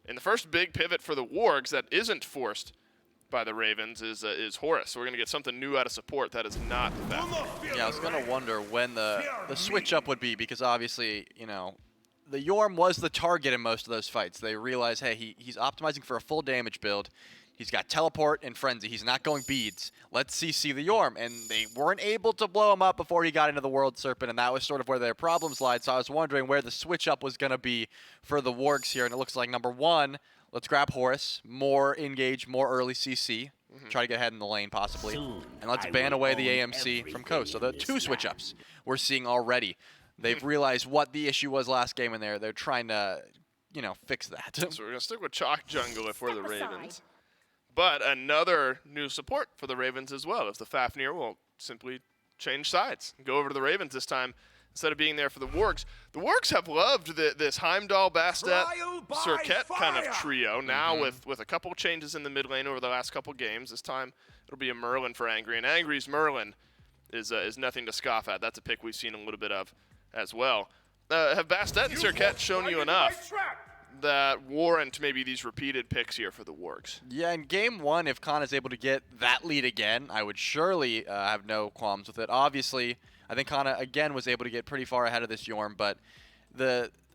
And the first big pivot for the Wargs that isn't forced by the Ravens is Horus. So we're going to get something new out of support that is not the Fafnir. Yeah, I was going to wonder when the switch up would be, because obviously, you know, the Yorm was the target in most of those fights. They realized, hey, he's optimizing for a full damage build. He's got Teleport and Frenzy. He's not going beads. Let's CC the Yorm. And they weren't able to blow him up before he got into the World Serpent, and that was sort of where their problems lied. So I was wondering where the switch up was going to be for the Wargs here. And it looks like, number one, let's grab Horus. More engage, more early CC. Try to get ahead in the lane, possibly. And let's ban away the AMC from Coast. So the two switch ups we're seeing already. They've realized what the issue was last game, and they're trying to, you know, fix that. So we're going to stick with Chalk Jungle if we're the Ravens. But another new support for the Ravens as well, if the Fafnir will simply change sides. Go over to the Ravens this time instead of being there for the Wargs. The Wargs have loved this Heimdall, Bastet, Serket kind of trio. Now with a couple changes in the mid lane over the last couple games, this time it'll be a Merlin for Angry. And Angry's Merlin is nothing to scoff at. That's a pick we've seen a little bit of as well. Have Bastet and Serket shown you enough that warrant maybe these repeated picks here for the Wargs? Yeah, in game one, if Khan is able to get that lead again, I would surely have no qualms with it. Obviously, I think Kana, again, was able to get pretty far ahead of this Yorm, but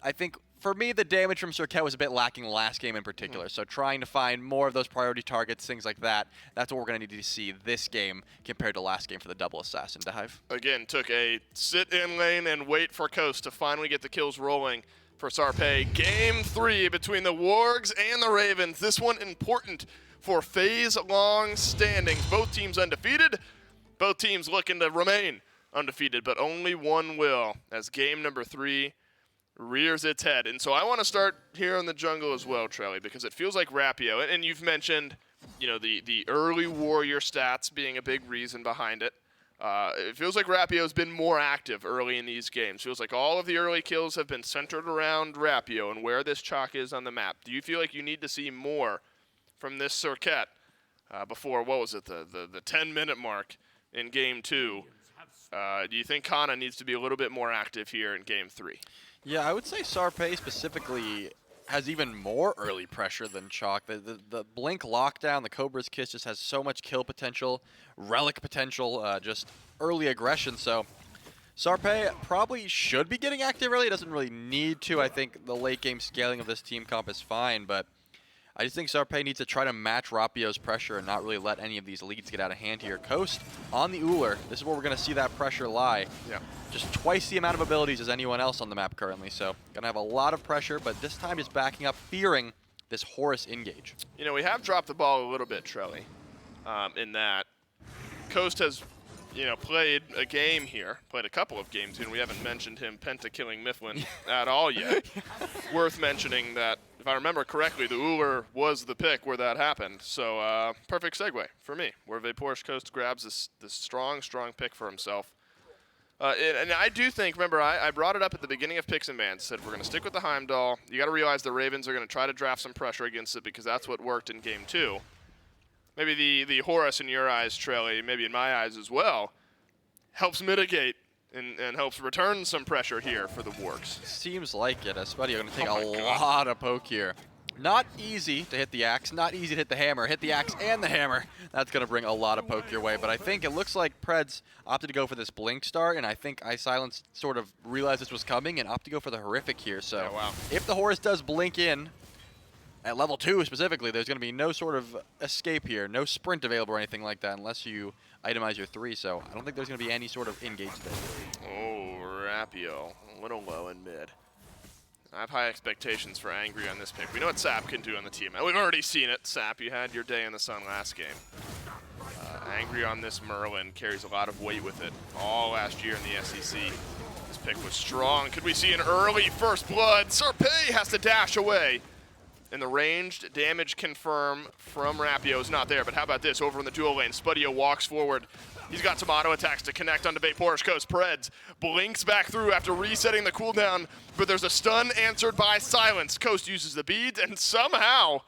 I think, for me, the damage from Serket was a bit lacking last game in particular, so trying to find more of those priority targets, things like that, that's what we're going to need to see this game compared to last game for the double assassin dive. Again, took a sit in lane and wait for Coast to finally get the kills rolling for Sarpe. Game 3 between the Wargs and the Ravens. This one important for phase-long standings. Both teams undefeated. Both teams looking to remain undefeated, but only one will as game number 3 rears its head. And so I want to start here in the jungle as well, Trelly, because it feels like Rapio, and you've mentioned, you know, the early warrior stats being a big reason behind it. It feels like Rapio's been more active early in these games. Feels like all of the early kills have been centered around Rapio and where this chalk is on the map. Do you feel like you need to see more from this Serket before, what was it, the 10-minute mark in Game 2? Do you think Kana needs to be a little bit more active here in Game 3? Yeah, I would say Sarpe specifically has even more early pressure than Chalk. The Blink lockdown, the Cobra's Kiss just has so much kill potential, relic potential, just early aggression. So Sarpe probably should be getting active early. It doesn't really need to. I think the late game scaling of this team comp is fine, but I just think Sarpe needs to try to match Rapio's pressure and not really let any of these leads get out of hand here. Coast on the Uller. This is where we're going to see that pressure lie. Yeah. Just twice the amount of abilities as anyone else on the map currently. So going to have a lot of pressure, but this time just backing up, fearing this Horus engage. You know, we have dropped the ball a little bit, Trelly, in that Coast has, you know, played a game here, played a couple of games here, and we haven't mentioned him penta-killing Niflheim at all yet. Worth mentioning that, if I remember correctly, the Uller was the pick where that happened. So perfect segue for me, where Vapor's Coast grabs this strong pick for himself. And I do think, remember, I brought it up at the beginning of Picks and Bans, said we're going to stick with the Heimdall. You got to realize the Ravens are going to try to draft some pressure against it because that's what worked in Game 2. Maybe the Horus in your eyes, Trelly, maybe in my eyes as well, helps mitigate and helps return some pressure here for the Wargs. Seems like it. SMITE going to take a lot of poke here. Not easy to hit the axe, not easy to hit the hammer. Hit the axe and the hammer. That's going to bring a lot of poke your way. But I think it looks like Preds opted to go for this blink start, and I think iSilence sort of realized this was coming and opted to go for the horrific here. So if the Horus does blink in, at level 2 specifically, there's going to be no sort of escape here, no sprint available or anything like that unless you itemize your 3. So I don't think there's going to be any sort of engage there. Oh, Rapio, a little low in mid. I have high expectations for Angry on this pick. We know what Sap can do on the team. We've already seen it. Sap, you had your day in the sun last game. Angry on this Merlin carries a lot of weight with it. All last year in the SEC. This pick was strong. Could we see an early first blood? Sarpe has to dash away. And the ranged damage confirm from Rapio is not there. But how about this? Over in the dual lane, Spudio walks forward. He's got some auto attacks to connect onto Vapor's Coast. Preds blinks back through after resetting the cooldown, but there's a stun answered by silence. Coast uses the beads, and somehow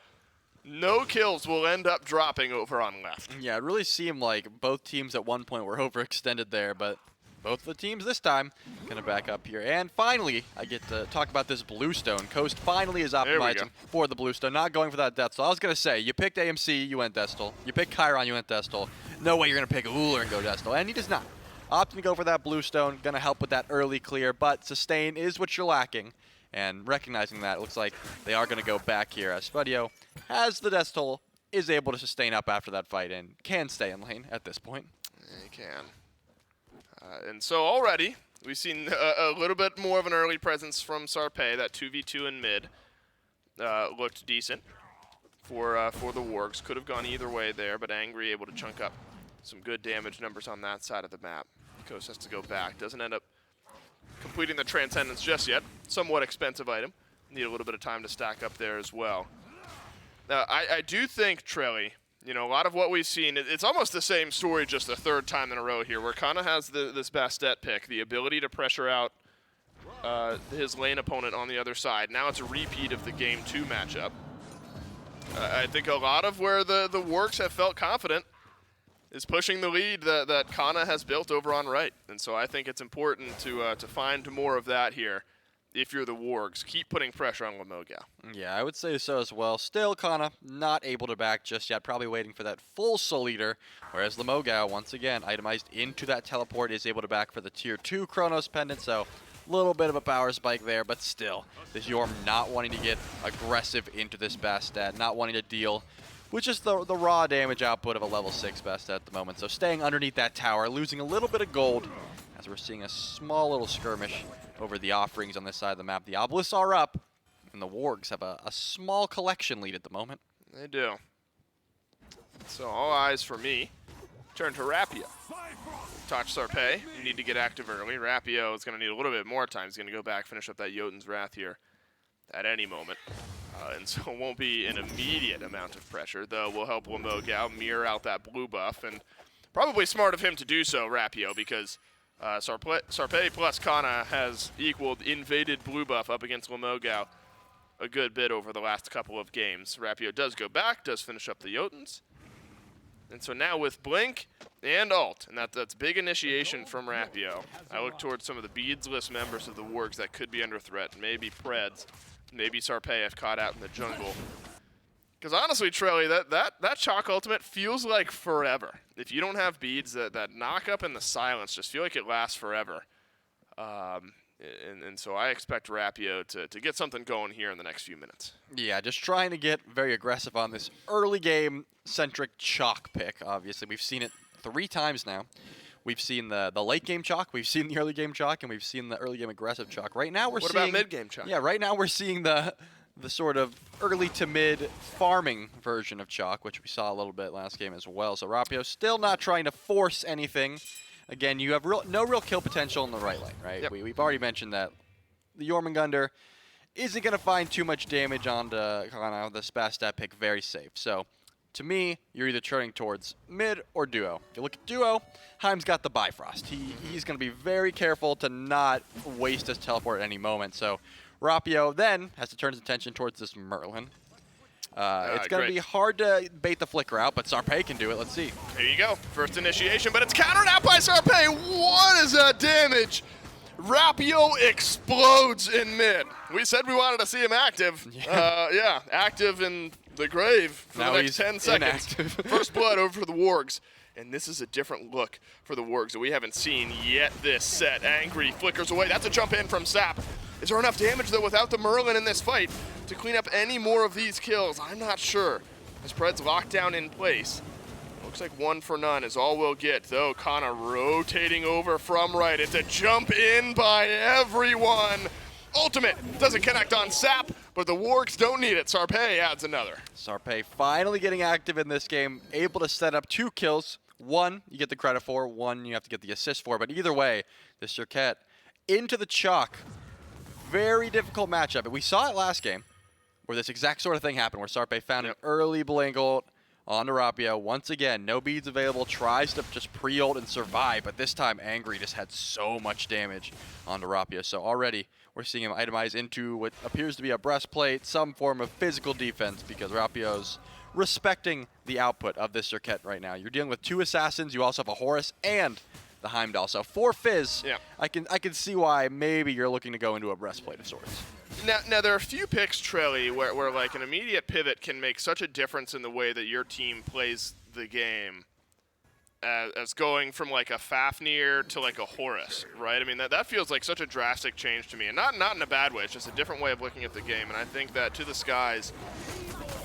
no kills will end up dropping over on left. Yeah, it really seemed like both teams at one point were overextended there, but both of the teams this time going to back up here. And finally, I get to talk about this Bluestone. Coast finally is optimizing for the Bluestone, not going for that Death Stall. I was going to say, you picked AMC, you went Death Stall. You picked Chiron, you went Death Stall. No way you're going to pick Uller and go Death Stall. And he does not. Opting to go for that Bluestone, going to help with that early clear, but sustain is what you're lacking. And recognizing that, it looks like they are going to go back here as Spudio has the Death Stall, is able to sustain up after that fight and can stay in lane at this point. He can. And so already, we've seen a little bit more of an early presence from Sarpe. That 2v2 in mid looked decent for the Wargs. Could have gone either way there, but Angry able to chunk up some good damage numbers on that side of the map. Coast has to go back. Doesn't end up completing the Transcendence just yet. Somewhat expensive item. Need a little bit of time to stack up there as well. Now, I do think, Trelly, you know, a lot of what we've seen, it's almost the same story just the third time in a row here, where Kana has this Bastet pick, the ability to pressure out his lane opponent on the other side. Now it's a repeat of the Game 2 matchup. I think a lot of where the Wargs have felt confident is pushing the lead that Kana has built over on right. And so I think it's important to find more of that here if you're the Wargs. Keep putting pressure on Lemogao. Yeah, I would say so as well. Still, Kana not able to back just yet, probably waiting for that full Soul Eater, whereas Lemogao, once again, itemized into that teleport, is able to back for the Tier 2 Chronos Pendant, so a little bit of a power spike there, but still, this Yorm not wanting to get aggressive into this Bastet, not wanting to deal with just the raw damage output of a level 6 Bastet at the moment. So staying underneath that tower, losing a little bit of gold, as we're seeing a small little skirmish over the offerings on this side of the map. The obelisks are up, and the Wargs have a small collection lead at the moment. They do. So all eyes for me turn to Rapio. Touch Sarpe. You need to get active early. Rapio is going to need a little bit more time. He's going to go back, finish up that Jotun's Wrath here at any moment. And so it won't be an immediate amount of pressure, though will help Lemogao mirror out that blue buff. And probably smart of him to do so, Rapio, because Sarpe plus Kana has equaled invaded blue buff up against Lemogao a good bit over the last couple of games. Rapio does go back, does finish up the Jotuns. And so now with Blink and Ult, and that's big initiation from Rapio. I look towards some of the beadsless members of the Wargs that could be under threat. Maybe Preds, maybe Sarpe if caught out in the jungle. Because honestly, Trelly, that Chalk ultimate feels like forever. If you don't have beads, that knock up and the silence just feel like it lasts forever. And so I expect Rapio to get something going here in the next few minutes. Yeah, just trying to get very aggressive on this early game-centric Chalk pick, obviously. We've seen it 3 times now. We've seen the late game Chalk, we've seen the early game Chalk, and we've seen the early game aggressive Chalk. Right now we're seeing... What about mid-game Chalk? Yeah, right now we're seeing the sort of early to mid farming version of Chalk, which we saw a little bit last game as well. So Rapio still not trying to force anything. Again, you have no real kill potential in the right lane, right? Yep. We've already mentioned that the Jormungandr isn't going to find too much damage onto Kana. The Bastet pick very safe. So to me, you're either turning towards mid or duo. If you look at duo, Heim's got the Bifrost. He's going to be very careful to not waste his teleport at any moment. So Rapio then has to turn his attention towards this Merlin. It's going to be hard to bait the flicker out, but Sarpe can do it. Let's see. There you go. First initiation, but it's countered out by Sarpe. What is that damage? Rapio explodes in mid. We said we wanted to see him active. Yeah, active in the grave for now the next 10 seconds. Inactive. First blood over for the Wargs. And this is a different look for the Wargs that we haven't seen yet this set. Angry flickers away. That's a jump in from Sap. Is there enough damage, though, without the Merlin in this fight to clean up any more of these kills? I'm not sure. As Pred's locked down in place. Looks like 1 for none is all we'll get, though. Kana rotating over from right. It's a jump in by everyone. Ultimate doesn't connect on Sap, but the Wargs don't need it. Sarpe adds another. Sarpe finally getting active in this game, able to set up 2 kills. 1 you get the credit for, 1 you have to get the assist for, but either way, the Circuit into the Chalk. Very difficult matchup. We saw it last game where this exact sort of thing happened, where Sarpe found an early blink ult onto Rapio. Once again, no beads available, tries to just pre-ult and survive, but this time Angry just had so much damage onto Rapio. So already we're seeing him itemize into what appears to be a breastplate, some form of physical defense, because Rapio's respecting the output of this Circuit right now. You're dealing with 2 assassins, you also have a Horus and the Heimdall. So for Fizz, Yeah. I can see why maybe you're looking to go into a breastplate of sorts. Now there are a few picks, Trelly, where like an immediate pivot can make such a difference in the way that your team plays the game as going from like a Fafnir to like a Horus, right? I mean, that feels like such a drastic change to me, and not in a bad way. It's just a different way of looking at the game, and I think that To the Skies,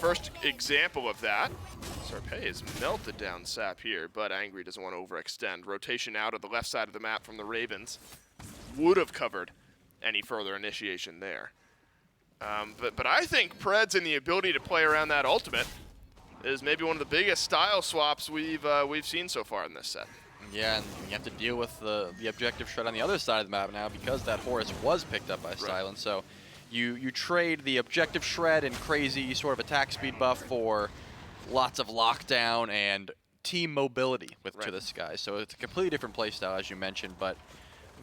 first example of that. Sarpei has melted down Sap here, but Angry doesn't want to overextend. Rotation out of the left side of the map from the Ravens would have covered any further initiation there. But I think Preds and the ability to play around that ultimate is maybe one of the biggest style swaps we've seen so far in this set. Yeah, and you have to deal with the objective shred on the other side of the map now because that Horus was picked up by Silence. So you trade the objective shred and crazy sort of attack speed buff for lots of lockdown and team mobility with To the Skies. So it's a completely different playstyle, as you mentioned. But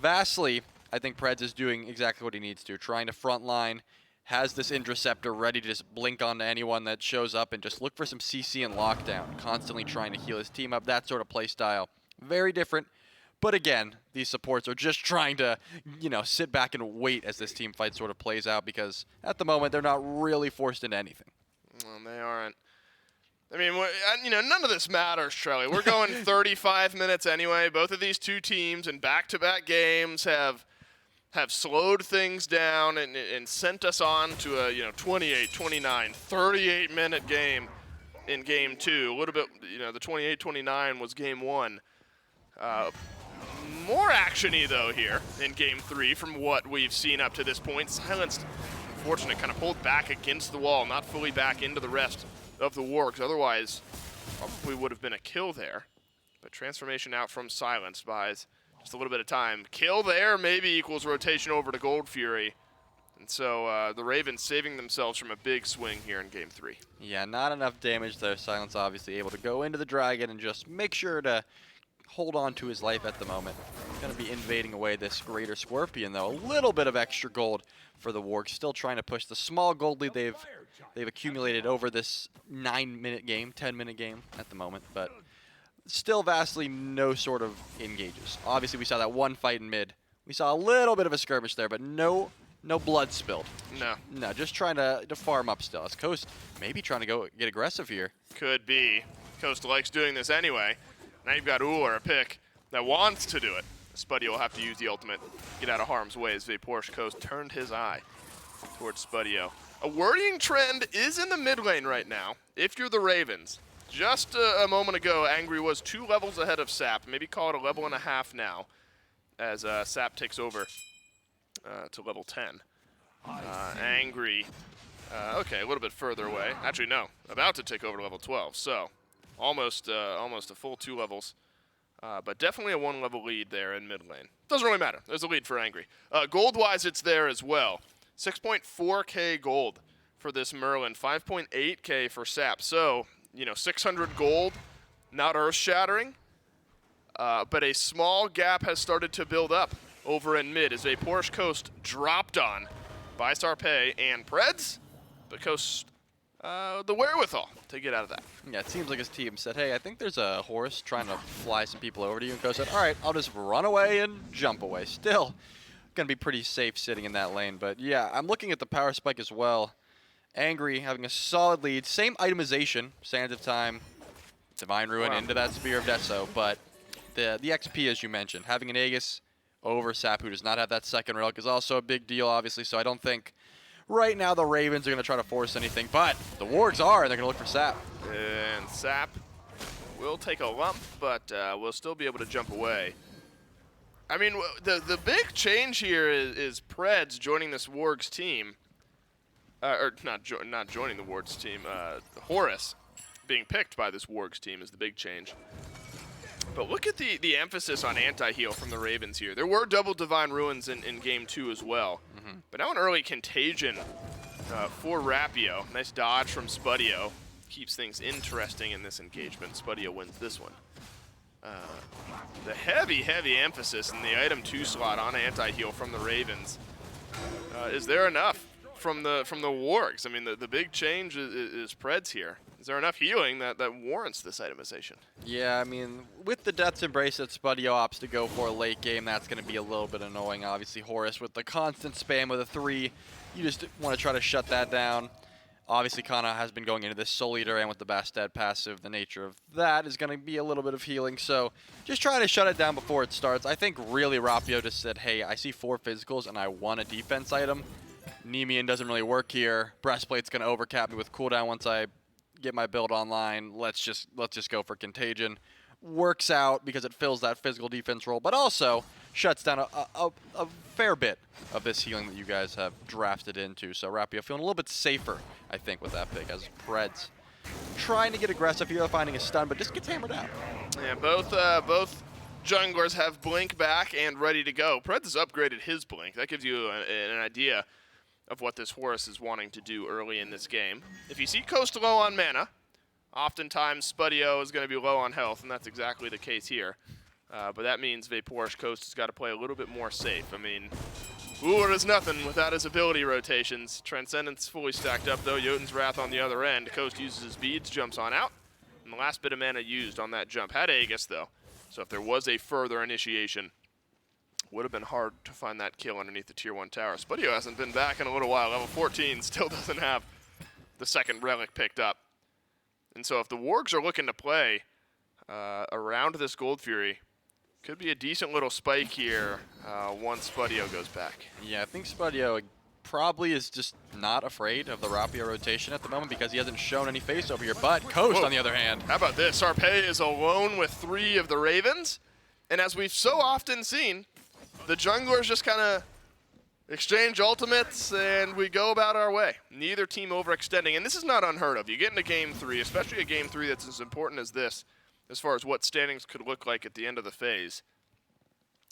vastly, I think Preds is doing exactly what he needs to, trying to frontline, has this Interceptor ready to just blink onto anyone that shows up and just look for some CC and lockdown, constantly trying to heal his team up, that sort of play style. Very different. But again, these supports are just trying to, sit back and wait as this team fight sort of plays out because at the moment they're not really forced into anything. Well, they aren't. I mean, none of this matters, Trelly. We're going 35 minutes anyway. Both of these two teams in back-to-back games have slowed things down and sent us on to a 28, 29, 38-minute game in Game 2. A little bit, the 28-29 was Game 1. More action-y, though, here in Game 3 from what we've seen up to this point. Silence, unfortunately, kind of pulled back against the wall, not fully back into the rest of the Wargs. Otherwise, probably would have been a kill there. But transformation out from Silence buys just a little bit of time. Kill there maybe equals rotation over to Gold Fury. And so the Ravens saving themselves from a big swing here in Game 3. Yeah, not enough damage there. Silence obviously able to go into the Dragon and just make sure to hold on to his life at the moment. He's going to be invading away this Greater Scorpion, though. A little bit of extra gold for the Wargs. Still trying to push the small gold lead they've accumulated over this 9-minute game, 10-minute game at the moment. But still vastly no sort of engages. Obviously, we saw that one fight in mid. We saw a little bit of a skirmish there, but no blood spilled. No, just trying to farm up still. As Coast maybe trying to go get aggressive here. Could be. Coast likes doing this anyway. Now you've got Uller, a pick that wants to do it. Spuddy will have to use the ultimate, get out of harm's way as Porsche Coast turned his eye towards Spuddio. A worrying trend is in the mid lane right now, if you're the Ravens. Just a moment ago, Angry was 2 levels ahead of Sap, maybe call it a level and a half now, as Sap takes over to level 10. Angry, okay, a little bit further away. Actually, no, about to take over to level 12, so almost a full 2 levels. But definitely a 1-level lead there in mid lane. Doesn't really matter. There's a lead for Angry. Gold-wise, it's there as well. 6.4k gold for this Merlin, 5.8k for Sap. So, 600 gold, not earth-shattering, but a small gap has started to build up over in mid as a Porsche Coast dropped on by Sarpei and Preds, but Coast the wherewithal to get out of that. Yeah, it seems like his team said, hey, I think there's a Horus trying to fly some people over to you. And Coast said, all right, I'll just run away and jump away. Still going to be pretty safe sitting in that lane. But yeah, I'm looking at the power spike as well. Angry having a solid lead. Same itemization, Sands of Time, Divine Ruin into that Spear of Deso. But the XP, as you mentioned, having an Aegis over Sap, who does not have that second relic, is also a big deal, obviously. So I don't think right now the Ravens are going to try to force anything. But the Wargs are, and they're going to look for Sap. And Sap will take a lump, but will still be able to jump away. I mean, the big change here is Preds joining this Wargs team. Or not joining the Wargs team. Horus being picked by this Wargs team is the big change. But look at the emphasis on anti-heal from the Ravens here. There were double Divine Ruins in Game 2 as well. But now an early Contagion for Rapio. Nice dodge from Spuddio. Keeps things interesting in this engagement. Spuddio wins this one. The heavy emphasis in the item 2 slot on anti-heal from the Ravens. Is there enough from the Wargs? I mean, the big change is Preds here. Is there enough healing that warrants this itemization? Yeah, I mean, with the Death's Embrace that Spuddio opts to go for late game, that's going to be a little bit annoying. Obviously, Horus with the constant spam with a 3, you just want to try to shut that down. Obviously, Kana has been going into this Soul Eater, and with the Bastet passive, the nature of that is going to be a little bit of healing. So just trying to shut it down before it starts. I think really Rapio just said, hey, I see 4 physicals, and I want a defense item. Nemean doesn't really work here. Breastplate's going to overcap me with cooldown once I get my build online. Let's just go for Contagion. Works out because it fills that physical defense role, but also shuts down a fair bit of this healing that you guys have drafted into. So Rapio feeling a little bit safer, I think, with that pick, as Preds trying to get aggressive here, finding a stun, but just gets hammered out. Yeah, both junglers have Blink back and ready to go. Preds has upgraded his Blink. That gives you an idea of what this Horus is wanting to do early in this game. If you see Coast low on mana, oftentimes Spuddio is going to be low on health, and that's exactly the case here. But that means Vaporish Coast has got to play a little bit more safe. I mean, Uller is nothing without his ability rotations. Transcendence fully stacked up, though. Jotun's Wrath on the other end. Coast uses his beads, jumps on out. And the last bit of mana used on that jump had Aegis, though. So if there was a further initiation, would have been hard to find that kill underneath the Tier 1 tower. Spuddio hasn't been back in a little while. Level 14 still doesn't have the second relic picked up. And so if the Wargs are looking to play around this Gold Fury, could be a decent little spike here once Spuddio goes back. Yeah, I think Spuddio probably is just not afraid of the Rapio rotation at the moment because he hasn't shown any face over here. But Coast, on the other hand. How about this? Sarpei is alone with 3 of the Ravens. And as we've so often seen, the junglers just kind of exchange ultimates and we go about our way. Neither team overextending. And this is not unheard of. You get into Game 3, especially a Game 3 that's as important as this, as far as what standings could look like at the end of the phase.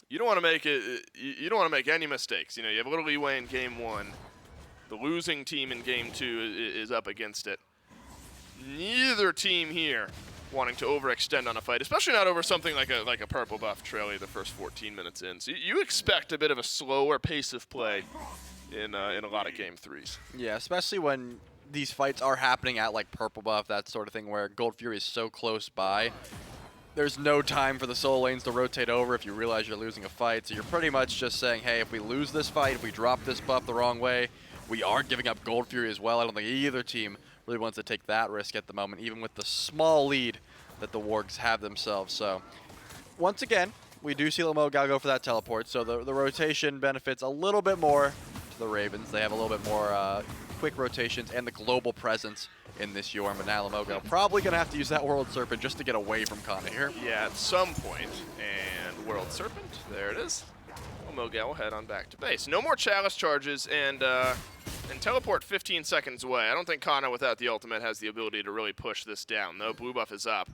You don't want to make it. You don't want to make any mistakes. You know, you have a little leeway in Game 1. The losing team in Game 2 is up against it. Neither team here wanting to overextend on a fight, especially not over something like a purple buff Trelly the first 14 minutes in. So you expect a bit of a slower pace of play in a lot of Game 3s. Yeah, especially when these fights are happening at like purple buff, that sort of thing, where Gold Fury is so close by. There's no time for the soul lanes to rotate over if you realize you're losing a fight. So you're pretty much just saying, hey, if we lose this fight, if we drop this buff the wrong way, we are giving up Gold Fury as well. I don't think either team really wants to take that risk at the moment, even with the small lead that the Wargs have themselves. So once again, we do see Lomogal go for that teleport. So the rotation benefits a little bit more to the Ravens. They have a little bit more quick rotations and the global presence in this Yorm, but now Lomogal probably going to have to use that World Serpent just to get away from Kana here. Yeah, at some point. And World Serpent, there it is. Lomogal will head on back to base. No more Chalice charges and teleport 15 seconds away. I don't think Kana without the ultimate has the ability to really push this down, though. Blue buff is up.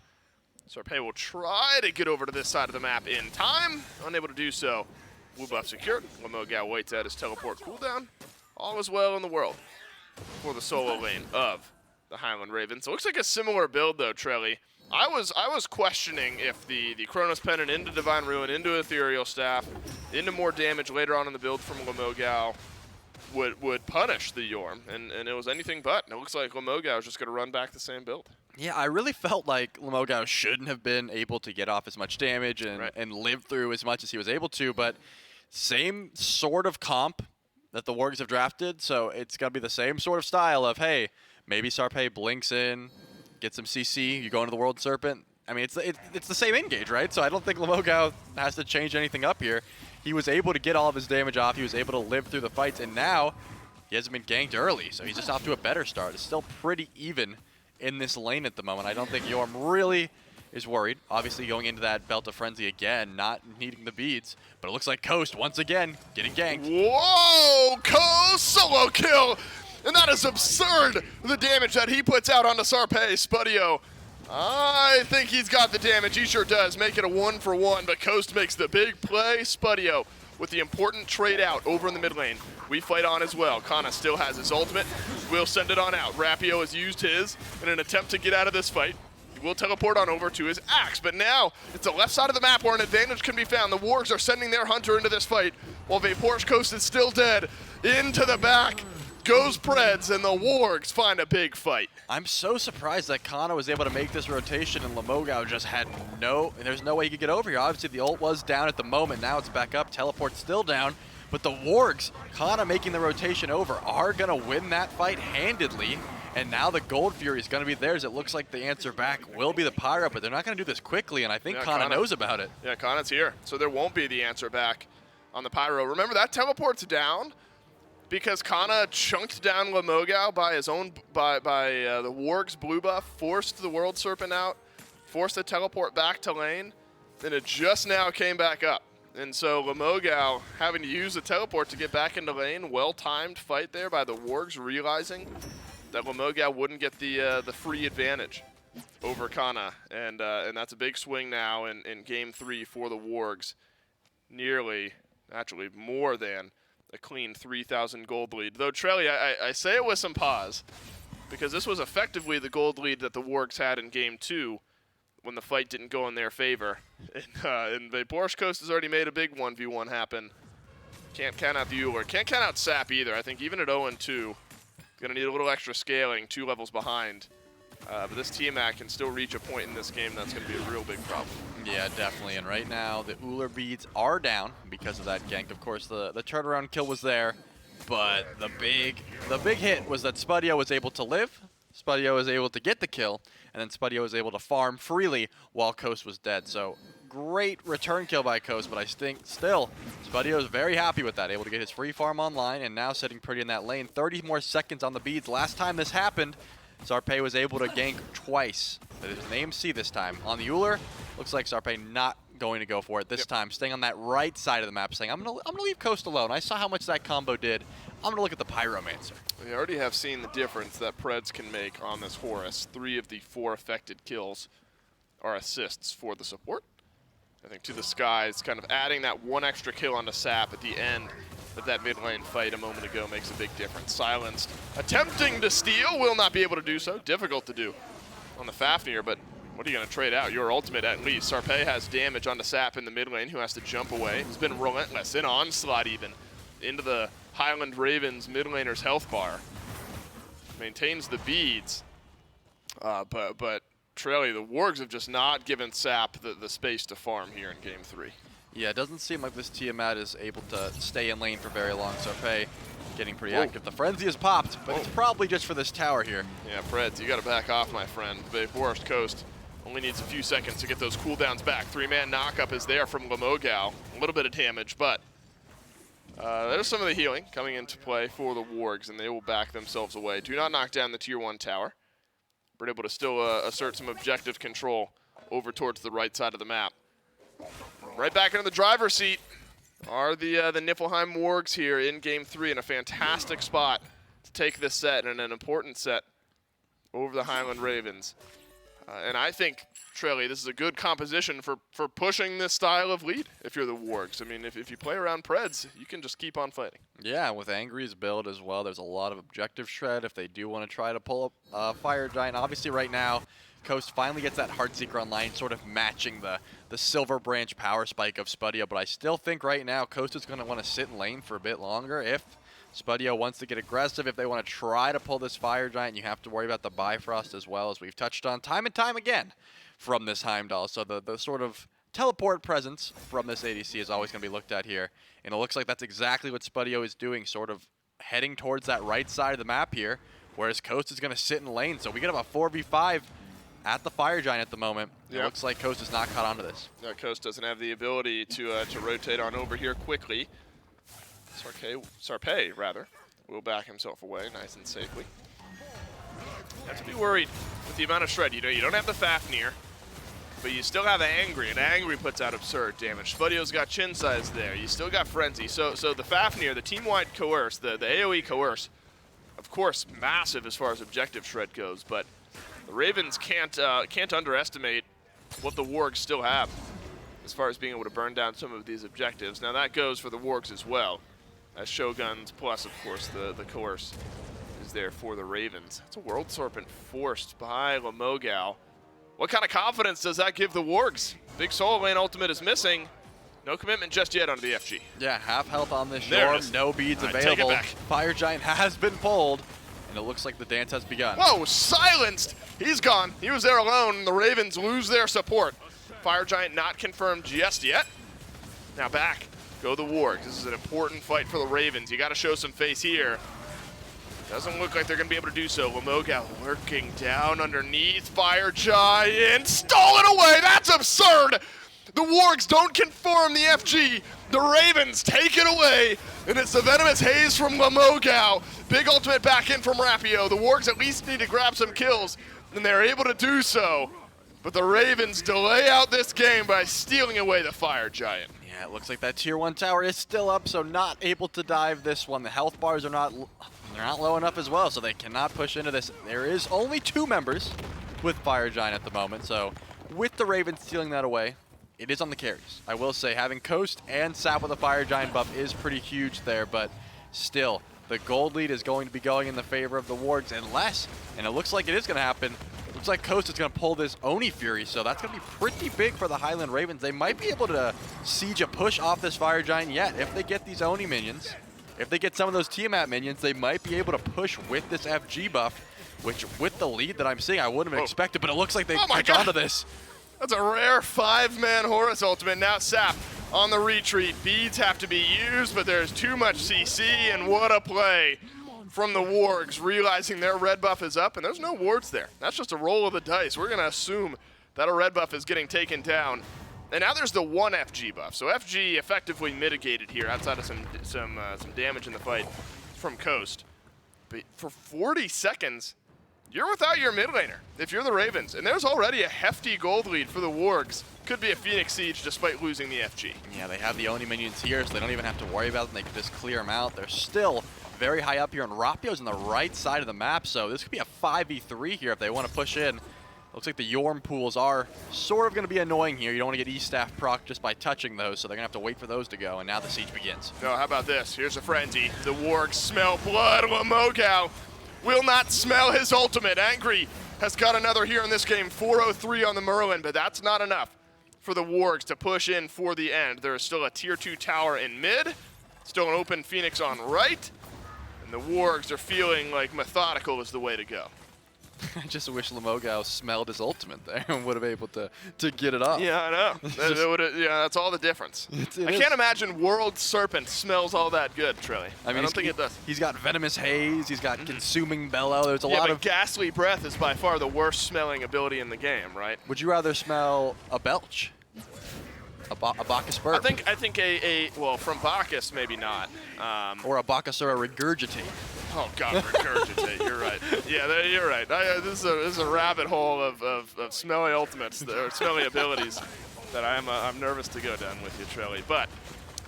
Sarpei will try to get over to this side of the map in time. Unable to do so. Blue buff secured. Lomogal waits out his teleport cooldown. All is well in the world for the solo lane of the Highland Ravens. It looks like a similar build, though, Trelly. I was questioning if the Chronos Pendant into Divine Ruin, into Ethereal Staff, into more damage later on in the build from Lomogal would punish the Yorm, and it was anything but. And it looks like Lomogal is just going to run back the same build. Yeah, I really felt like Lomogal shouldn't have been able to get off as much damage and live through as much as he was able to, but same sort of comp that the Wargs have drafted, so it's going to be the same sort of style of, hey, maybe Sarpei blinks in, get some CC, you go into the World Serpent. I mean, it's the same engage, right? So I don't think Lomogal has to change anything up here. He was able to get all of his damage off, he was able to live through the fights, and now he hasn't been ganked early, so he's just off to a better start. It's still pretty even in this lane at the moment. I don't think Yorm really is worried. Obviously going into that Belt of Frenzy again, not needing the beads, but it looks like Coast once again getting ganked. Whoa! Coast solo kill! And that is absurd, the damage that he puts out onto Sarpei. Spuddio, I think he's got the damage. He sure does. Make it a 1-for-1, but Coast makes the big play. Spuddio with the important trade out over in the mid lane. We fight on as well. Kana still has his ultimate. We'll send it on out. Rapio has used his in an attempt to get out of this fight. He will teleport on over to his axe, but now it's the left side of the map where an advantage can be found. The Wargs are sending their hunter into this fight while Vaporish Coast is still dead. Into the back goes Preds, and the Wargs find a big fight. I'm so surprised that Kana was able to make this rotation and Lamogao just had there's no way he could get over here. Obviously the ult was down at the moment, now it's back up, teleport's still down, but the Wargs, Kana making the rotation over, are gonna win that fight handedly, and now the Gold Fury is gonna be theirs. It looks like the answer back will be the Pyro, but they're not gonna do this quickly, and I think Kana knows about it. Yeah, Kana's here, so there won't be the answer back on the Pyro. Remember, that teleport's down because Kana chunked down Lamogao by his own, by the Wargs blue buff, forced the World Serpent out, forced the teleport back to lane, then it just now came back up. And so Lamogao having to use the teleport to get back into lane. Well-timed fight there by the Wargs, realizing that Lamogao wouldn't get the free advantage over Kana. And that's a big swing now in Game 3 for the Wargs. Nearly, actually more than, a clean 3,000 gold lead. Though, Trelly, I say it with some pause, because this was effectively the gold lead that the Wargs had in Game 2 when the fight didn't go in their favor. And the Borscht Coast has already made a big 1v1 happen. Can't count out the Euler. Can't count out Sap either. I think even at 0-2, going to need a little extra scaling, 2 levels behind. But this Tiamat can still reach a point in this game that's going to be a real big problem. Yeah, definitely. And right now, the Uller beads are down because of that gank. Of course, the turnaround kill was there, but the big hit was that Spudio was able to live, Spudio was able to get the kill, and then Spudio was able to farm freely while Coast was dead. So great return kill by Coast, but I think still Spudio is very happy with that, able to get his free farm online, and now sitting pretty in that lane. 30 more seconds on the beads. Last time this happened, Sarpe was able to gank twice. It was an AMC this time. On the Euler, looks like Sarpe not going to go for it this time, staying on that right side of the map, saying, I'm gonna leave Coast alone. I saw how much that combo did. I'm gonna look at the Pyromancer. We already have seen the difference that Preds can make on this Horus. 3 of the 4 affected kills are assists for the support. I think To the Skies kind of adding that 1 extra kill onto Sap at the end of that mid lane fight a moment ago makes a big difference. Silenced, attempting to steal, will not be able to do so. Difficult to do on the Fafnir, but what are you going to trade out? Your ultimate at least. Sarpe has damage onto Sap in the mid lane, who has to jump away. He's been relentless, in onslaught even, into the Highland Ravens mid laner's health bar. Maintains the beads, but Trelly, the Wargs have just not given Sap the space to farm here in Game 3. Yeah, it doesn't seem like this Tiamat is able to stay in lane for very long. Sarpe getting pretty active. The Frenzy has popped, but it's probably just for this tower here. Yeah, Preds, you got to back off, my friend. The Borscht Coast only needs a few seconds to get those cooldowns back. 3-man knockup is there from Lamogao. A little bit of damage, but there's some of the healing coming into play for the Wargs, and they will back themselves away. Do not knock down the Tier 1 tower. We're able to still assert some objective control over towards the right side of the map. Right back into the driver's seat are the Niflheim Wargs here in Game 3 in a fantastic spot to take this set, and an important set over the Highland Ravens. And I think, Trelly, this is a good composition for pushing this style of lead if you're the Wargs. I mean, if you play around Preds, you can just keep on fighting. Yeah, with Angry's build as well, there's a lot of objective shred if they do want to try to pull up Fire Giant. Obviously right now, Coast finally gets that Heartseeker online, sort of matching the Silver Branch power spike of Spudio, but I still think right now Coast is going to want to sit in lane for a bit longer. If Spudio wants to get aggressive, if they want to try to pull this Fire Giant, you have to worry about the Bifrost as well, as we've touched on time and time again from this Heimdall. So the sort of teleport presence from this ADC is always going to be looked at here, and it looks like that's exactly what Spudio is doing, sort of heading towards that right side of the map here, whereas Coast is going to sit in lane. So we get about 4v5 at the Fire Giant at the moment. It looks like Coast is not caught onto this. No, Coast doesn't have the ability to rotate on over here quickly. Sarpe, rather, will back himself away nice and safely. You have to be worried with the amount of shred. You know, you don't have the Fafnir, but you still have Angry, and Angry puts out absurd damage. Spudio's got chin size there. You still got Frenzy. So the Fafnir, the team-wide coerce, the AoE coerce, of course, massive as far as objective shred goes, but the Ravens can't underestimate what the Wargs still have as far as being able to burn down some of these objectives. Now that goes for the Wargs as well, as Shoguns plus, of course, the coerce is there for the Ravens. It's a World Serpent forced by Lamogao. What kind of confidence does that give the Wargs? Big solo lane ultimate is missing. No commitment just yet onto the FG. Yeah, half health on this There it Yorm, is. no beads All right, take it available. back. Fire Giant has been pulled, and it looks like the dance has begun. Whoa, silenced! He's gone. He was there alone, and the Ravens lose their support. Fire Giant not confirmed just yet. Now back go the Wargs. This is an important fight for the Ravens. You got to show some face here. Doesn't look like they're going to be able to do so. Lamoga lurking down underneath. Fire Giant stolen away. That's absurd. The Wargs don't confirm the FG. The Ravens take it away, and it's the Venomous Haze from Lamoga. Big ultimate back in from Rapio. The Wargs at least need to grab some kills, and they're able to do so. But the Ravens delay out this game by stealing away the Fire Giant. Yeah, it looks like that tier 1 tower is still up, so not able to dive this one. The health bars are not low enough as well, so they cannot push into this. There is only 2 members with Fire Giant at the moment, so with the Ravens stealing that away, it is on the carries. I will say having Coast and Sap with a Fire Giant buff is pretty huge there, but still, the gold lead is going to be going in the favor of the Wargs unless, and it looks like it is going to happen, looks like Coast is going to pull this Oni Fury, so that's going to be pretty big for the Highland Ravens. They might be able to siege a push off this Fire Giant yet. If they get these Oni minions, if they get some of those Tiamat minions, they might be able to push with this FG buff, which with the lead that I'm seeing, I wouldn't have expected, but it looks like they catch onto this. That's a rare 5-man Horus ultimate. Now Sap on the retreat. Beads have to be used, but there's too much CC, and what a play from the Wargs, realizing their red buff is up, and there's no wards there. That's just a roll of the dice. We're going to assume that a red buff is getting taken down. And now there's the 1 FG buff. So FG effectively mitigated here outside of some damage in the fight from Coast. But for 40 seconds, you're without your mid laner if you're the Ravens. And there's already a hefty gold lead for the Wargs. Could be a Phoenix Siege despite losing the FG. Yeah, they have the Oni minions here, so they don't even have to worry about them. They can just clear them out. They're still very high up here, and Rapio's on the right side of the map, so this could be a 5v3 here if they want to push in. Looks like the Yorm pools are sort of going to be annoying here. You don't want to get E-Staff proc just by touching those, so they're going to have to wait for those to go, and now the siege begins. No, how about this? Here's a frenzy. The Wargs smell blood. Lamoga will not smell his ultimate. Angry has got another here in this game. 403 on the Merlin, but that's not enough for the Wargs to push in for the end. There is still a tier 2 tower in mid, still an open Phoenix on right, and the Wargs are feeling like methodical is the way to go. I just wish Lamoga smelled his ultimate there and would have been able to get it up. Yeah, I know. Yeah, that's all the difference. I can't imagine World Serpent smells all that good, Trilly. I don't think it does. He's got Venomous Haze, he's got Consuming Bellow, there's a lot of... Ghastly Breath is by far the worst smelling ability in the game, right? Would you rather smell a belch? A Bacchus burp? I think well, from Bacchus, maybe not. Or a Bacchus or a regurgitate. Oh, God, regurgitate. You're right. Yeah, you're right. This is a rabbit hole of smelly ultimates, or smelly abilities that I'm nervous to go down with you, Trelly. But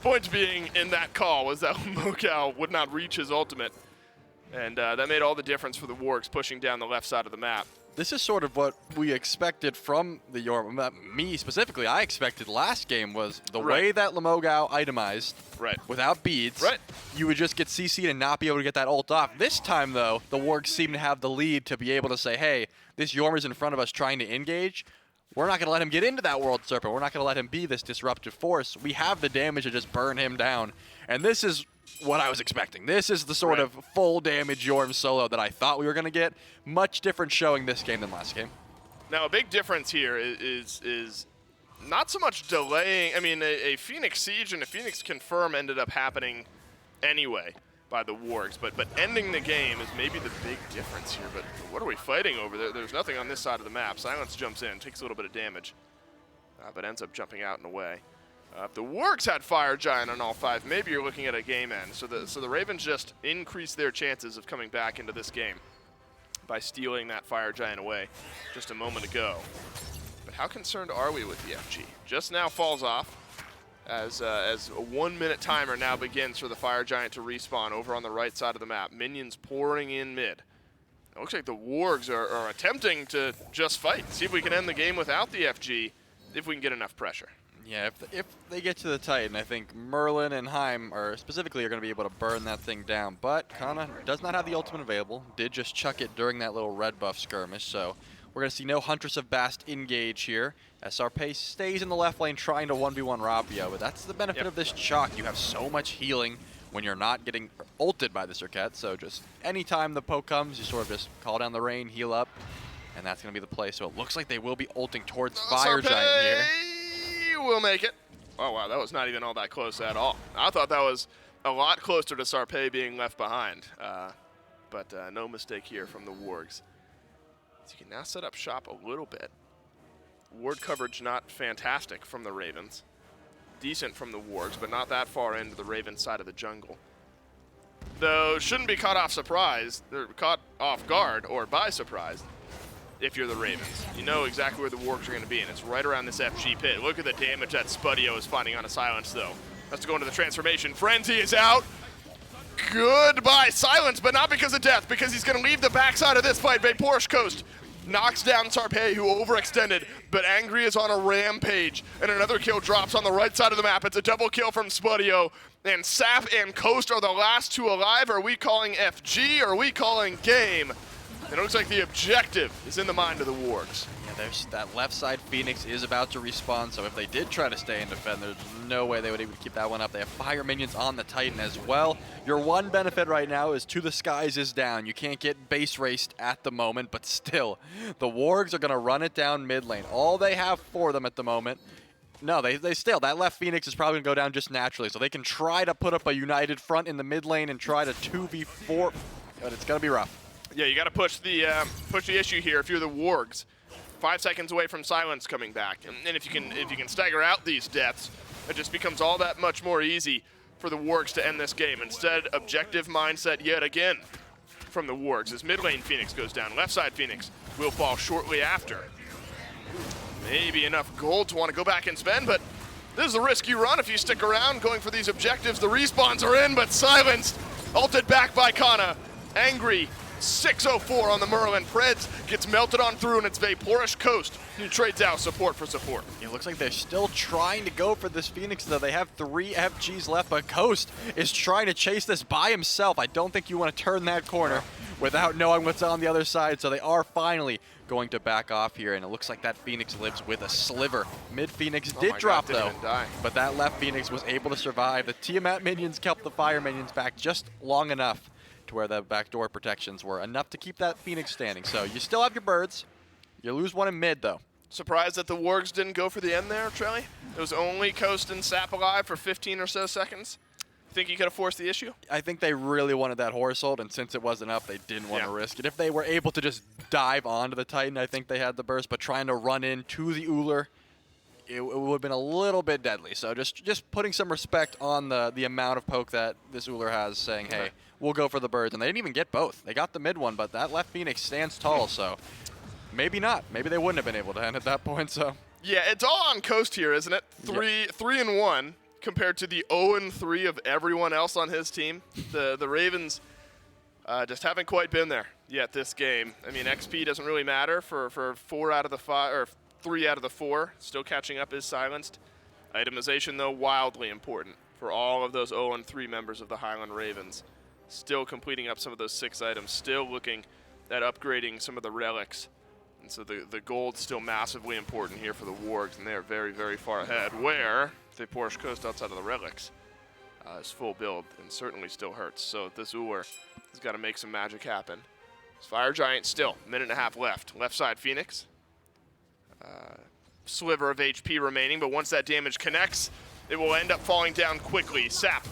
point being in that call was that Lamoga would not reach his ultimate, and that made all the difference for the Wargs pushing down the left side of the map. This is sort of what we expected from the Yorm. Me specifically, I expected last game was the way that Lamoga itemized, without beads, you would just get CC'd and not be able to get that ult off. This time, though, the Wargs seem to have the lead to be able to say, hey, this Yorm is in front of us trying to engage. We're not going to let him get into that World Serpent. We're not going to let him be this disruptive force. We have the damage to just burn him down. And this is what I was expecting. This is the sort of full damage Yorm solo that I thought we were going to get. Much different showing this game than last game. Now, a big difference here is not so much delaying. I mean, a Phoenix Siege and a Phoenix Confirm ended up happening anyway by the Wargs, but ending the game is maybe the big difference here. But what are we fighting over? There's nothing on this side of the map. Silence jumps in, takes a little bit of damage, but ends up jumping out and away. If the Wargs had Fire Giant on all 5, maybe you're looking at a game end. So the Ravens just increased their chances of coming back into this game by stealing that Fire Giant away just a moment ago. But how concerned are we with the FG? Just now falls off as a 1-minute timer now begins for the Fire Giant to respawn over on the right side of the map. Minions pouring in mid. It looks like the Wargs are attempting to just fight. See if we can end the game without the FG, if we can get enough pressure. Yeah, if they get to the Titan, I think Merlin and Heim are specifically going to be able to burn that thing down. But Kana does not have the ultimate available. Did just chuck it during that little red buff skirmish, so We're going to see no Huntress of Bast engage here. SRP stays in the left lane trying to 1v1 Rapio, but that's the benefit of this chalk. You have so much healing when you're not getting ulted by the Circuit, so just anytime the poke comes, you sort of just call down the rain, heal up, and that's going to be the play. So it looks like they will be ulting towards Fire Giant here. Will make it. Oh, wow, that was not even all that close at all. I thought that was a lot closer to Sarpe being left behind, but no mistake here from the Wargs. So you can now set up shop a little bit. Ward coverage not fantastic from the Ravens. Decent from the Wargs, but not that far into the Ravens side of the jungle. Though shouldn't be caught off surprise, or caught off guard or by surprise if you're the Ravens. You know exactly where the Wargs are going to be, and it's right around this FG pit. Look at the damage that Spudio is finding on a Silence, though. Has to go into the transformation. Frenzy is out. Goodbye, Silence, but not because of death, because he's going to leave the backside of this fight. Porsche Coast knocks down Sarpe, who overextended, but Angry is on a rampage, and another kill drops on the right side of the map. It's a double kill from Spudio, and Sap and Coast are the last two alive. Are we calling FG, or are we calling game? And it looks like the objective is in the mind of the Wargs. Yeah, there's that left side Phoenix is about to respawn, so if they did try to stay and defend, there's no way they would even keep that one up. They have fire minions on the Titan as well. Your one benefit right now is To the Skies is down. You can't get base raced at the moment, but still, the Wargs are going to run it down mid lane. All they have for them at the moment, no, they still, that left Phoenix is probably going to go down just naturally, so they can try to put up a united front in the mid lane and try to 2v4, but it's going to be rough. Yeah, you got to push the issue here if you're the Wargs. 5 seconds away from Silence coming back, and if you can stagger out these deaths, it just becomes all that much more easy for the Wargs to end this game. Instead, objective mindset yet again from the Wargs as mid lane Phoenix goes down. Left side Phoenix will fall shortly after. Maybe enough gold to want to go back and spend, but this is a risk you run if you stick around going for these objectives. The respawns are in, but silenced, ulted back by Kana. Angry. 604 on the Merlin. Preds gets melted on through, and it's Vaporish Coast who trades out support for support. It looks like they're still trying to go for this Phoenix, though. They have 3 FGs left, but Coast is trying to chase this by himself. I don't think you want to turn that corner without knowing what's on the other side, so they are finally going to back off here, and it looks like that Phoenix lives with a sliver. Mid Phoenix did drop, though, but that left Phoenix was able to survive. The Tiamat minions kept the fire minions back just long enough to where the backdoor protections were enough to keep that Phoenix standing. So you still have your birds. You lose one in mid, though. Surprised that the Wargs didn't go for the end there, Trelly? It was only Coast and Sap alive for 15 or so seconds. Think you could have forced the issue? I think they really wanted that horse ult, and since it wasn't up, they didn't want to risk it. If they were able to just dive onto the Titan, I think they had the burst, but trying to run into the Uller, it would have been a little bit deadly. So just putting some respect on the amount of poke that this Uller has, saying, hey, we'll go for the birds. And they didn't even get both. They got the mid one, but that left Phoenix stands tall, so maybe not. Maybe they wouldn't have been able to end at that point, so. Yeah, it's all on Coast here, isn't it? 3-1 compared to the 0-3 of everyone else on his team. The Ravens just haven't quite been there yet this game. I mean, XP doesn't really matter for 4 out of the 5, or 3 out of the 4. Still catching up is silenced. Itemization, though, wildly important for all of those 0-3 members of the Highland Ravens. Still completing up some of those 6 items, still looking at upgrading some of the relics. And so the gold's still massively important here for the Wargs, and they're very, very far ahead, where the Porsche Coast outside of the relics is full build and certainly still hurts. So this Uller has got to make some magic happen. This Fire Giant still, 1.5 minutes left. Left side Phoenix. Sliver of HP remaining, but once that damage connects, it will end up falling down quickly. Sap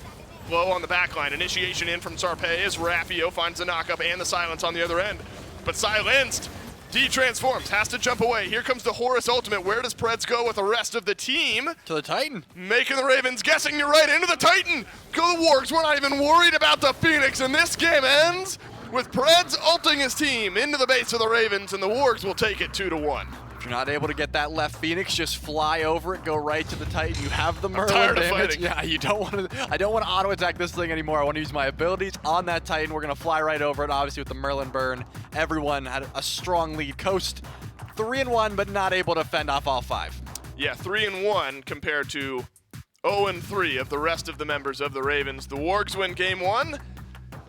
low on the backline. Initiation in from Sarpe as Rapio finds the knockup and the silence on the other end. But silenced. D-transforms, has to jump away. Here comes the Horus Ultimate. Where does Preds go with the rest of the team? To the Titan. Making the Ravens guessing you're right, into the Titan. Go the Wargs, we're not even worried about the Phoenix, and this game ends with Preds ulting his team into the base of the Ravens, and the Wargs will take it 2-1. If you're not able to get that left Phoenix, just fly over it, go right to the Titan. You have the Merlin tired of damage. fighting. Yeah, you don't want to. I don't want to auto attack this thing anymore. I want to use my abilities on that Titan. We're gonna fly right over it. Obviously, with the Merlin burn, everyone had a strong lead. Coast 3-1, but not able to fend off all 5. Yeah, 3-1 compared to 0-3 of the rest of the members of the Ravens. The Wargs win game 1,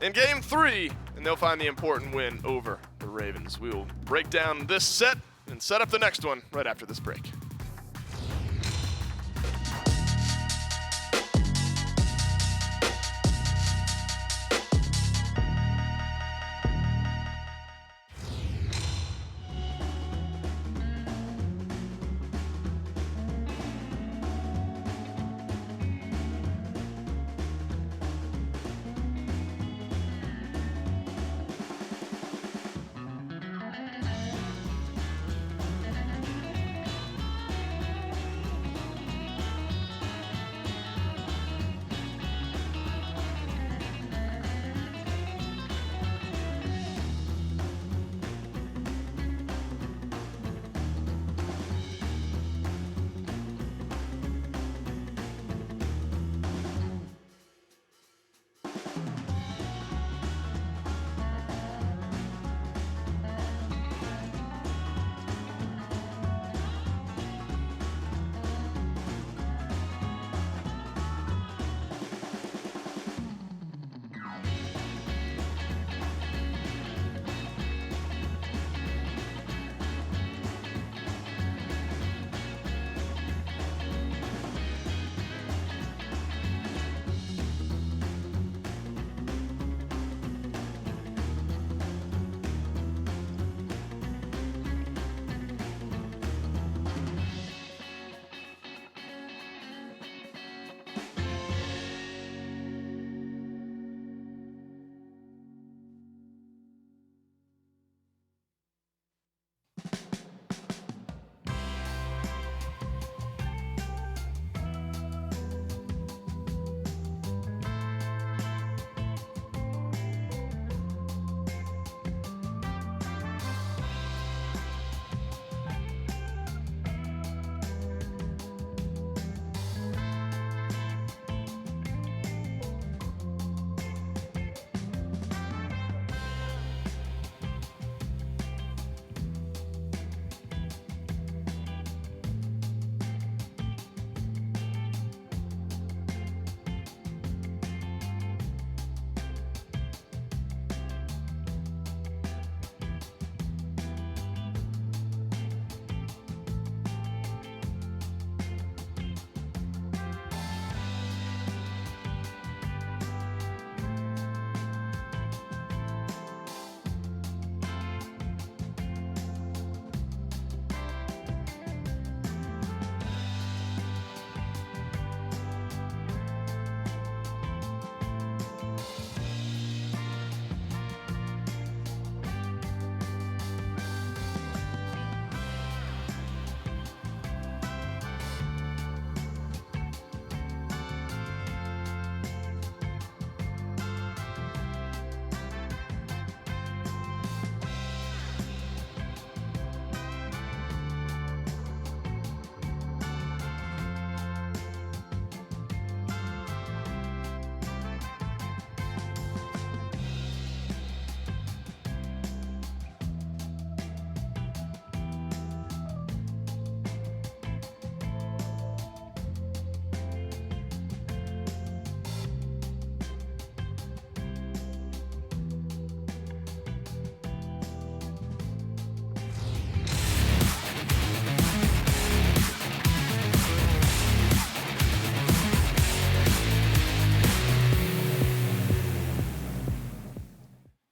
and game 3 and they'll find the important win over the Ravens. We will break down this set and set up the next one right after this break.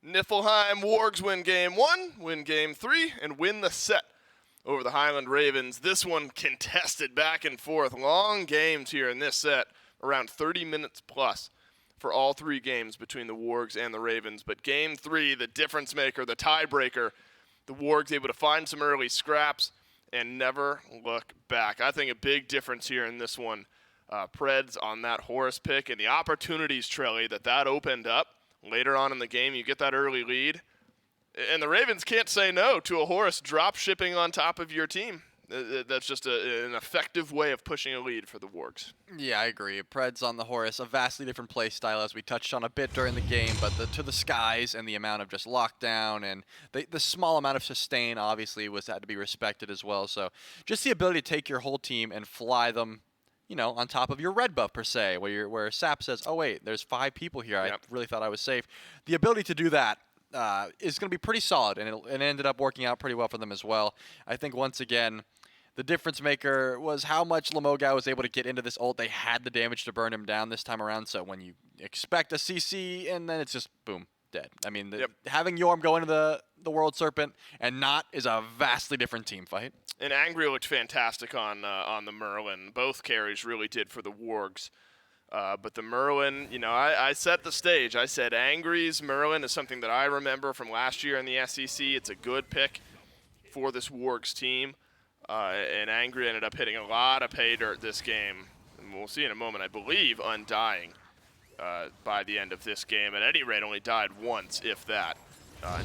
Niflheim Wargs win game 1, win game 3, and win the set over the Highland Ravens. This one contested back and forth. Long games here in this set, around 30 minutes plus for all three games between the Wargs and the Ravens. But game 3, the difference maker, the tiebreaker, the Wargs able to find some early scraps and never look back. I think a big difference here in this one, Preds on that Horace pick and the opportunities, Trelly, that opened up. Later on in the game, you get that early lead. And the Ravens can't say no to a Horace drop shipping on top of your team. That's just an effective way of pushing a lead for the Wargs. Yeah, I agree. Preds on the Horace, a vastly different play style, as we touched on a bit during the game, but to the skies and the amount of just lockdown and the small amount of sustain obviously had to be respected as well. So just the ability to take your whole team and fly them, on top of your red buff per se, where Sap says, oh wait, there's 5 people here. Yep. I really thought I was safe. The ability to do that is going to be pretty solid, and it ended up working out pretty well for them as well. I think once again, the difference maker was how much Lamogao was able to get into this ult. They had the damage to burn him down this time around, so when you expect a CC and then it's just boom, dead. I mean, having Yorm go into the World Serpent and not is a vastly different team fight. And Angry looked fantastic on the Merlin. Both carries really did for the Wargs. But the Merlin, I set the stage. I said Angry's Merlin is something that I remember from last year in the SEC. It's a good pick for this Wargs team. And Angry ended up hitting a lot of pay dirt this game. And we'll see in a moment, I believe, undying by the end of this game. At any rate, only died once, if that.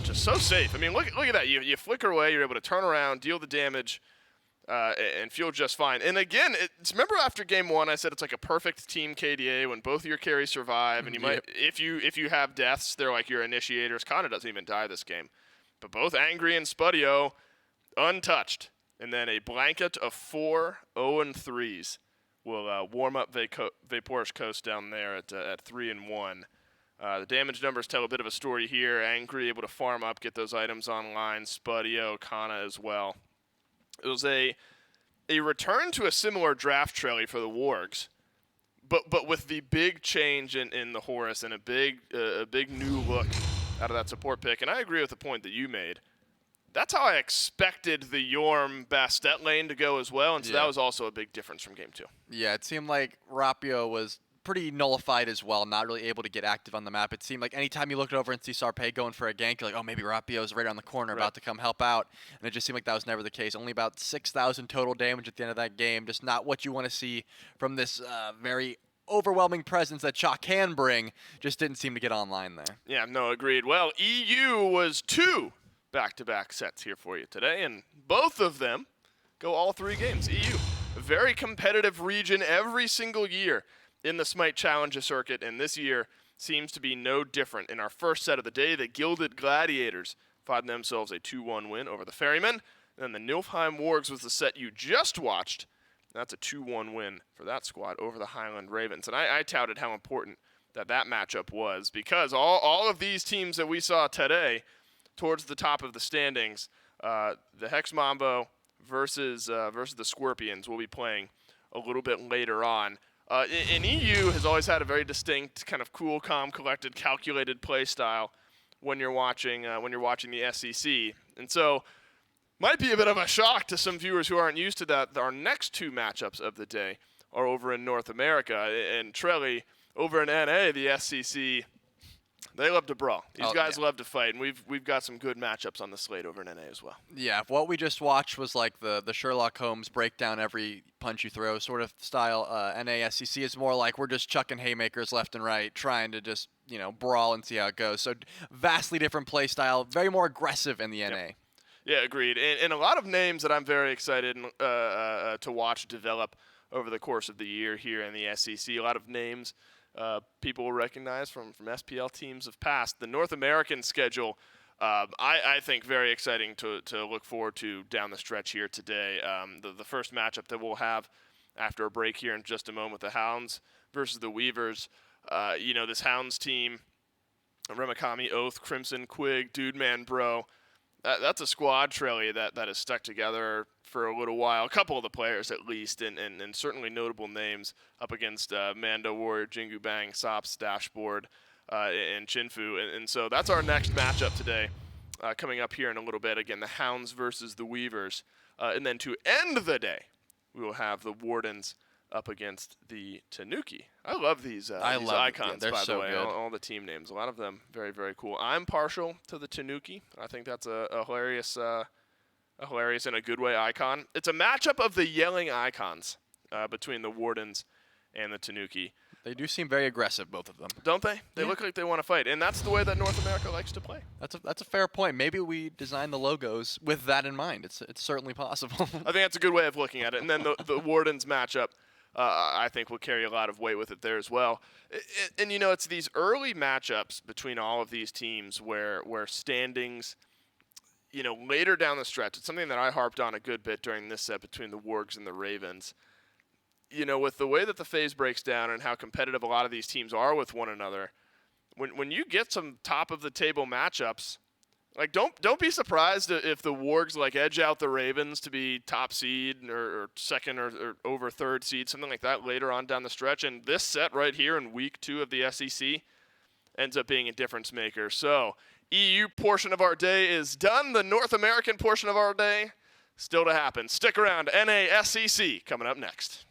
Just so safe. I mean, look at that. You flicker away, you're able to turn around, deal the damage, and feel just fine. And again, remember after game 1, I said it's like a perfect team KDA when both of your carries survive, and you might, if you have deaths, they're like your initiators. Kana doesn't even die this game, but both Angry and Spudio untouched. And then a blanket of 4 0-3s will warm up Vaporish Coast down there at 3-1. The damage numbers tell a bit of a story here. Angry able to farm up, get those items online. Spudio, Kana as well. It was a return to a similar draft trailer for the Wargs, but with the big change in the Horus and a big new look out of that support pick. And I agree with the point that you made. That's how I expected the Yorm Bastet lane to go as well, and so that was also a big difference from game 2. Yeah, it seemed like Rapio was pretty nullified as well, not really able to get active on the map. It seemed like anytime you looked over and see Sarpei going for a gank, you're like, oh, maybe Rapio's right on the corner about to come help out. And it just seemed like that was never the case. Only about 6,000 total damage at the end of that game. Just not what you want to see from this very overwhelming presence that Cha can bring. Just didn't seem to get online there. Yeah, no, agreed. Well, EU was 2 back-to-back sets here for you today, and both of them go all 3 games. EU, a very competitive region every single year in the SMITE Challenger circuit, and this year seems to be no different. In our first set of the day, the Gilded Gladiators find themselves a 2-1 win over the Ferrymen, and then the Niflheim Wargs was the set you just watched. That's a 2-1 win for that squad over the Highland Ravens, and I touted how important that matchup was, because all of these teams that we saw today towards the top of the standings, the Hex Mambo versus the Scorpions will be playing a little bit later on. And EU has always had a very distinct, kind of cool, calm, collected, calculated play style when you're watching the SEC, and so might be a bit of a shock to some viewers who aren't used to that. Our next 2 matchups of the day are over in North America, and Trelly over in NA, the SEC. They love to brawl. These guys love to fight, and we've got some good matchups on the slate over in NA as well. Yeah, if what we just watched was like the Sherlock Holmes breakdown every punch you throw sort of style, NA SEC is more like we're just chucking haymakers left and right, trying to just brawl and see how it goes. So vastly different play style, very more aggressive in the NA. Yeah, agreed. And a lot of names that I'm very excited to watch develop over the course of the year here in the SEC. A lot of names people will recognize from SPL teams of past. The North American schedule, I think very exciting to look forward to down the stretch here today. The first matchup that we'll have after a break here in just a moment, the Hounds versus the Weavers. This Hounds team, Remakami, Oath, Crimson, Quig, Dude Man Bro, that's a squad, Trelly, that has stuck together for a little while. A couple of the players, at least, and certainly notable names up against Mando, Warrior, Jingu Bang, Sops, Dashboard, and Chinfu. And so that's our next matchup today, coming up here in a little bit. Again, the Hounds versus the Weavers. And then to end the day, we will have the Wardens up against the Tanuki. I love these icons, they're by so the way, good. all the team names. A lot of them very, very cool. I'm partial to the Tanuki. I think that's a hilarious in a good way icon. It's a matchup of the yelling icons between the Wardens and the Tanuki. They do seem very aggressive, both of them. Don't they? They look like they want to fight, and that's the way that North America likes to play. That's a fair point. Maybe we design the logos with that in mind. It's certainly possible. I think that's a good way of looking at it. And then the Wardens matchup, I think, will carry a lot of weight with it there as well. And it's these early matchups between all of these teams where standings, later down the stretch, it's something that I harped on a good bit during this set between the Wargs and the Ravens. With the way that the phase breaks down and how competitive a lot of these teams are with one another, when you get some top of the table matchups, like don't be surprised if the Wargs like edge out the Ravens to be top seed or second or over third seed, something like that later on down the stretch. And this set right here in week 2 of the SEC ends up being a difference maker. So EU portion of our day is done. The North American portion of our day still to happen. Stick around. NASEC coming up next.